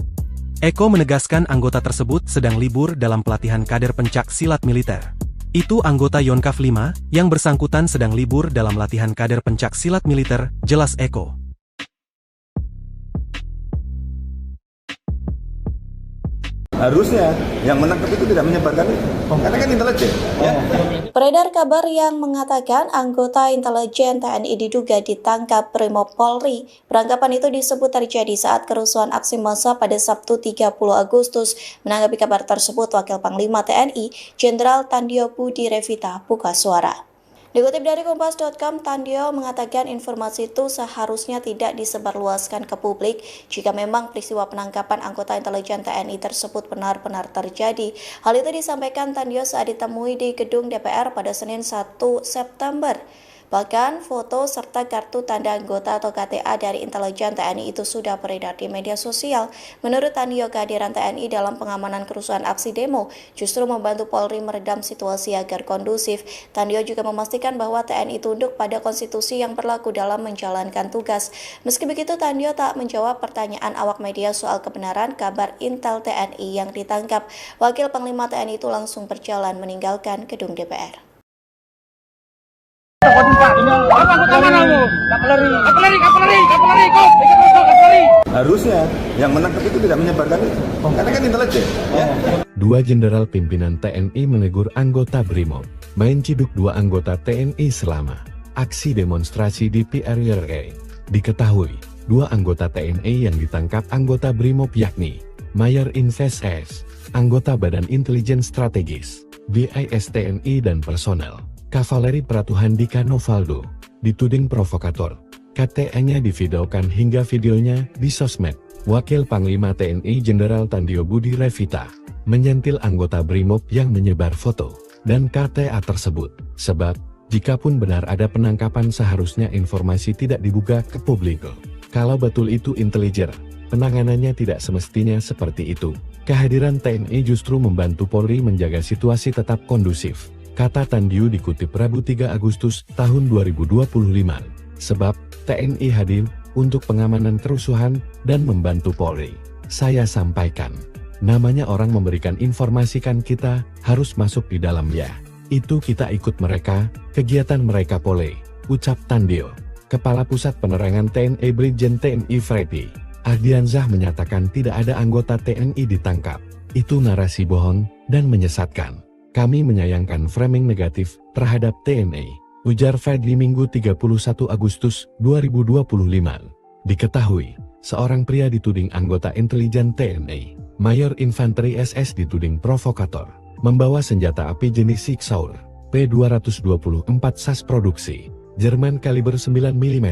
Eko menegaskan anggota tersebut sedang libur dalam pelatihan kader pencak silat militer. Itu anggota Yonkaf 5, yang bersangkutan sedang libur dalam latihan kader pencak silat militer, jelas Eko. Harusnya yang menangkap itu tidak menyebarkan itu, karena kan intelijen. Ya. Beredar kabar yang mengatakan anggota intelijen TNI diduga ditangkap Brimob Polri. Perangkapan itu disebut terjadi saat kerusuhan aksi massa pada Sabtu 30 Agustus. Menanggapi kabar tersebut, Wakil Panglima TNI, Jenderal Tandio Budi Revita buka suara. Dikutip dari Kompas.com, Tandio mengatakan informasi itu seharusnya tidak disebarluaskan ke publik jika memang peristiwa penangkapan anggota intelijen TNI tersebut benar-benar terjadi. Hal itu disampaikan Tandio saat ditemui di gedung DPR pada Senin 1 September. Bahkan foto serta kartu tanda anggota atau KTA dari intelijen TNI itu sudah beredar di media sosial. Menurut Tandio, kehadiran TNI dalam pengamanan kerusuhan aksi demo justru membantu Polri meredam situasi agar kondusif. Tandio juga memastikan bahwa TNI tunduk pada konstitusi yang berlaku dalam menjalankan tugas. Meski begitu, Tandio tak menjawab pertanyaan awak media soal kebenaran kabar Intel TNI yang ditangkap. Wakil Panglima TNI itu langsung berjalan meninggalkan gedung DPR. Harusnya yang menangkap itu tidak menyebarkan itu, karena kan intelijen. Ya. Dua jenderal pimpinan TNI menegur anggota BRIMOB, main ciduk dua anggota TNI selama aksi demonstrasi di PRRI. Diketahui, dua anggota TNI yang ditangkap anggota BRIMOB yakni Mayor Invest S, anggota Badan Intelijen Strategis, BIS TNI dan personel Kavaleri Pratuhan Dika Novaldo, dituding provokator. KTA-nya divideokan hingga videonya di sosmed. Wakil Panglima TNI Jenderal Tandio Budi Revita menyentil anggota BRIMOB yang menyebar foto dan KTA tersebut. Sebab, jikapun benar ada penangkapan seharusnya informasi tidak dibuka ke publik. Kalau betul itu intelijen, penanganannya tidak semestinya seperti itu. Kehadiran TNI justru membantu Polri menjaga situasi tetap kondusif, kata Tandio dikutip Rabu 3 Agustus tahun 2025. Sebab, TNI hadir untuk pengamanan kerusuhan dan membantu Polri. Saya sampaikan, namanya orang memberikan informasikan kita harus masuk di dalam ya. Itu kita ikut mereka, kegiatan mereka Polri, ucap Tandio. Kepala Pusat Penerangan TNI Brigjen TNI Freddy Ardiansyah menyatakan tidak ada anggota TNI ditangkap. Itu narasi bohong dan menyesatkan. Kami menyayangkan framing negatif terhadap TNI, ujar Freddy Minggu 31 Agustus 2025. Diketahui, seorang pria dituding anggota intelijen TNI, Mayor Infanteri SS dituding provokator, membawa senjata api jenis Sig Sauer, P224 SAS produksi, Jerman kaliber 9 mm.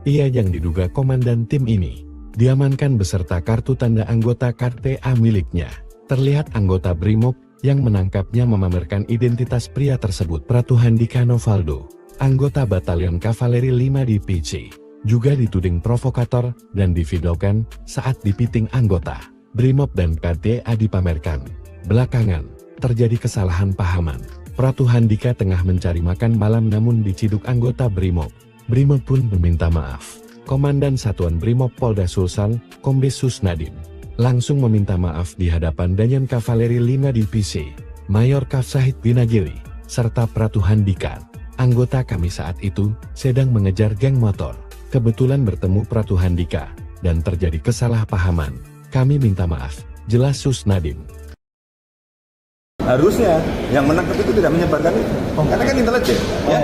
Ia yang diduga komandan tim ini, diamankan beserta kartu tanda anggota KTA miliknya. Terlihat anggota BRIMOB yang menangkapnya memamerkan identitas pria tersebut. Pratuhan Dika Novaldo, anggota Batalion Kavaleri 5 di PC, juga dituding provokator dan divideokan saat dipiting anggota BRIMOB dan KTA dipamerkan. Belakangan, terjadi kesalahan pahaman. Pratuhan Dika tengah mencari makan malam namun diciduk anggota BRIMOB. BRIMOB pun meminta maaf. Komandan Satuan BRIMOB Polda Sulsel, Kombes Susnadim, langsung meminta maaf di hadapan Danjen Kavaleri 5 Divisi, Mayor Kafsahid Binagiri, serta Pratuhan Dika. Anggota kami saat itu sedang mengejar geng motor. Kebetulan bertemu Pratuhan Dika, dan terjadi kesalahpahaman. Kami minta maaf, jelas Susnadim. Harusnya yang menangkap itu tidak menyebarkan itu, karena kan intelijen. Ya.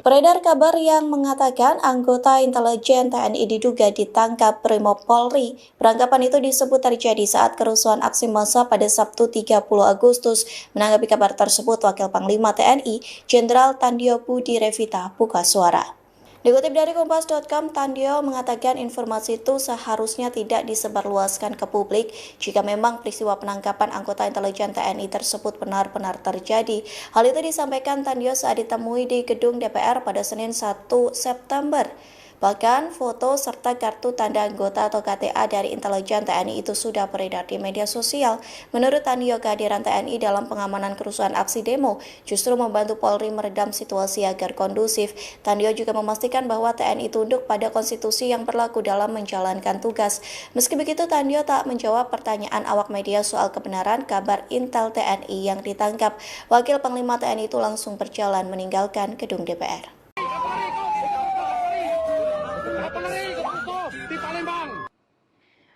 Beredar kabar yang mengatakan anggota intelijen TNI diduga ditangkap Brimob Polri. Perangkapan itu disebut terjadi saat kerusuhan aksi massa pada Sabtu 30 Agustus. Menanggapi kabar tersebut, Wakil Panglima TNI, Jenderal Tandio Budi Revita buka suara. Dikutip dari Kompas.com, Tandio mengatakan informasi itu seharusnya tidak disebarluaskan ke publik jika memang peristiwa penangkapan anggota intelijen TNI tersebut benar-benar terjadi. Hal itu disampaikan Tandio saat ditemui di gedung DPR pada Senin 1 September. Bahkan foto serta kartu tanda anggota atau KTA dari intelijen TNI itu sudah beredar di media sosial. Menurut Tandio, kehadiran TNI dalam pengamanan kerusuhan aksi demo justru membantu Polri meredam situasi agar kondusif. Tandio juga memastikan bahwa TNI tunduk pada konstitusi yang berlaku dalam menjalankan tugas. Meski begitu, Tandio tak menjawab pertanyaan awak media soal kebenaran kabar Intel TNI yang ditangkap. Wakil Panglima TNI itu langsung berjalan meninggalkan gedung DPR.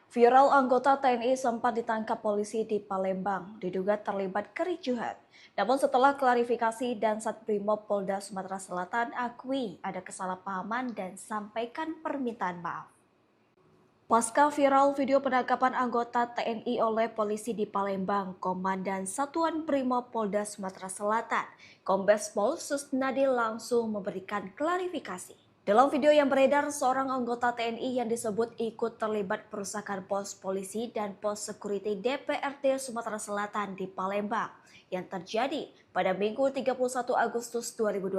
Viral anggota TNI sempat ditangkap polisi di Palembang, diduga terlibat kericuhan. Namun setelah klarifikasi dan Satbrimob Polda Sumatera Selatan akui ada kesalahpahaman dan sampaikan permintaan maaf. Pasca viral video penangkapan anggota TNI oleh polisi di Palembang, Komandan Satuan Brimob Polda Sumatera Selatan, Kombes Pol Susnadi langsung memberikan klarifikasi. Dalam video yang beredar, seorang anggota TNI yang disebut ikut terlibat perusakan pos polisi dan pos security DPRD Sumatera Selatan di Palembang yang terjadi pada Minggu 31 Agustus 2025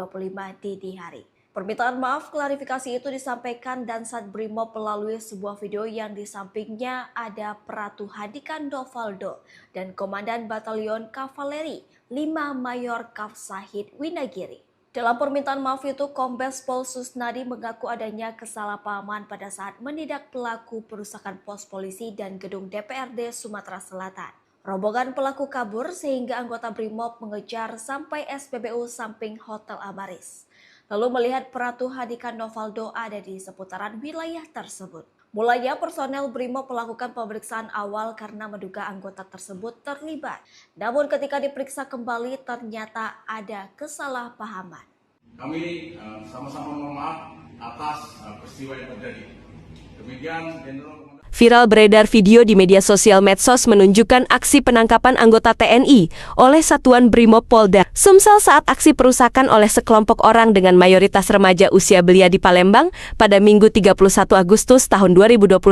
dini hari. Permintaan maaf klarifikasi itu disampaikan Dansat Brimob melalui sebuah video yang di sampingnya ada Pratu Hadikan Novaldo dan Komandan Batalion Kavaleri 5 Mayor Kaf Sahid Winagiri. Dalam permintaan maaf itu, Kombes Pol Susnadi mengaku adanya kesalahpahaman pada saat menindak pelaku perusakan pos polisi dan gedung DPRD Sumatera Selatan. Rombongan pelaku kabur sehingga anggota Brimob mengejar sampai SPBU samping Hotel Amaris. Lalu melihat Pratu Hadikan Novaldo ada di seputaran wilayah tersebut. Mulanya personel Brimob melakukan pemeriksaan awal karena menduga anggota tersebut terlibat. Namun ketika diperiksa kembali ternyata ada kesalahpahaman. Kami sama-sama mohon maaf atas peristiwa yang terjadi. Demikian Jenderal Viral beredar video di media sosial medsos menunjukkan aksi penangkapan anggota TNI oleh Satuan Brimob Polda Sumsel saat aksi perusakan oleh sekelompok orang dengan mayoritas remaja usia belia di Palembang pada Minggu 31 Agustus tahun 2025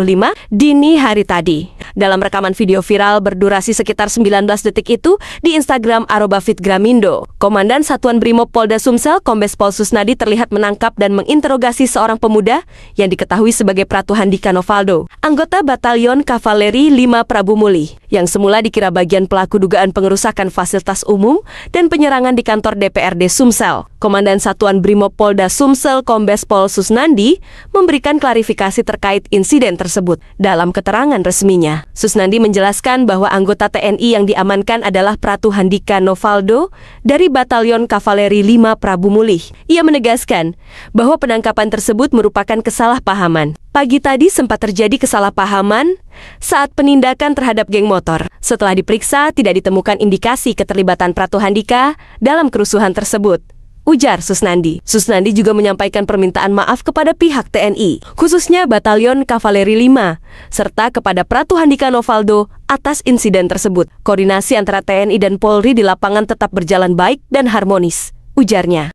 dini hari tadi. Dalam rekaman video viral berdurasi sekitar 19 detik itu di Instagram @fitgramindo, Komandan Satuan Brimob Polda Sumsel Kombes Pol Susnadi terlihat menangkap dan menginterogasi seorang pemuda yang diketahui sebagai Pratu Hadikan Novaldo, anggota Batalion Kavaleri 5 Prabu Muli, yang semula dikira bagian pelaku dugaan pengerusakan fasilitas umum dan penyerangan di kantor DPRD Sumsel. Komandan Satuan Brimob Polda Sumsel Kombes Pol Susnandi memberikan klarifikasi terkait insiden tersebut. Dalam keterangan resminya, Susnandi menjelaskan bahwa anggota TNI yang diamankan adalah Pratu Hadikan Novaldo dari Batalion Kavaleri 5 Prabu Muli. Ia menegaskan bahwa penangkapan tersebut merupakan kesalahpahaman. Pagi tadi sempat terjadi kesalahpahaman saat penindakan terhadap geng motor. Setelah diperiksa, tidak ditemukan indikasi keterlibatan Pratu Handika dalam kerusuhan tersebut, ujar Susnandi. Susnandi juga menyampaikan permintaan maaf kepada pihak TNI, khususnya Batalion Kavaleri 5, serta kepada Pratu Hadikan Novaldo atas insiden tersebut. Koordinasi antara TNI dan Polri di lapangan tetap berjalan baik dan harmonis, ujarnya.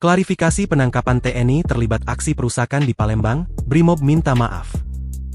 Klarifikasi penangkapan TNI terlibat aksi perusakan di Palembang, Brimob minta maaf.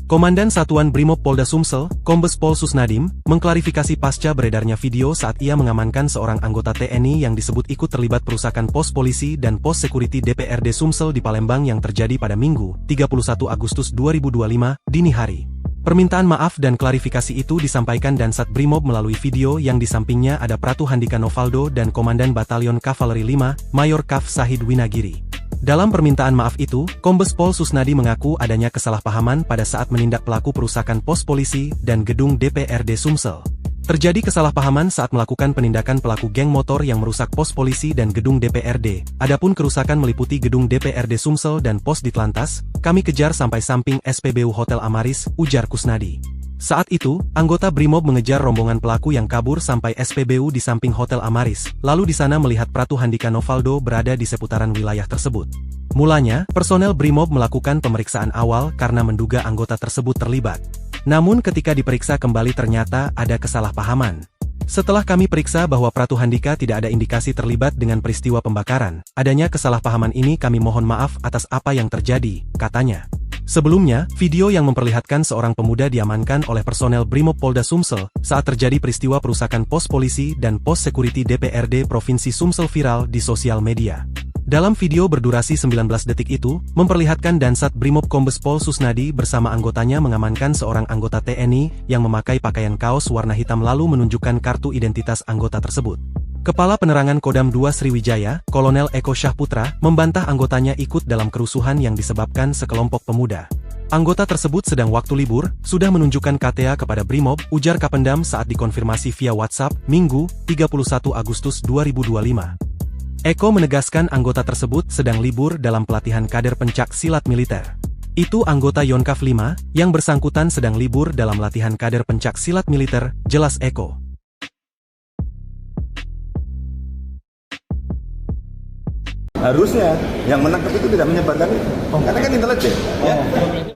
Komandan Satuan Brimob Polda Sumsel, Kombes Pol Susnadim, mengklarifikasi pasca beredarnya video saat ia mengamankan seorang anggota TNI yang disebut ikut terlibat perusakan pos polisi dan pos security DPRD Sumsel di Palembang yang terjadi pada Minggu, 31 Agustus 2025, dini hari. Permintaan maaf dan klarifikasi itu disampaikan Dansat Brimob melalui video yang di sampingnya ada Pratu Hadikan Novaldo dan Komandan Batalion Kavaleri 5, Mayor Kaf Sahid Winagiri. Dalam permintaan maaf itu, Kombes Pol Susnadi mengaku adanya kesalahpahaman pada saat menindak pelaku perusakan pos polisi dan gedung DPRD Sumsel. Terjadi kesalahpahaman saat melakukan penindakan pelaku geng motor yang merusak pos polisi dan gedung DPRD. Adapun kerusakan meliputi gedung DPRD Sumsel dan pos Ditlantas, kami kejar sampai samping SPBU Hotel Amaris, ujar Kusnadi. Saat itu, anggota Brimob mengejar rombongan pelaku yang kabur sampai SPBU di samping Hotel Amaris, lalu di sana melihat Pratu Hadikan Novaldo berada di seputaran wilayah tersebut. Mulanya, personel Brimob melakukan pemeriksaan awal karena menduga anggota tersebut terlibat. Namun ketika diperiksa kembali ternyata ada kesalahpahaman. Setelah kami periksa bahwa Pratu Handika tidak ada indikasi terlibat dengan peristiwa pembakaran, adanya kesalahpahaman ini kami mohon maaf atas apa yang terjadi, katanya. Sebelumnya, video yang memperlihatkan seorang pemuda diamankan oleh personel Brimob Polda Sumsel saat terjadi peristiwa perusakan pos polisi dan pos security DPRD Provinsi Sumsel viral di sosial media. Dalam video berdurasi 19 detik itu, memperlihatkan Dansat Brimob Kombes Pol Susnadi bersama anggotanya mengamankan seorang anggota TNI yang memakai pakaian kaos warna hitam lalu menunjukkan kartu identitas anggota tersebut. Kepala Penerangan Kodam 2 Sriwijaya, Kolonel Eko Syahputra, membantah anggotanya ikut dalam kerusuhan yang disebabkan sekelompok pemuda. Anggota tersebut sedang waktu libur, sudah menunjukkan KTA kepada Brimob, ujar Kapendam saat dikonfirmasi via WhatsApp, Minggu, 31 Agustus 2025. Eko menegaskan anggota tersebut sedang libur dalam pelatihan kader pencak silat militer. Itu anggota Yonkav 5, yang bersangkutan sedang libur dalam latihan kader pencak silat militer, jelas Eko. Harusnya yang menangkap itu tidak menyebarkan itu, karena kan intelijen. Ya.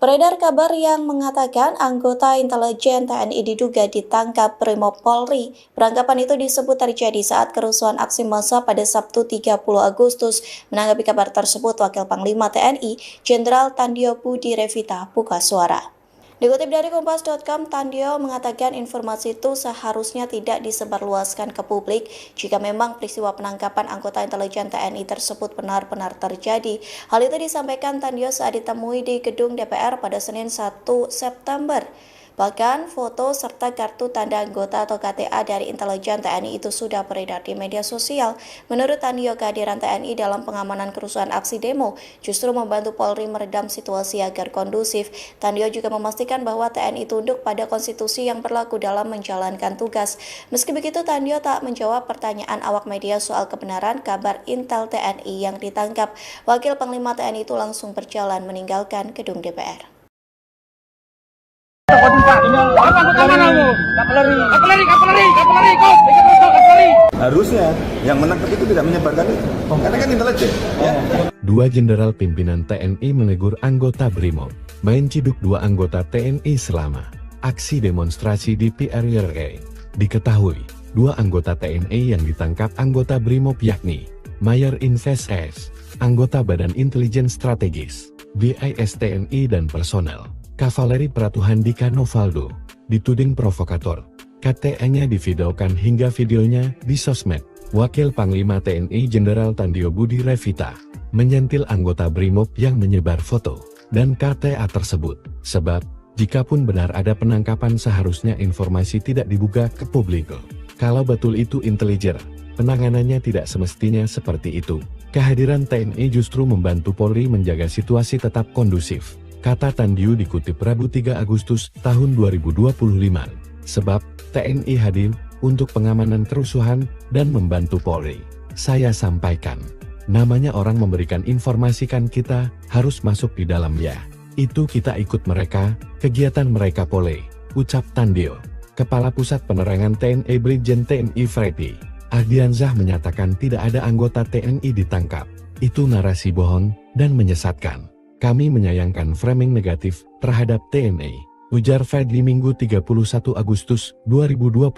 Beredar kabar yang mengatakan anggota intelijen TNI diduga ditangkap Brimob Polri. Penangkapan itu disebut terjadi saat kerusuhan aksi massa pada Sabtu 30 Agustus. Menanggapi kabar tersebut, Wakil Panglima TNI, Jenderal Tandio Budi Revita buka suara. Dikutip dari Kompas.com, Tandio mengatakan informasi itu seharusnya tidak disebarluaskan ke publik jika memang peristiwa penangkapan anggota intelijen TNI tersebut benar-benar terjadi. Hal itu disampaikan Tandio saat ditemui di gedung DPR pada Senin 1 September. Bahkan foto serta kartu tanda anggota atau KTA dari intelijen TNI itu sudah beredar di media sosial. Menurut Tandio, kehadiran TNI dalam pengamanan kerusuhan aksi demo justru membantu Polri meredam situasi agar kondusif. Tandio juga memastikan bahwa TNI tunduk pada konstitusi yang berlaku dalam menjalankan tugas. Meski begitu, Tandio tak menjawab pertanyaan awak media soal kebenaran kabar Intel TNI yang ditangkap. Wakil Panglima TNI itu langsung berjalan meninggalkan gedung DPR. Harusnya yang menangkap itu tidak menyebarkan itu, karena kan intelijen. Ya. Dua jenderal pimpinan TNI menegur anggota Brimob, main ciduk dua anggota TNI selama aksi demonstrasi di PRRI. Diketahui, dua anggota TNI yang ditangkap anggota Brimob yakni Mayor Invest S, anggota Badan Intelijen Strategis, BIS TNI dan personel Kavaleri Pratuhan Dika Novaldo, dituding provokator. KTA-nya divideokan hingga videonya di sosmed. Wakil Panglima TNI Jenderal Tandio Budi Revita menyentil anggota Brimob yang menyebar foto dan KTA tersebut. Sebab, jikapun benar ada penangkapan seharusnya informasi tidak dibuka ke publik. Kalau betul itu intelijen, penanganannya tidak semestinya seperti itu. Kehadiran TNI justru membantu Polri menjaga situasi tetap kondusif, kata Tandio dikutip Rabu 3 Agustus tahun 2025. Sebab, TNI hadir untuk pengamanan kerusuhan dan membantu Polri. Saya sampaikan, namanya orang memberikan informasi kan kita harus masuk di dalam ya. Itu kita ikut mereka, kegiatan mereka Polri, ucap Tandio. Kepala Pusat Penerangan TNI Brigjen TNI Freddy Ardiansyah menyatakan tidak ada anggota TNI ditangkap. Itu narasi bohong dan menyesatkan. Kami menyayangkan framing negatif terhadap TNI, ujar Freddy Minggu 31 Agustus 2025.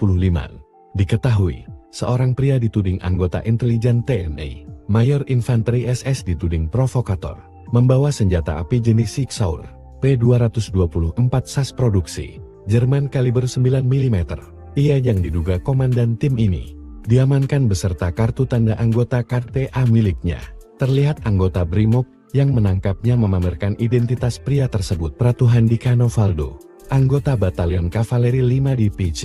Diketahui, seorang pria dituding anggota intelijen TNI, Mayor Infanteri SS dituding provokator, membawa senjata api jenis Sig Sauer, P224 SAS produksi, Jerman kaliber 9 mm. Ia yang diduga komandan tim ini, diamankan beserta kartu tanda anggota KTA miliknya. Terlihat anggota Brimob yang menangkapnya memamerkan identitas pria tersebut. Pratuhan Dika Novaldo, anggota Batalion Kavaleri 5 di PC,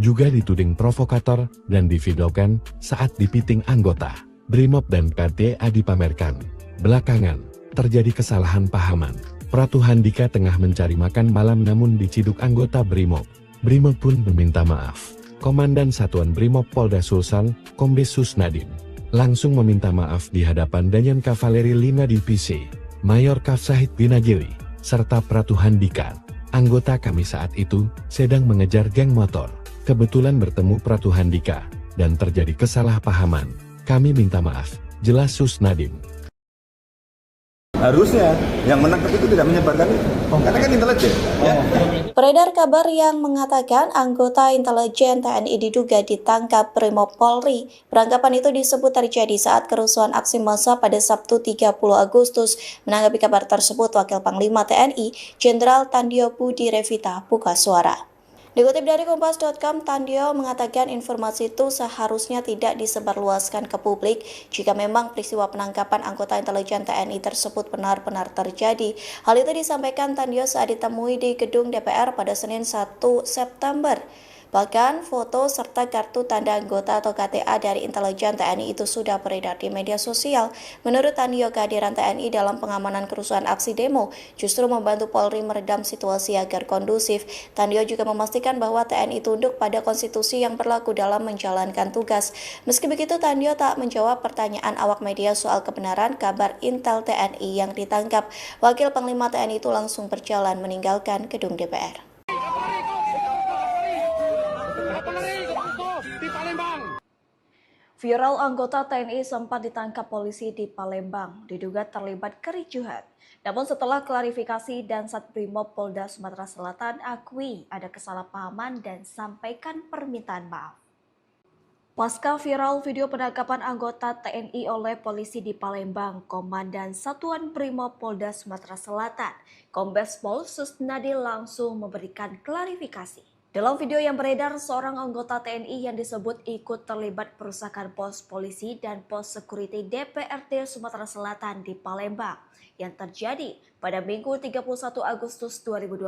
juga dituding provokator dan divideokan saat dipiting anggota Brimob dan KTA dipamerkan. Belakangan, terjadi kesalahan pahaman. Pratuhan Dika tengah mencari makan malam namun diciduk anggota Brimob. Brimob pun meminta maaf. Komandan Satuan Brimob Polda Sulsel, Kombes Susnadim, langsung meminta maaf di hadapan Danjen Kavaleri 5 Divisi, Mayor Kavsahid Binagiri, serta Pratuhan Dika. Anggota kami saat itu sedang mengejar geng motor. Kebetulan bertemu Pratuhan Dika, dan terjadi kesalahpahaman. Kami minta maaf, jelas Susnadim. Harusnya yang menangkap itu tidak menyebarkan itu, karena kan intelijen. Ya. Beredar kabar yang mengatakan anggota intelijen TNI diduga ditangkap Brimob Polri. Penangkapan itu disebut terjadi saat kerusuhan aksi massa pada Sabtu 30 Agustus. Menanggapi kabar tersebut, Wakil Panglima TNI, Jenderal Tandio Budi Revita buka suara. Dikutip dari Kompas.com, Tandio mengatakan informasi itu seharusnya tidak disebarluaskan ke publik jika memang peristiwa penangkapan anggota intelijen TNI tersebut benar-benar terjadi. Hal itu disampaikan Tandio saat ditemui di gedung DPR pada Senin 1 September. Bahkan foto serta kartu tanda anggota atau KTA dari intelijen TNI itu sudah beredar di media sosial. Menurut Tandio, kehadiran TNI dalam pengamanan kerusuhan aksi demo justru membantu Polri meredam situasi agar kondusif. Tandio juga memastikan bahwa TNI tunduk pada konstitusi yang berlaku dalam menjalankan tugas. Meski begitu, Tandio tak menjawab pertanyaan awak media soal kebenaran kabar Intel TNI yang ditangkap. Wakil Panglima TNI itu langsung berjalan meninggalkan gedung DPR. Viral anggota TNI sempat ditangkap polisi di Palembang, diduga terlibat kericuhan. Namun setelah klarifikasi, Dansat Brimob Polda Sumatera Selatan akui ada kesalahpahaman dan sampaikan permintaan maaf. Pasca viral video penangkapan anggota TNI oleh polisi di Palembang, Komandan Satuan Brimob Polda Sumatera Selatan, Kombes Pol Susnadi langsung memberikan klarifikasi. Dalam video yang beredar, seorang anggota TNI yang disebut ikut terlibat perusakan pos polisi dan pos security DPRD Sumatera Selatan di Palembang yang terjadi pada Minggu 31 Agustus 2025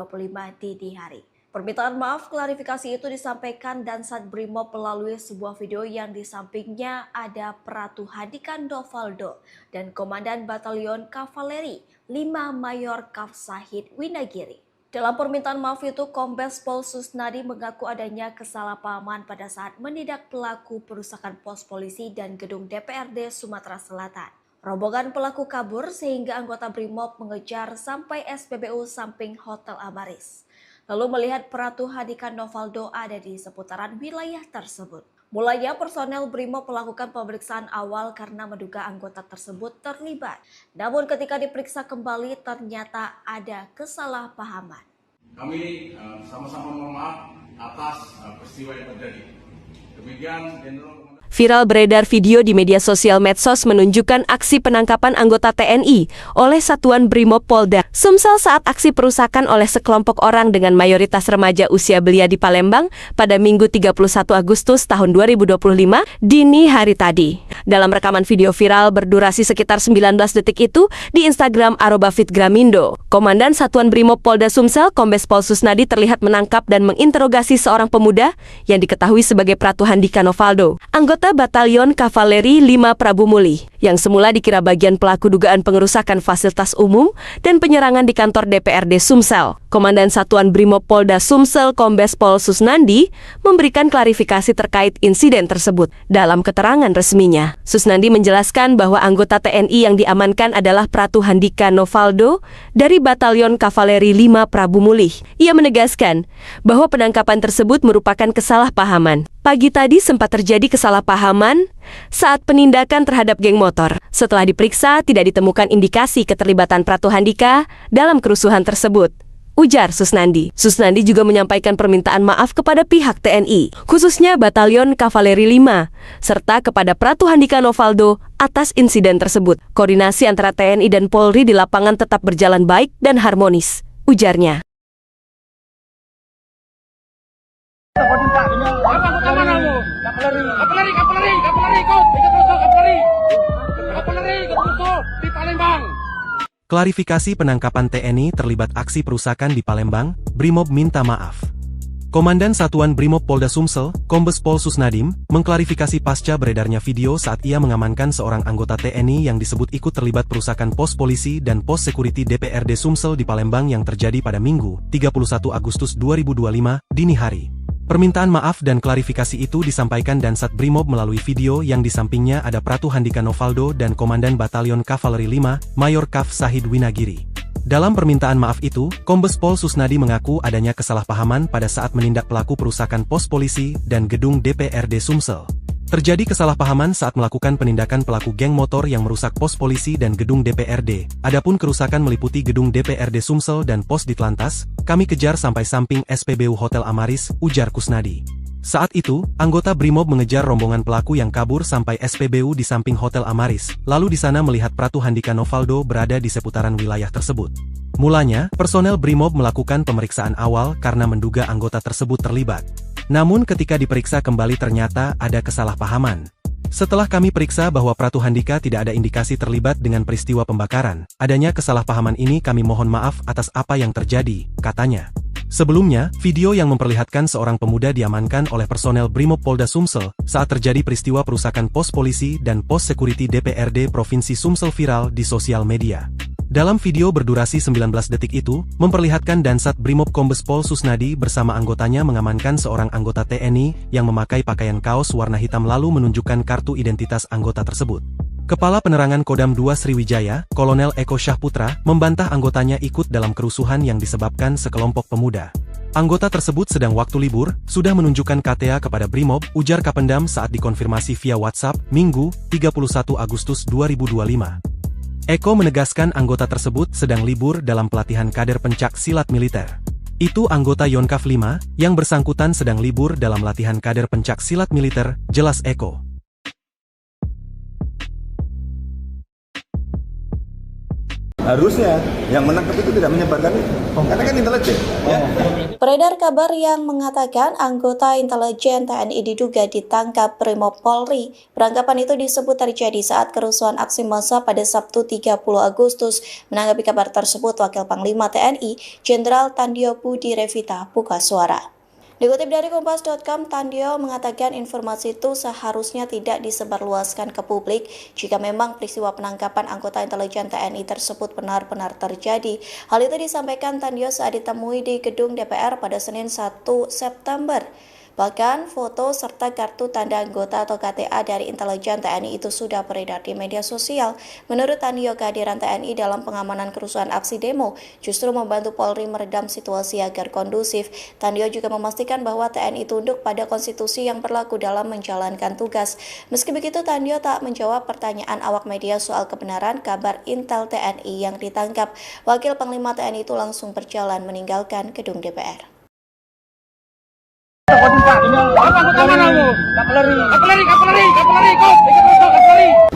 dini hari. Permintaan maaf klarifikasi itu disampaikan Dansat Brimob melalui sebuah video yang di sampingnya ada Pratu Hadikan Novaldo dan Komandan Batalion Kavaleri 5 Mayor Kaf Sahid Winagiri. Dalam permintaan maaf itu, Kombes Pol Susnadi mengaku adanya kesalahpahaman pada saat menindak pelaku perusakan pos polisi dan gedung DPRD Sumatera Selatan. Rombongan pelaku kabur sehingga anggota Brimob mengejar sampai SPBU samping Hotel Amaris. Lalu melihat Pratu Hadikan Novaldo ada di seputaran wilayah tersebut. Mulanya personel Brimob melakukan pemeriksaan awal karena menduga anggota tersebut terlibat. Namun ketika diperiksa kembali ternyata ada kesalahpahaman. Kami sama-sama mohon maaf atas peristiwa yang terjadi. Demikian Jenderal Viral beredar video di media sosial medsos menunjukkan aksi penangkapan anggota TNI oleh Satuan Brimob Polda Sumsel saat aksi perusakan oleh sekelompok orang dengan mayoritas remaja usia belia di Palembang pada Minggu 31 Agustus tahun 2025 dini hari tadi. Dalam rekaman video viral berdurasi sekitar 19 detik itu di Instagram @fitgramindo, Komandan Satuan Brimob Polda Sumsel Kombes Pol Susnadi terlihat menangkap dan menginterogasi seorang pemuda yang diketahui sebagai Pratu Hadikan Novaldo, anggota Batalion Kavaleri 5 Prabu Muli, yang semula dikira bagian pelaku dugaan pengerusakan fasilitas umum dan penyerangan di kantor DPRD Sumsel. Komandan Satuan Brimob Polda Sumsel Kombes Pol Susnandi memberikan klarifikasi terkait insiden tersebut. Dalam keterangan resminya, Susnandi menjelaskan bahwa anggota TNI yang diamankan adalah Pratu Hadikan Novaldo dari Batalion Kavaleri 5 Prabu Muli. Ia menegaskan bahwa penangkapan tersebut merupakan kesalahpahaman. Pagi tadi sempat terjadi kesalahpahaman saat penindakan terhadap geng motor. Setelah diperiksa, tidak ditemukan indikasi keterlibatan Pratu Handika dalam kerusuhan tersebut, ujar Susnandi. Susnandi juga menyampaikan permintaan maaf kepada pihak TNI, khususnya Batalion Kavaleri 5, serta kepada Pratu Hadikan Novaldo atas insiden tersebut. Koordinasi antara TNI dan Polri di lapangan tetap berjalan baik dan harmonis, ujarnya. Klarifikasi penangkapan TNI terlibat aksi perusakan di Palembang, Brimob minta maaf. Komandan Satuan Brimob Polda Sumsel, Kombes Pol Susnadim, mengklarifikasi pasca beredarnya video saat ia mengamankan seorang anggota TNI yang disebut ikut terlibat perusakan pos polisi dan pos security DPRD Sumsel di Palembang yang terjadi pada Minggu, 31 Agustus 2025, dini hari. Permintaan maaf dan klarifikasi itu disampaikan Dansat Brimob melalui video yang di sampingnya ada Pratu Hadikan Novaldo dan Komandan Batalion Kavaleri 5, Mayor Kaf Sahid Winagiri. Dalam permintaan maaf itu, Kombes Pol Susnadi mengaku adanya kesalahpahaman pada saat menindak pelaku perusakan pos polisi dan gedung DPRD Sumsel. Terjadi kesalahpahaman saat melakukan penindakan pelaku geng motor yang merusak pos polisi dan gedung DPRD. Adapun kerusakan meliputi gedung DPRD Sumsel dan pos Ditlantas, kami kejar sampai samping SPBU Hotel Amaris, ujar Kusnadi. Saat itu, anggota Brimob mengejar rombongan pelaku yang kabur sampai SPBU di samping Hotel Amaris, lalu di sana melihat Pratu Hadikan Novaldo berada di seputaran wilayah tersebut. Mulanya, personel Brimob melakukan pemeriksaan awal karena menduga anggota tersebut terlibat. Namun ketika diperiksa kembali ternyata ada kesalahpahaman. Setelah kami periksa bahwa Pratu Handika tidak ada indikasi terlibat dengan peristiwa pembakaran, adanya kesalahpahaman ini kami mohon maaf atas apa yang terjadi, katanya. Sebelumnya, video yang memperlihatkan seorang pemuda diamankan oleh personel Brimob Polda Sumsel saat terjadi peristiwa perusakan pos polisi dan pos security DPRD Provinsi Sumsel viral di sosial media. Dalam video berdurasi 19 detik itu, memperlihatkan Dansat Brimob Kombes Pol Susnadi bersama anggotanya mengamankan seorang anggota TNI yang memakai pakaian kaos warna hitam lalu menunjukkan kartu identitas anggota tersebut. Kepala Penerangan Kodam 2 Sriwijaya, Kolonel Eko Syahputra, membantah anggotanya ikut dalam kerusuhan yang disebabkan sekelompok pemuda. Anggota tersebut sedang waktu libur, sudah menunjukkan KTA kepada Brimob, ujar Kapendam saat dikonfirmasi via WhatsApp, Minggu, 31 Agustus 2025. Eko menegaskan anggota tersebut sedang libur dalam pelatihan kader pencak silat militer. Itu anggota Yonkaf 5, yang bersangkutan sedang libur dalam latihan kader pencak silat militer, jelas Eko. Harusnya yang menangkap itu tidak menyebarkan itu, karena kan intelijen. Ya. Beredar kabar yang mengatakan anggota intelijen TNI diduga ditangkap Brimob Polri. Penangkapan itu disebut terjadi saat kerusuhan aksi massa pada Sabtu 30 Agustus. Menanggapi kabar tersebut, Wakil Panglima TNI, Jenderal Tandio Budi Revita buka suara. Dikutip dari Kompas.com, Tandio mengatakan informasi itu seharusnya tidak disebarluaskan ke publik jika memang peristiwa penangkapan anggota intelijen TNI tersebut benar-benar terjadi. Hal itu disampaikan Tandio saat ditemui di gedung DPR pada Senin 1 September. Bahkan foto serta kartu tanda anggota atau KTA dari intelijen TNI itu sudah beredar di media sosial. Menurut Tandio, kehadiran TNI dalam pengamanan kerusuhan aksi demo justru membantu Polri meredam situasi agar kondusif. Tandio juga memastikan bahwa TNI tunduk pada konstitusi yang berlaku dalam menjalankan tugas. Meski begitu, Tandio tak menjawab pertanyaan awak media soal kebenaran kabar Intel TNI yang ditangkap. Wakil Panglima TNI itu langsung berjalan meninggalkan gedung DPR.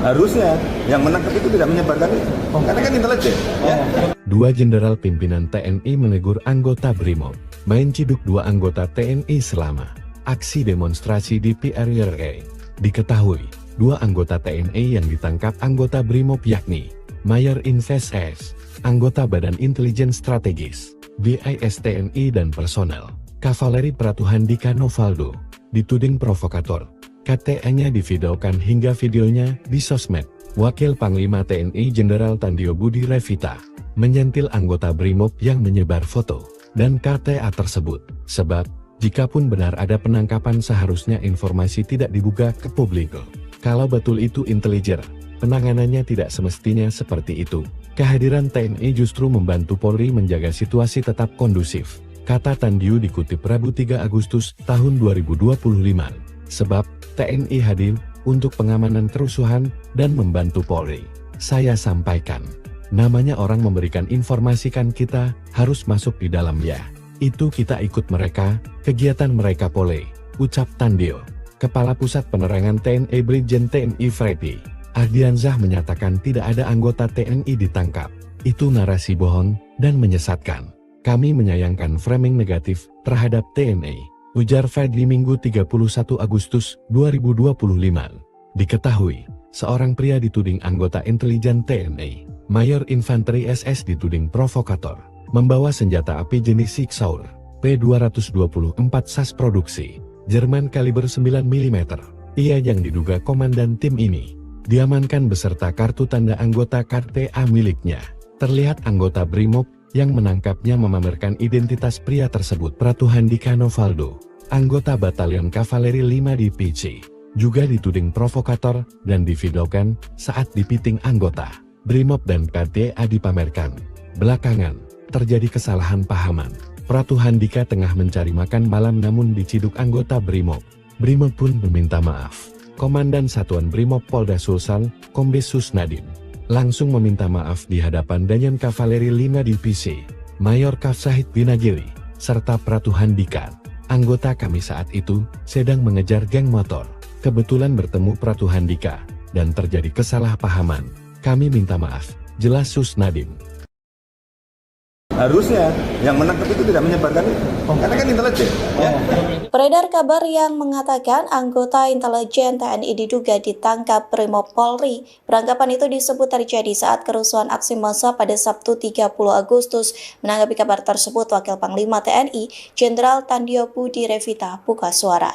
Harusnya yang menangkap itu tidak menyebarkan itu, karena kan intelijen. Ya. Dua jenderal pimpinan TNI menegur anggota Brimob, main ciduk dua anggota TNI selama aksi demonstrasi di PRRI. Diketahui, dua anggota TNI yang ditangkap anggota Brimob yakni Mayor Invest S, anggota Badan Intelijen Strategis, BIS TNI dan personel Kavaleri Pratuhan Dika Novaldo, dituding provokator. KTA-nya divideokan hingga videonya di sosmed. Wakil Panglima TNI Jenderal Tandio Budi Revita menyentil anggota Brimob yang menyebar foto dan KTA tersebut. Sebab, jikapun benar ada penangkapan seharusnya informasi tidak dibuka ke publik. Kalau betul itu intelijen, penanganannya tidak semestinya seperti itu. Kehadiran TNI justru membantu Polri menjaga situasi tetap kondusif, kata Tandio dikutip Rabu 3 Agustus tahun 2025. Sebab, TNI hadir untuk pengamanan kerusuhan dan membantu Polri. Saya sampaikan, namanya orang memberikan informasi kan kita harus masuk di dalam ya. Itu kita ikut mereka, kegiatan mereka Polri, ucap Tandio. Kepala Pusat Penerangan TNI Brigjen TNI Freddy Ardiansyah menyatakan tidak ada anggota TNI ditangkap. Itu narasi bohong dan menyesatkan. Kami menyayangkan framing negatif terhadap TNI, ujar Freddy Minggu 31 Agustus 2025. Diketahui, seorang pria dituding anggota intelijen TNI, Mayor Infanteri SS dituding provokator, membawa senjata api jenis Sig Sauer, P224 SAS produksi, Jerman kaliber 9 mm. Ia yang diduga komandan tim ini, diamankan beserta kartu tanda anggota KTA miliknya. Terlihat anggota Brimob yang menangkapnya memamerkan identitas pria tersebut. Pratuhan Dika Novaldo, anggota Batalion Kavaleri 5 di PC, juga dituding provokator dan divideokan saat dipiting anggota Brimob dan KTA dipamerkan. Belakangan, terjadi kesalahan pahaman. Pratuhan Dika tengah mencari makan malam namun diciduk anggota Brimob. Brimob pun meminta maaf. Komandan Satuan Brimob Polda Sulsel, Kombes Susnadim, langsung meminta maaf di hadapan Danjen Kavaleri 5 Divisi, Mayor Kafsahid Binagiri, serta Pratuhan Dika. Anggota kami saat itu sedang mengejar geng motor. Kebetulan bertemu Pratuhan Dika, dan terjadi kesalahpahaman. Kami minta maaf, jelas Susnadim. Harusnya yang menangkap itu tidak menyebarkan itu. Karena kan intelijen. Ya. Beredar kabar yang mengatakan anggota intelijen TNI diduga ditangkap Brimob Polri. Perangkapan itu disebut terjadi saat kerusuhan aksi massa pada Sabtu 30 Agustus. Menanggapi kabar tersebut, Wakil Panglima TNI, Jenderal Tandio Budi Revita buka suara.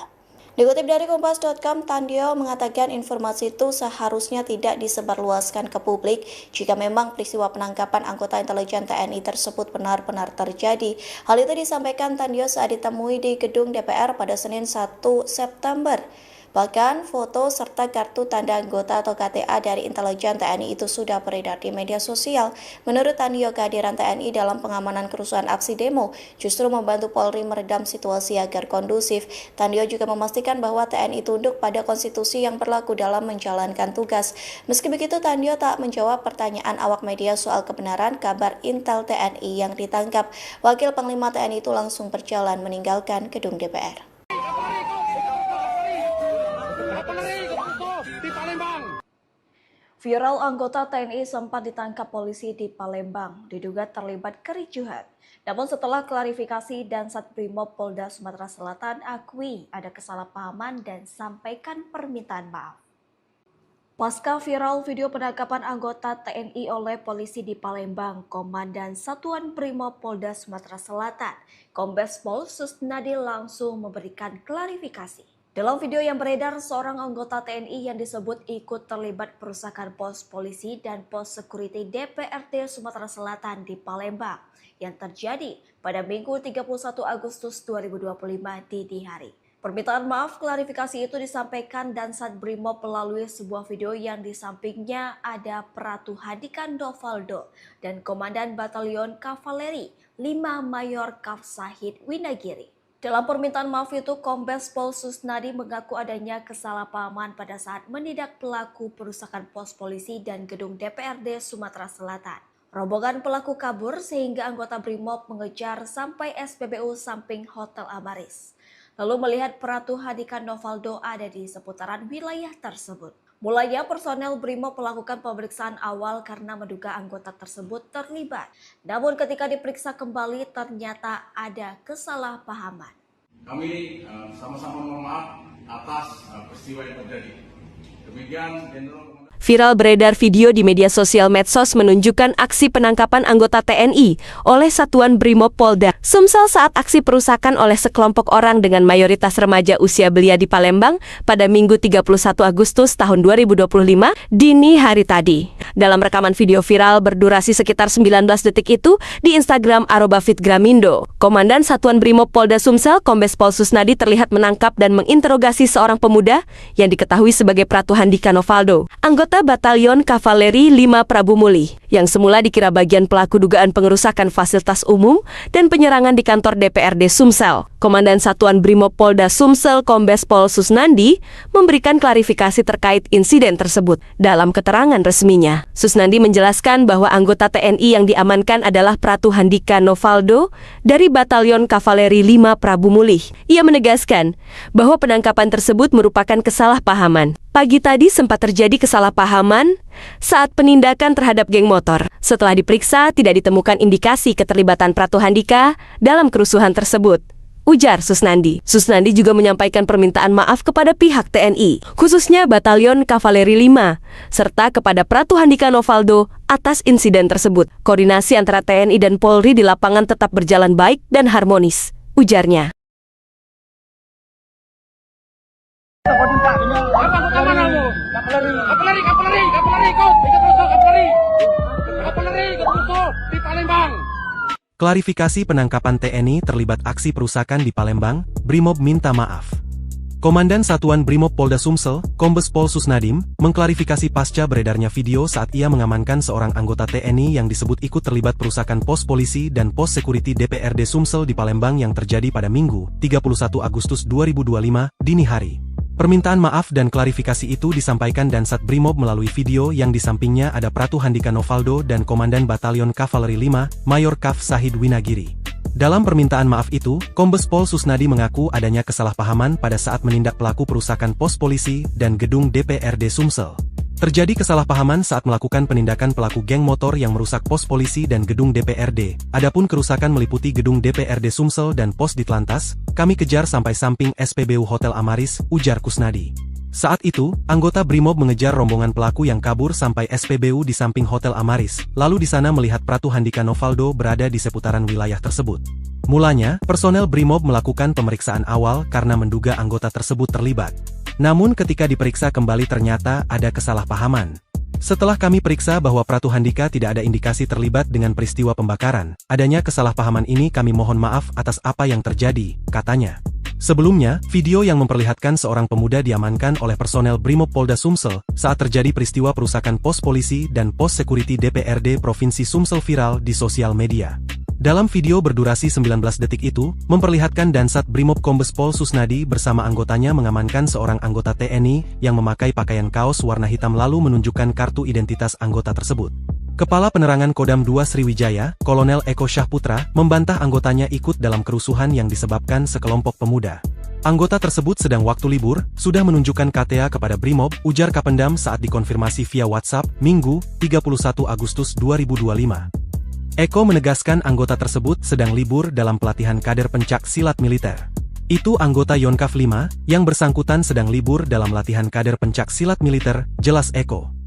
Dikutip dari Kompas.com, Tandio mengatakan informasi itu seharusnya tidak disebarluaskan ke publik jika memang peristiwa penangkapan anggota intelijen TNI tersebut benar-benar terjadi. Hal itu disampaikan Tandio saat ditemui di gedung DPR pada Senin 1 September. Bahkan foto serta kartu tanda anggota atau KTA dari intelijen TNI itu sudah beredar di media sosial. Menurut Tandio, kehadiran TNI dalam pengamanan kerusuhan aksi demo justru membantu Polri meredam situasi agar kondusif. Tandio juga memastikan bahwa TNI tunduk pada konstitusi yang berlaku dalam menjalankan tugas. Meski begitu, Tandio tak menjawab pertanyaan awak media soal kebenaran kabar Intel TNI yang ditangkap. Wakil Panglima TNI itu langsung berjalan meninggalkan gedung DPR. Viral anggota TNI sempat ditangkap polisi di Palembang, diduga terlibat kericuhan. Namun setelah klarifikasi, Dansat Brimob Polda Sumatera Selatan akui ada kesalahpahaman dan sampaikan permintaan maaf. Pasca viral video penangkapan anggota TNI oleh polisi di Palembang, Komandan Satuan Brimob Polda Sumatera Selatan, Kombes Pol Susnadi langsung memberikan klarifikasi. Dalam video yang beredar, seorang anggota TNI yang disebut ikut terlibat perusakan pos polisi dan pos security DPRD Sumatera Selatan di Palembang yang terjadi pada Minggu 31 Agustus 2025 dini hari. Permintaan maaf klarifikasi itu disampaikan Dansat Brimob melalui sebuah video yang di sampingnya ada Pratu Hadikan Novaldo dan Komandan Batalion Kavaleri 5 Mayor Kaf Sahid Winagiri. Dalam permintaan maaf itu, Kombes Pol Susnadi mengaku adanya kesalahpahaman pada saat menindak pelaku perusakan pos polisi dan gedung DPRD Sumatera Selatan. Rombongan pelaku kabur sehingga anggota Brimob mengejar sampai SPBU samping Hotel Amaris. Lalu melihat Pratu Hadikan Novaldo ada di seputaran wilayah tersebut. Mulanya personel Brimob melakukan pemeriksaan awal karena menduga anggota tersebut terlibat. Namun ketika diperiksa kembali ternyata ada kesalahpahaman. Kami sama-sama mohon maaf atas peristiwa yang terjadi. Demikian Jenderal Viral beredar video di media sosial medsos menunjukkan aksi penangkapan anggota TNI oleh Satuan Brimob Polda Sumsel saat aksi perusakan oleh sekelompok orang dengan mayoritas remaja usia belia di Palembang pada Minggu 31 Agustus tahun 2025 dini hari tadi. Dalam rekaman video viral berdurasi sekitar 19 detik itu di Instagram @fitgramindo, Komandan Satuan Brimob Polda Sumsel Kombes Pol Susnadi terlihat menangkap dan menginterogasi seorang pemuda yang diketahui sebagai Pratu Hadikan Novaldo, anggota Batalion Kavaleri 5 Prabu Muli, yang semula dikira bagian pelaku dugaan pengerusakan fasilitas umum dan penyerangan di kantor DPRD Sumsel. Komandan Satuan Brimob Polda Sumsel Kombes Pol Susnandi memberikan klarifikasi terkait insiden tersebut. Dalam keterangan resminya, Susnandi menjelaskan bahwa anggota TNI yang diamankan adalah Pratu Hadikan Novaldo dari Batalion Kavaleri 5 Prabu Muli. Ia menegaskan bahwa penangkapan tersebut merupakan kesalahpahaman. Pagi tadi sempat terjadi kesalahpahaman saat penindakan terhadap geng motor. Setelah diperiksa, tidak ditemukan indikasi keterlibatan Pratu Handika dalam kerusuhan tersebut, ujar Susnandi. Susnandi juga menyampaikan permintaan maaf kepada pihak TNI, khususnya Batalion Kavaleri 5, serta kepada Pratu Hadikan Novaldo atas insiden tersebut. Koordinasi antara TNI dan Polri di lapangan tetap berjalan baik dan harmonis, ujarnya. Klarifikasi penangkapan TNI terlibat aksi perusakan di Palembang, Brimob minta maaf. Komandan Satuan Brimob Polda Sumsel, Kombes Pol Susnadim, mengklarifikasi pasca beredarnya video saat ia mengamankan seorang anggota TNI yang disebut ikut terlibat perusakan pos polisi dan pos security DPRD Sumsel di Palembang yang terjadi pada Minggu, 31 Agustus 2025, dini hari. Permintaan maaf dan klarifikasi itu disampaikan Dansat Brimob melalui video yang di sampingnya ada Pratu Hadikan Novaldo dan Komandan Batalion Kavaleri 5, Mayor Kaf Sahid Winagiri. Dalam permintaan maaf itu, Kombes Pol Susnadi mengaku adanya kesalahpahaman pada saat menindak pelaku perusakan pos polisi dan gedung DPRD Sumsel. Terjadi kesalahpahaman saat melakukan penindakan pelaku geng motor yang merusak pos polisi dan gedung DPRD. Adapun kerusakan meliputi gedung DPRD Sumsel dan pos Ditlantas, kami kejar sampai samping SPBU Hotel Amaris, ujar Kusnadi. Saat itu, anggota Brimob mengejar rombongan pelaku yang kabur sampai SPBU di samping Hotel Amaris, lalu di sana melihat Pratu Handika Novaldo berada di seputaran wilayah tersebut. Mulanya, personel Brimob melakukan pemeriksaan awal karena menduga anggota tersebut terlibat. Namun ketika diperiksa kembali ternyata ada kesalahpahaman. Setelah kami periksa bahwa Pratu Handika tidak ada indikasi terlibat dengan peristiwa pembakaran, adanya kesalahpahaman ini kami mohon maaf atas apa yang terjadi, katanya. Sebelumnya, video yang memperlihatkan seorang pemuda diamankan oleh personel Brimob Polda Sumsel saat terjadi peristiwa perusakan pos polisi dan pos security DPRD Provinsi Sumsel viral di sosial media. Dalam video berdurasi 19 detik itu, memperlihatkan Dansat Brimob Kombes Pol Susnadi bersama anggotanya mengamankan seorang anggota TNI yang memakai pakaian kaos warna hitam lalu menunjukkan kartu identitas anggota tersebut. Kepala Penerangan Kodam 2 Sriwijaya, Kolonel Eko Syahputra, membantah anggotanya ikut dalam kerusuhan yang disebabkan sekelompok pemuda. Anggota tersebut sedang waktu libur, sudah menunjukkan KTA kepada Brimob, ujar Kapendam saat dikonfirmasi via WhatsApp, Minggu, 31 Agustus 2025. Eko menegaskan anggota tersebut sedang libur dalam pelatihan kader pencak silat militer. Itu anggota Yonkav 5, yang bersangkutan sedang libur dalam latihan kader pencak silat militer, jelas Eko.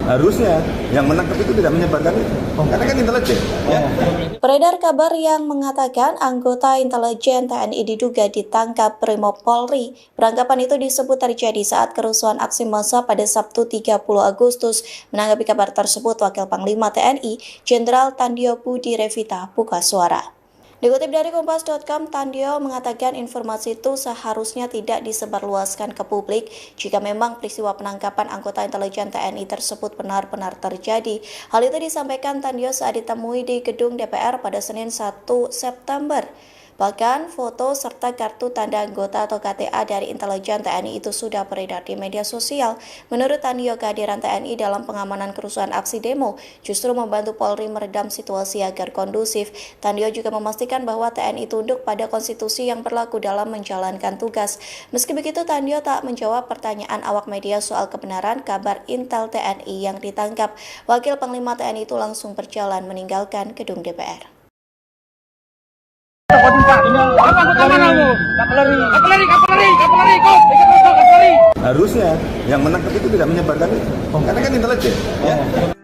Harusnya yang menangkap itu tidak menyebarkan itu, karena kan intelijen. Ya. Beredar kabar yang mengatakan anggota intelijen TNI diduga ditangkap Brimob Polri. Penangkapan itu disebut terjadi saat kerusuhan aksi massa pada Sabtu 30 Agustus. Menanggapi kabar tersebut, Wakil Panglima TNI, Jenderal Tandio Budi Revita buka suara. Dikutip dari Kompas.com, Tandio mengatakan informasi itu seharusnya tidak disebarluaskan ke publik jika memang peristiwa penangkapan anggota intelijen TNI tersebut benar-benar terjadi. Hal itu disampaikan Tandio saat ditemui di gedung DPR pada Senin 1 September. Bahkan foto serta kartu tanda anggota atau KTA dari intelijen TNI itu sudah beredar di media sosial. Menurut Tandio, kehadiran TNI dalam pengamanan kerusuhan aksi demo justru membantu Polri meredam situasi agar kondusif. Tandio juga memastikan bahwa TNI tunduk pada konstitusi yang berlaku dalam menjalankan tugas. Meski begitu, Tandio tak menjawab pertanyaan awak media soal kebenaran kabar Intel TNI yang ditangkap. Wakil Panglima TNI itu langsung berjalan meninggalkan gedung DPR. Harusnya yang menangkap itu tidak menyebarkan itu, karena kan intelijen. Ya.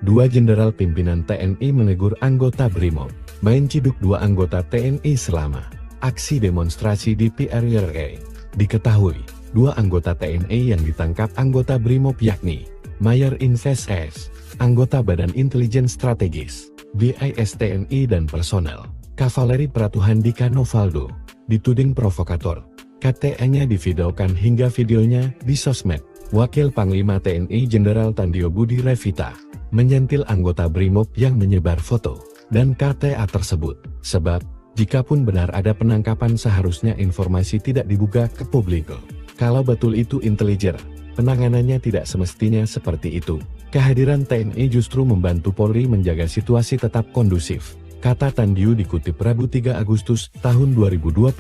Dua jenderal pimpinan TNI menegur anggota Brimob, main ciduk dua anggota TNI selama aksi demonstrasi di PRRI. Diketahui, dua anggota TNI yang ditangkap anggota Brimob yakni Mayor Invest S, anggota Badan Intelijen Strategis, BIS TNI dan personel Kavaleri Pratu Handika Novaldo, dituding provokator. KTA-nya divideokan hingga videonya di sosmed. Wakil Panglima TNI Jenderal Tandio Budi Revita menyentil anggota Brimob yang menyebar foto dan KTA tersebut. Sebab, jikapun benar ada penangkapan seharusnya informasi tidak dibuka ke publik. Kalau betul itu intelijen, penanganannya tidak semestinya seperti itu. Kehadiran TNI justru membantu Polri menjaga situasi tetap kondusif, kata Tandio dikutip Rabu 3 Agustus tahun 2025.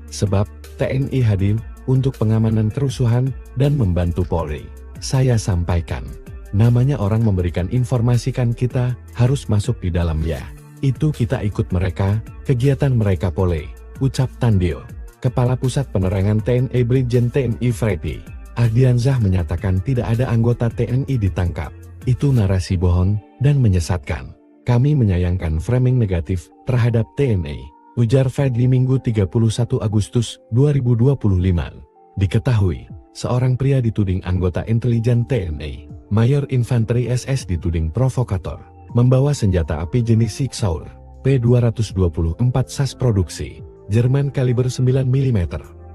Sebab, TNI hadir untuk pengamanan kerusuhan dan membantu Polri. Saya sampaikan, namanya orang memberikan informasi kan kita harus masuk di dalam ya. Itu kita ikut mereka, kegiatan mereka Polri, ucap Tandio. Kepala Pusat Penerangan TNI Brigjen TNI Freddy Ardiansyah menyatakan tidak ada anggota TNI ditangkap. Itu narasi bohong dan menyesatkan. Kami menyayangkan framing negatif terhadap TNI, ujar Freddy Minggu 31 Agustus 2025. Diketahui, seorang pria dituding anggota intelijen TNI, Mayor Infanteri SS dituding provokator, membawa senjata api jenis Sig Sauer, P224 SAS produksi, Jerman kaliber 9 mm.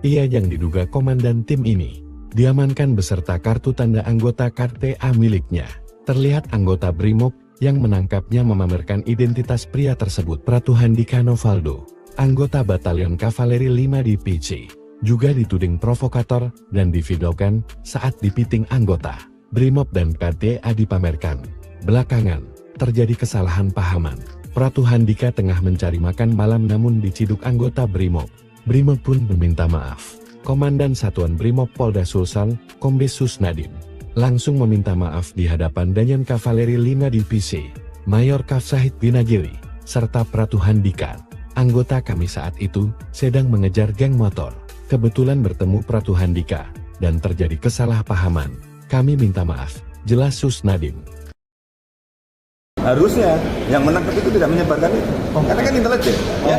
Ia yang diduga komandan tim ini, diamankan beserta kartu tanda anggota KTA miliknya. Terlihat anggota Brimob yang menangkapnya memamerkan identitas pria tersebut. Pratu Handika Novaldo, anggota Batalion Kavaleri 5 di PC, juga dituding provokator dan divideokan saat dipiting anggota Brimob dan KTA dipamerkan. Belakangan, terjadi kesalahan pahaman. Pratu Handika tengah mencari makan malam namun diciduk anggota Brimob. Brimob pun meminta maaf. Komandan Satuan Brimob Polda Sulsel, Kombes Susnadim, langsung meminta maaf di hadapan Danjen Kavaleri 5 Divisi, Mayor Kafsahid Winagiri, serta Pratu Handika. Anggota kami saat itu sedang mengejar geng motor. Kebetulan bertemu Pratu Handika, dan terjadi kesalahpahaman. Kami minta maaf, jelas Susnadim. Harusnya yang menangkap itu tidak menyebarkan itu, karena kan intelijen. Ya.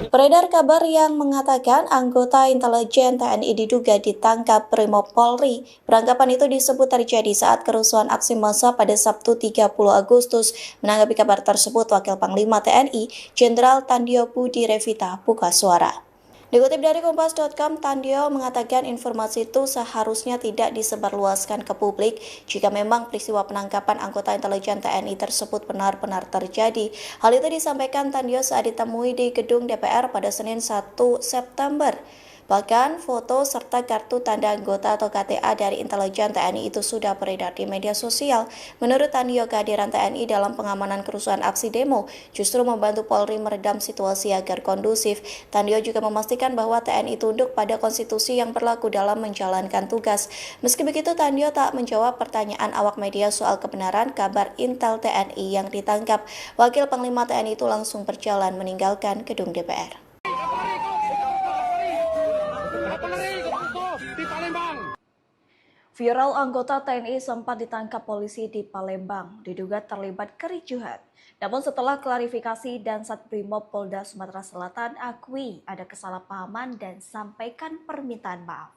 Beredar kabar yang mengatakan anggota intelijen TNI diduga ditangkap Brimob Polri. Penangkapan itu disebut terjadi saat kerusuhan aksi massa pada Sabtu 30 Agustus. Menanggapi kabar tersebut, Wakil Panglima TNI, Jenderal Tandio Budi Revita buka suara. Dikutip dari Kompas.com, Tandio mengatakan informasi itu seharusnya tidak disebarluaskan ke publik jika memang peristiwa penangkapan anggota intelijen TNI tersebut benar-benar terjadi. Hal itu disampaikan Tandio saat ditemui di gedung DPR pada Senin 1 September. Bahkan foto serta kartu tanda anggota atau KTA dari intelijen TNI itu sudah beredar di media sosial. Menurut Tandio, kehadiran TNI dalam pengamanan kerusuhan aksi demo justru membantu Polri meredam situasi agar kondusif. Tandio juga memastikan bahwa TNI tunduk pada konstitusi yang berlaku dalam menjalankan tugas. Meski begitu, Tandio tak menjawab pertanyaan awak media soal kebenaran kabar Intel TNI yang ditangkap. Wakil Panglima TNI itu langsung berjalan meninggalkan gedung DPR. Viral anggota TNI sempat ditangkap polisi di Palembang, diduga terlibat kericuhan. Namun setelah klarifikasi, Dansat Brimob Polda Sumatera Selatan akui ada kesalahpahaman dan sampaikan permintaan maaf.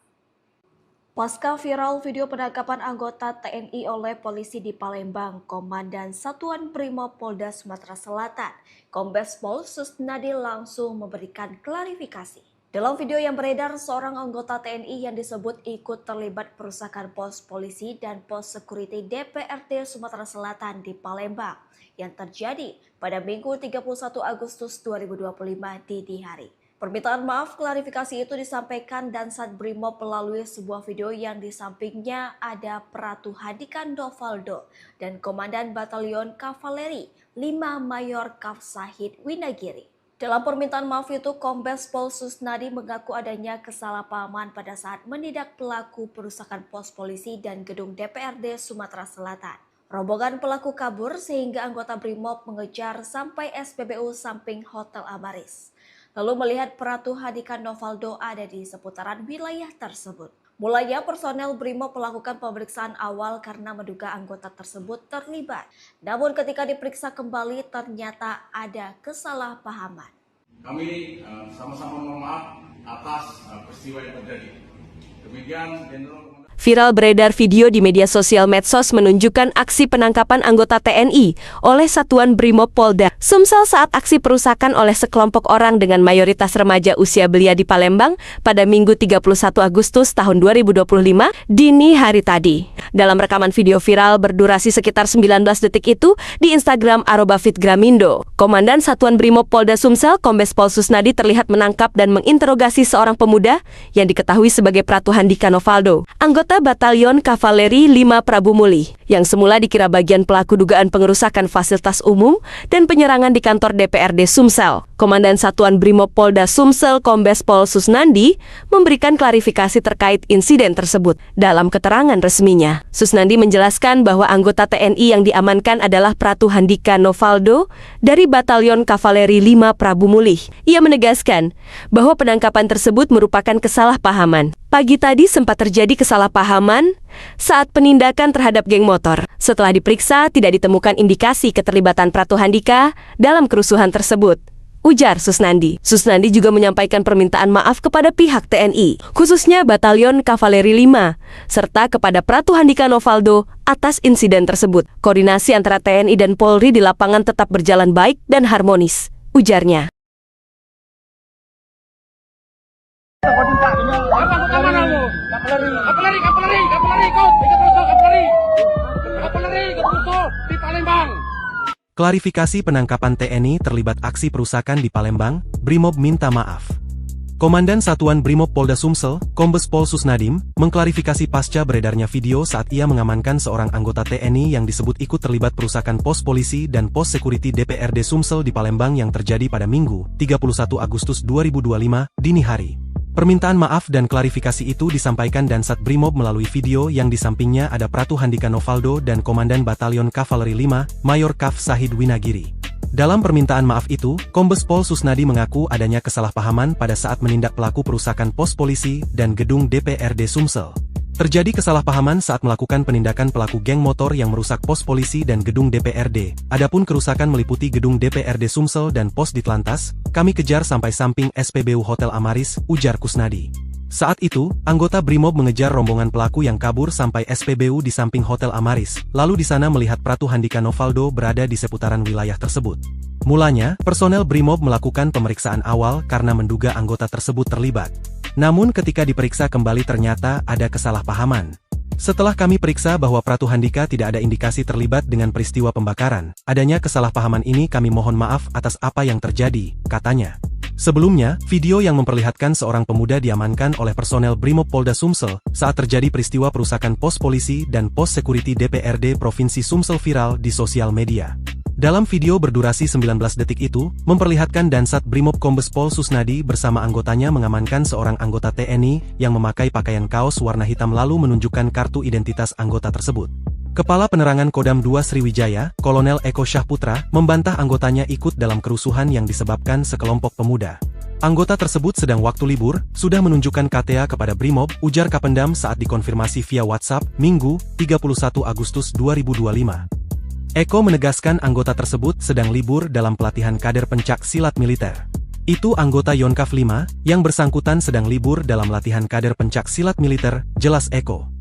Pasca viral video penangkapan anggota TNI oleh polisi di Palembang, Komandan Satuan Brimob Polda Sumatera Selatan, Kombes Pol Susnadi langsung memberikan klarifikasi. Dalam video yang beredar, seorang anggota TNI yang disebut ikut terlibat perusakan pos polisi dan pos security DPRD Sumatera Selatan di Palembang yang terjadi pada Minggu 31 Agustus 2025 dini hari. Permintaan maaf klarifikasi itu disampaikan Dansat Brimob melalui sebuah video yang di sampingnya ada Pratu Handika Novaldo dan Komandan Batalion Kavaleri 5 Mayor Kafsahid Winagiri. Dalam permintaan maaf itu, Kombes Pol Susnadi mengaku adanya kesalahpahaman pada saat menindak pelaku perusakan pos polisi dan gedung DPRD Sumatera Selatan. Rombongan pelaku kabur sehingga anggota Brimob mengejar sampai SPBU samping Hotel Amaris. Lalu melihat Pratu Handika Novaldo ada di seputaran wilayah tersebut. Mulanya personel Brimob melakukan pemeriksaan awal karena menduga anggota tersebut terlibat. Namun ketika diperiksa kembali ternyata ada kesalahpahaman. Kami sama-sama mohon maaf atas peristiwa yang terjadi. Demikian Jenderal Viral beredar video di media sosial medsos menunjukkan aksi penangkapan anggota TNI oleh Satuan Brimob Polda Sumsel saat aksi perusakan oleh sekelompok orang dengan mayoritas remaja usia belia di Palembang pada Minggu 31 Agustus tahun 2025 dini hari tadi. Dalam rekaman video viral berdurasi sekitar 19 detik itu di Instagram @fitgramindo, Komandan Satuan Brimob Polda Sumsel Kombes Pol Susnadi terlihat menangkap dan menginterogasi seorang pemuda yang diketahui sebagai Pratu Handika Novaldo, anggota Batalion Kavaleri 5 Prabu Mulih, yang semula dikira bagian pelaku dugaan pengerusakan fasilitas umum dan penyerangan di kantor DPRD Sumsel. Komandan Satuan Brimob Polda Sumsel Kombes Pol Susnandi memberikan klarifikasi terkait insiden tersebut. Dalam keterangan resminya, Susnandi menjelaskan bahwa anggota TNI yang diamankan adalah Pratu Handika Novaldo dari Batalion Kavaleri 5 Prabu Mulih. Ia menegaskan bahwa penangkapan tersebut merupakan kesalahpahaman. Pagi tadi sempat terjadi kesalahpahaman saat penindakan terhadap geng motor. Setelah diperiksa, tidak ditemukan indikasi keterlibatan Pratu Handika dalam kerusuhan tersebut, ujar Susnandi. Susnandi juga menyampaikan permintaan maaf kepada pihak TNI, khususnya Batalion Kavaleri 5, serta kepada Pratu Handika Novaldo atas insiden tersebut. Koordinasi antara TNI dan Polri di lapangan tetap berjalan baik dan harmonis, ujarnya. Klarifikasi penangkapan TNI terlibat aksi perusakan di Palembang, Brimob minta maaf. Komandan Satuan Brimob Polda Sumsel, Kombes Pol Susnadim, mengklarifikasi pasca beredarnya video saat ia mengamankan seorang anggota TNI yang disebut ikut terlibat perusakan pos polisi dan pos security DPRD Sumsel di Palembang yang terjadi pada Minggu, 31 Agustus 2025, dini hari. Permintaan maaf dan klarifikasi itu disampaikan Dansat Brimob melalui video yang di sampingnya ada Pratu Handika Novaldo dan Komandan Batalion Kavaleri 5, Mayor Kav Sahid Winagiri. Dalam permintaan maaf itu, Kombes Pol Susnadi mengaku adanya kesalahpahaman pada saat menindak pelaku perusakan pos polisi dan gedung DPRD Sumsel. Terjadi kesalahpahaman saat melakukan penindakan pelaku geng motor yang merusak pos polisi dan gedung DPRD. Adapun kerusakan meliputi gedung DPRD Sumsel dan pos Ditlantas, kami kejar sampai samping SPBU Hotel Amaris, ujar Kusnadi. Saat itu, anggota Brimob mengejar rombongan pelaku yang kabur sampai SPBU di samping Hotel Amaris, lalu di sana melihat Pratu Handika Novaldo berada di seputaran wilayah tersebut. Mulanya, personel Brimob melakukan pemeriksaan awal karena menduga anggota tersebut terlibat. Namun ketika diperiksa kembali ternyata ada kesalahpahaman. Setelah kami periksa bahwa Pratu Handika tidak ada indikasi terlibat dengan peristiwa pembakaran, adanya kesalahpahaman ini kami mohon maaf atas apa yang terjadi, katanya. Sebelumnya, video yang memperlihatkan seorang pemuda diamankan oleh personel Brimob Polda Sumsel saat terjadi peristiwa perusakan pos polisi dan pos security DPRD Provinsi Sumsel viral di sosial media. Dalam video berdurasi 19 detik itu, memperlihatkan Dansat Brimob Kombes Pol Susnadi bersama anggotanya mengamankan seorang anggota TNI yang memakai pakaian kaos warna hitam lalu menunjukkan kartu identitas anggota tersebut. Kepala Penerangan Kodam 2 Sriwijaya, Kolonel Eko Syahputra, membantah anggotanya ikut dalam kerusuhan yang disebabkan sekelompok pemuda. Anggota tersebut sedang waktu libur, sudah menunjukkan KTA kepada Brimob, ujar Kapendam saat dikonfirmasi via WhatsApp, Minggu, 31 Agustus 2025. Eko menegaskan anggota tersebut sedang libur dalam pelatihan kader pencak silat militer. Itu anggota Yonkav 5, yang bersangkutan sedang libur dalam latihan kader pencak silat militer, jelas Eko.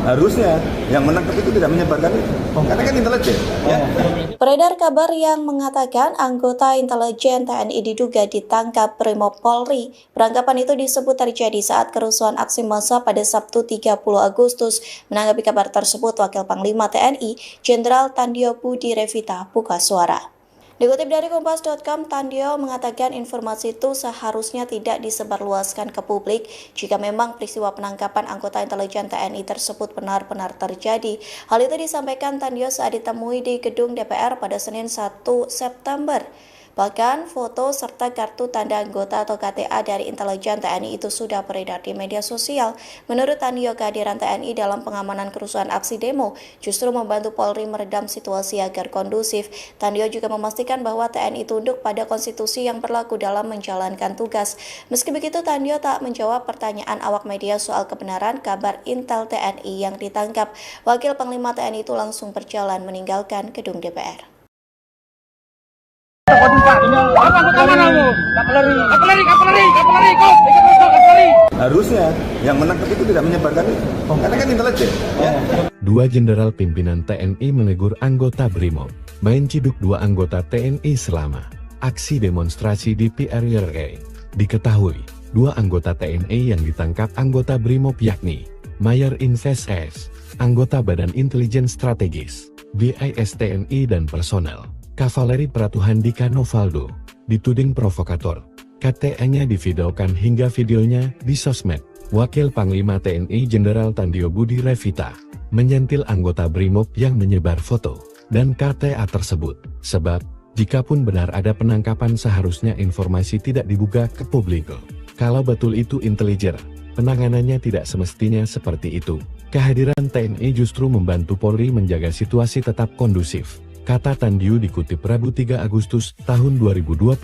Harusnya yang menangkap itu tidak menyebarkan itu, karena kan intelijen. Ya. Beredar kabar yang mengatakan anggota intelijen TNI diduga ditangkap Brimob Polri. Penangkapan itu disebut terjadi saat kerusuhan aksi massa pada Sabtu 30 Agustus. Menanggapi kabar tersebut, Wakil Panglima TNI, Jenderal Tandio Budi Revita buka suara. Dikutip dari Kompas.com, Tandio mengatakan informasi itu seharusnya tidak disebarluaskan ke publik jika memang peristiwa penangkapan anggota intelijen TNI tersebut benar-benar terjadi. Hal itu disampaikan Tandio saat ditemui di gedung DPR pada Senin 1 September. Bahkan foto serta kartu tanda anggota atau KTA dari intelijen TNI itu sudah beredar di media sosial. Menurut Tandio, kehadiran TNI dalam pengamanan kerusuhan aksi demo justru membantu Polri meredam situasi agar kondusif. Tandio juga memastikan bahwa TNI tunduk pada konstitusi yang berlaku dalam menjalankan tugas. Meski begitu, Tandio tak menjawab pertanyaan awak media soal kebenaran kabar Intel TNI yang ditangkap. Wakil Panglima TNI itu langsung berjalan meninggalkan gedung DPR. Harusnya yang menangkap itu tidak menyebarkan itu, karena kan intelijen. Ya. Dua jenderal pimpinan TNI menegur anggota Brimob, main ciduk dua anggota TNI selama aksi demonstrasi di PRRI. Diketahui, dua anggota TNI yang ditangkap anggota Brimob yakni Mayor Invest S, anggota Badan Intelijen Strategis, BIS TNI dan personel Kavaleri Pratu Handika Novaldo, dituding provokator. KTA-nya divideokan hingga videonya di sosmed. Wakil Panglima TNI Jenderal Tandio Budi Revita menyentil anggota Brimob yang menyebar foto dan KTA tersebut. Sebab, jikapun benar ada penangkapan seharusnya informasi tidak dibuka ke publik. Kalau betul itu intelijen, penanganannya tidak semestinya seperti itu. Kehadiran TNI justru membantu Polri menjaga situasi tetap kondusif, kata Tandio dikutip Rabu 3 Agustus tahun 2025.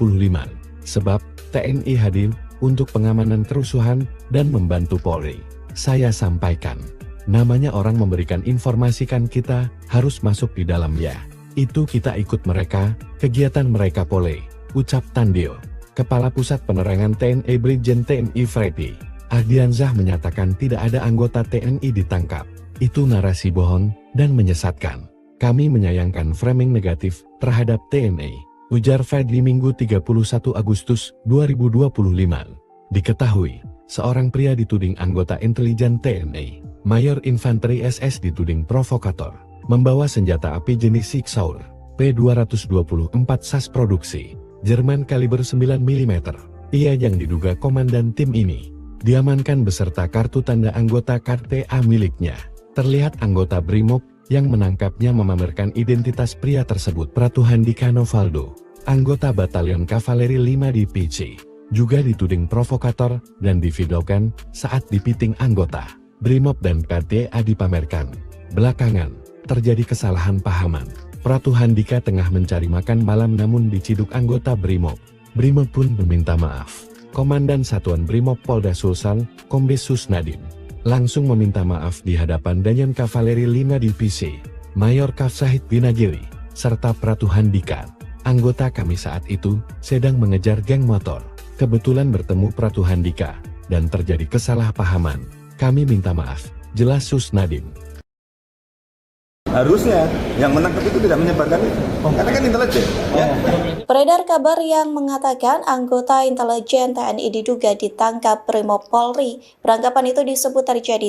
Sebab, TNI hadir untuk pengamanan kerusuhan dan membantu Polri. Saya sampaikan, namanya orang memberikan informasikan kita harus masuk di dalam ya. Itu kita ikut mereka, kegiatan mereka Polri, ucap Tandio. Kepala Pusat Penerangan TNI Brigjen TNI Freddy Ardiansyah menyatakan tidak ada anggota TNI ditangkap. Itu narasi bohong dan menyesatkan. Kami menyayangkan framing negatif terhadap TNI, ujar Freddy Minggu 31 Agustus 2025. Diketahui, seorang pria dituding anggota intelijen TNI, Mayor Infanteri SS dituding provokator, membawa senjata api jenis Sig Sauer, P224 SAS produksi, Jerman kaliber 9 mm. Ia yang diduga komandan tim ini, diamankan beserta kartu tanda anggota KTA miliknya. Terlihat anggota Brimob yang menangkapnya memamerkan identitas pria tersebut Pratu Handika Novaldo, anggota Batalion Kavaleri 5 Divisi, juga dituding provokator dan divideokan saat dipiting anggota Brimob dan PDA dipamerkan. Belakangan, terjadi kesalahan pahaman. Pratu Handika tengah mencari makan malam namun diciduk anggota Brimob. Brimob pun meminta maaf. Komandan Satuan Brimob Polda Sulsel, Kombes Susnadim, langsung meminta maaf di hadapan Danjen Kavaleri 5 Divisi, Mayor Kafsahid Binagili, serta Pratu Handika. Anggota kami saat itu sedang mengejar geng motor. Kebetulan bertemu Pratu Handika dan terjadi kesalahpahaman. Kami minta maaf, jelas Susnadim. Harusnya yang menangkap itu tidak menyebarkan itu, karena kan intelijen. Ya. Beredar kabar yang mengatakan anggota intelijen TNI diduga ditangkap Brimob Polri. Perangkapan itu disebut terjadi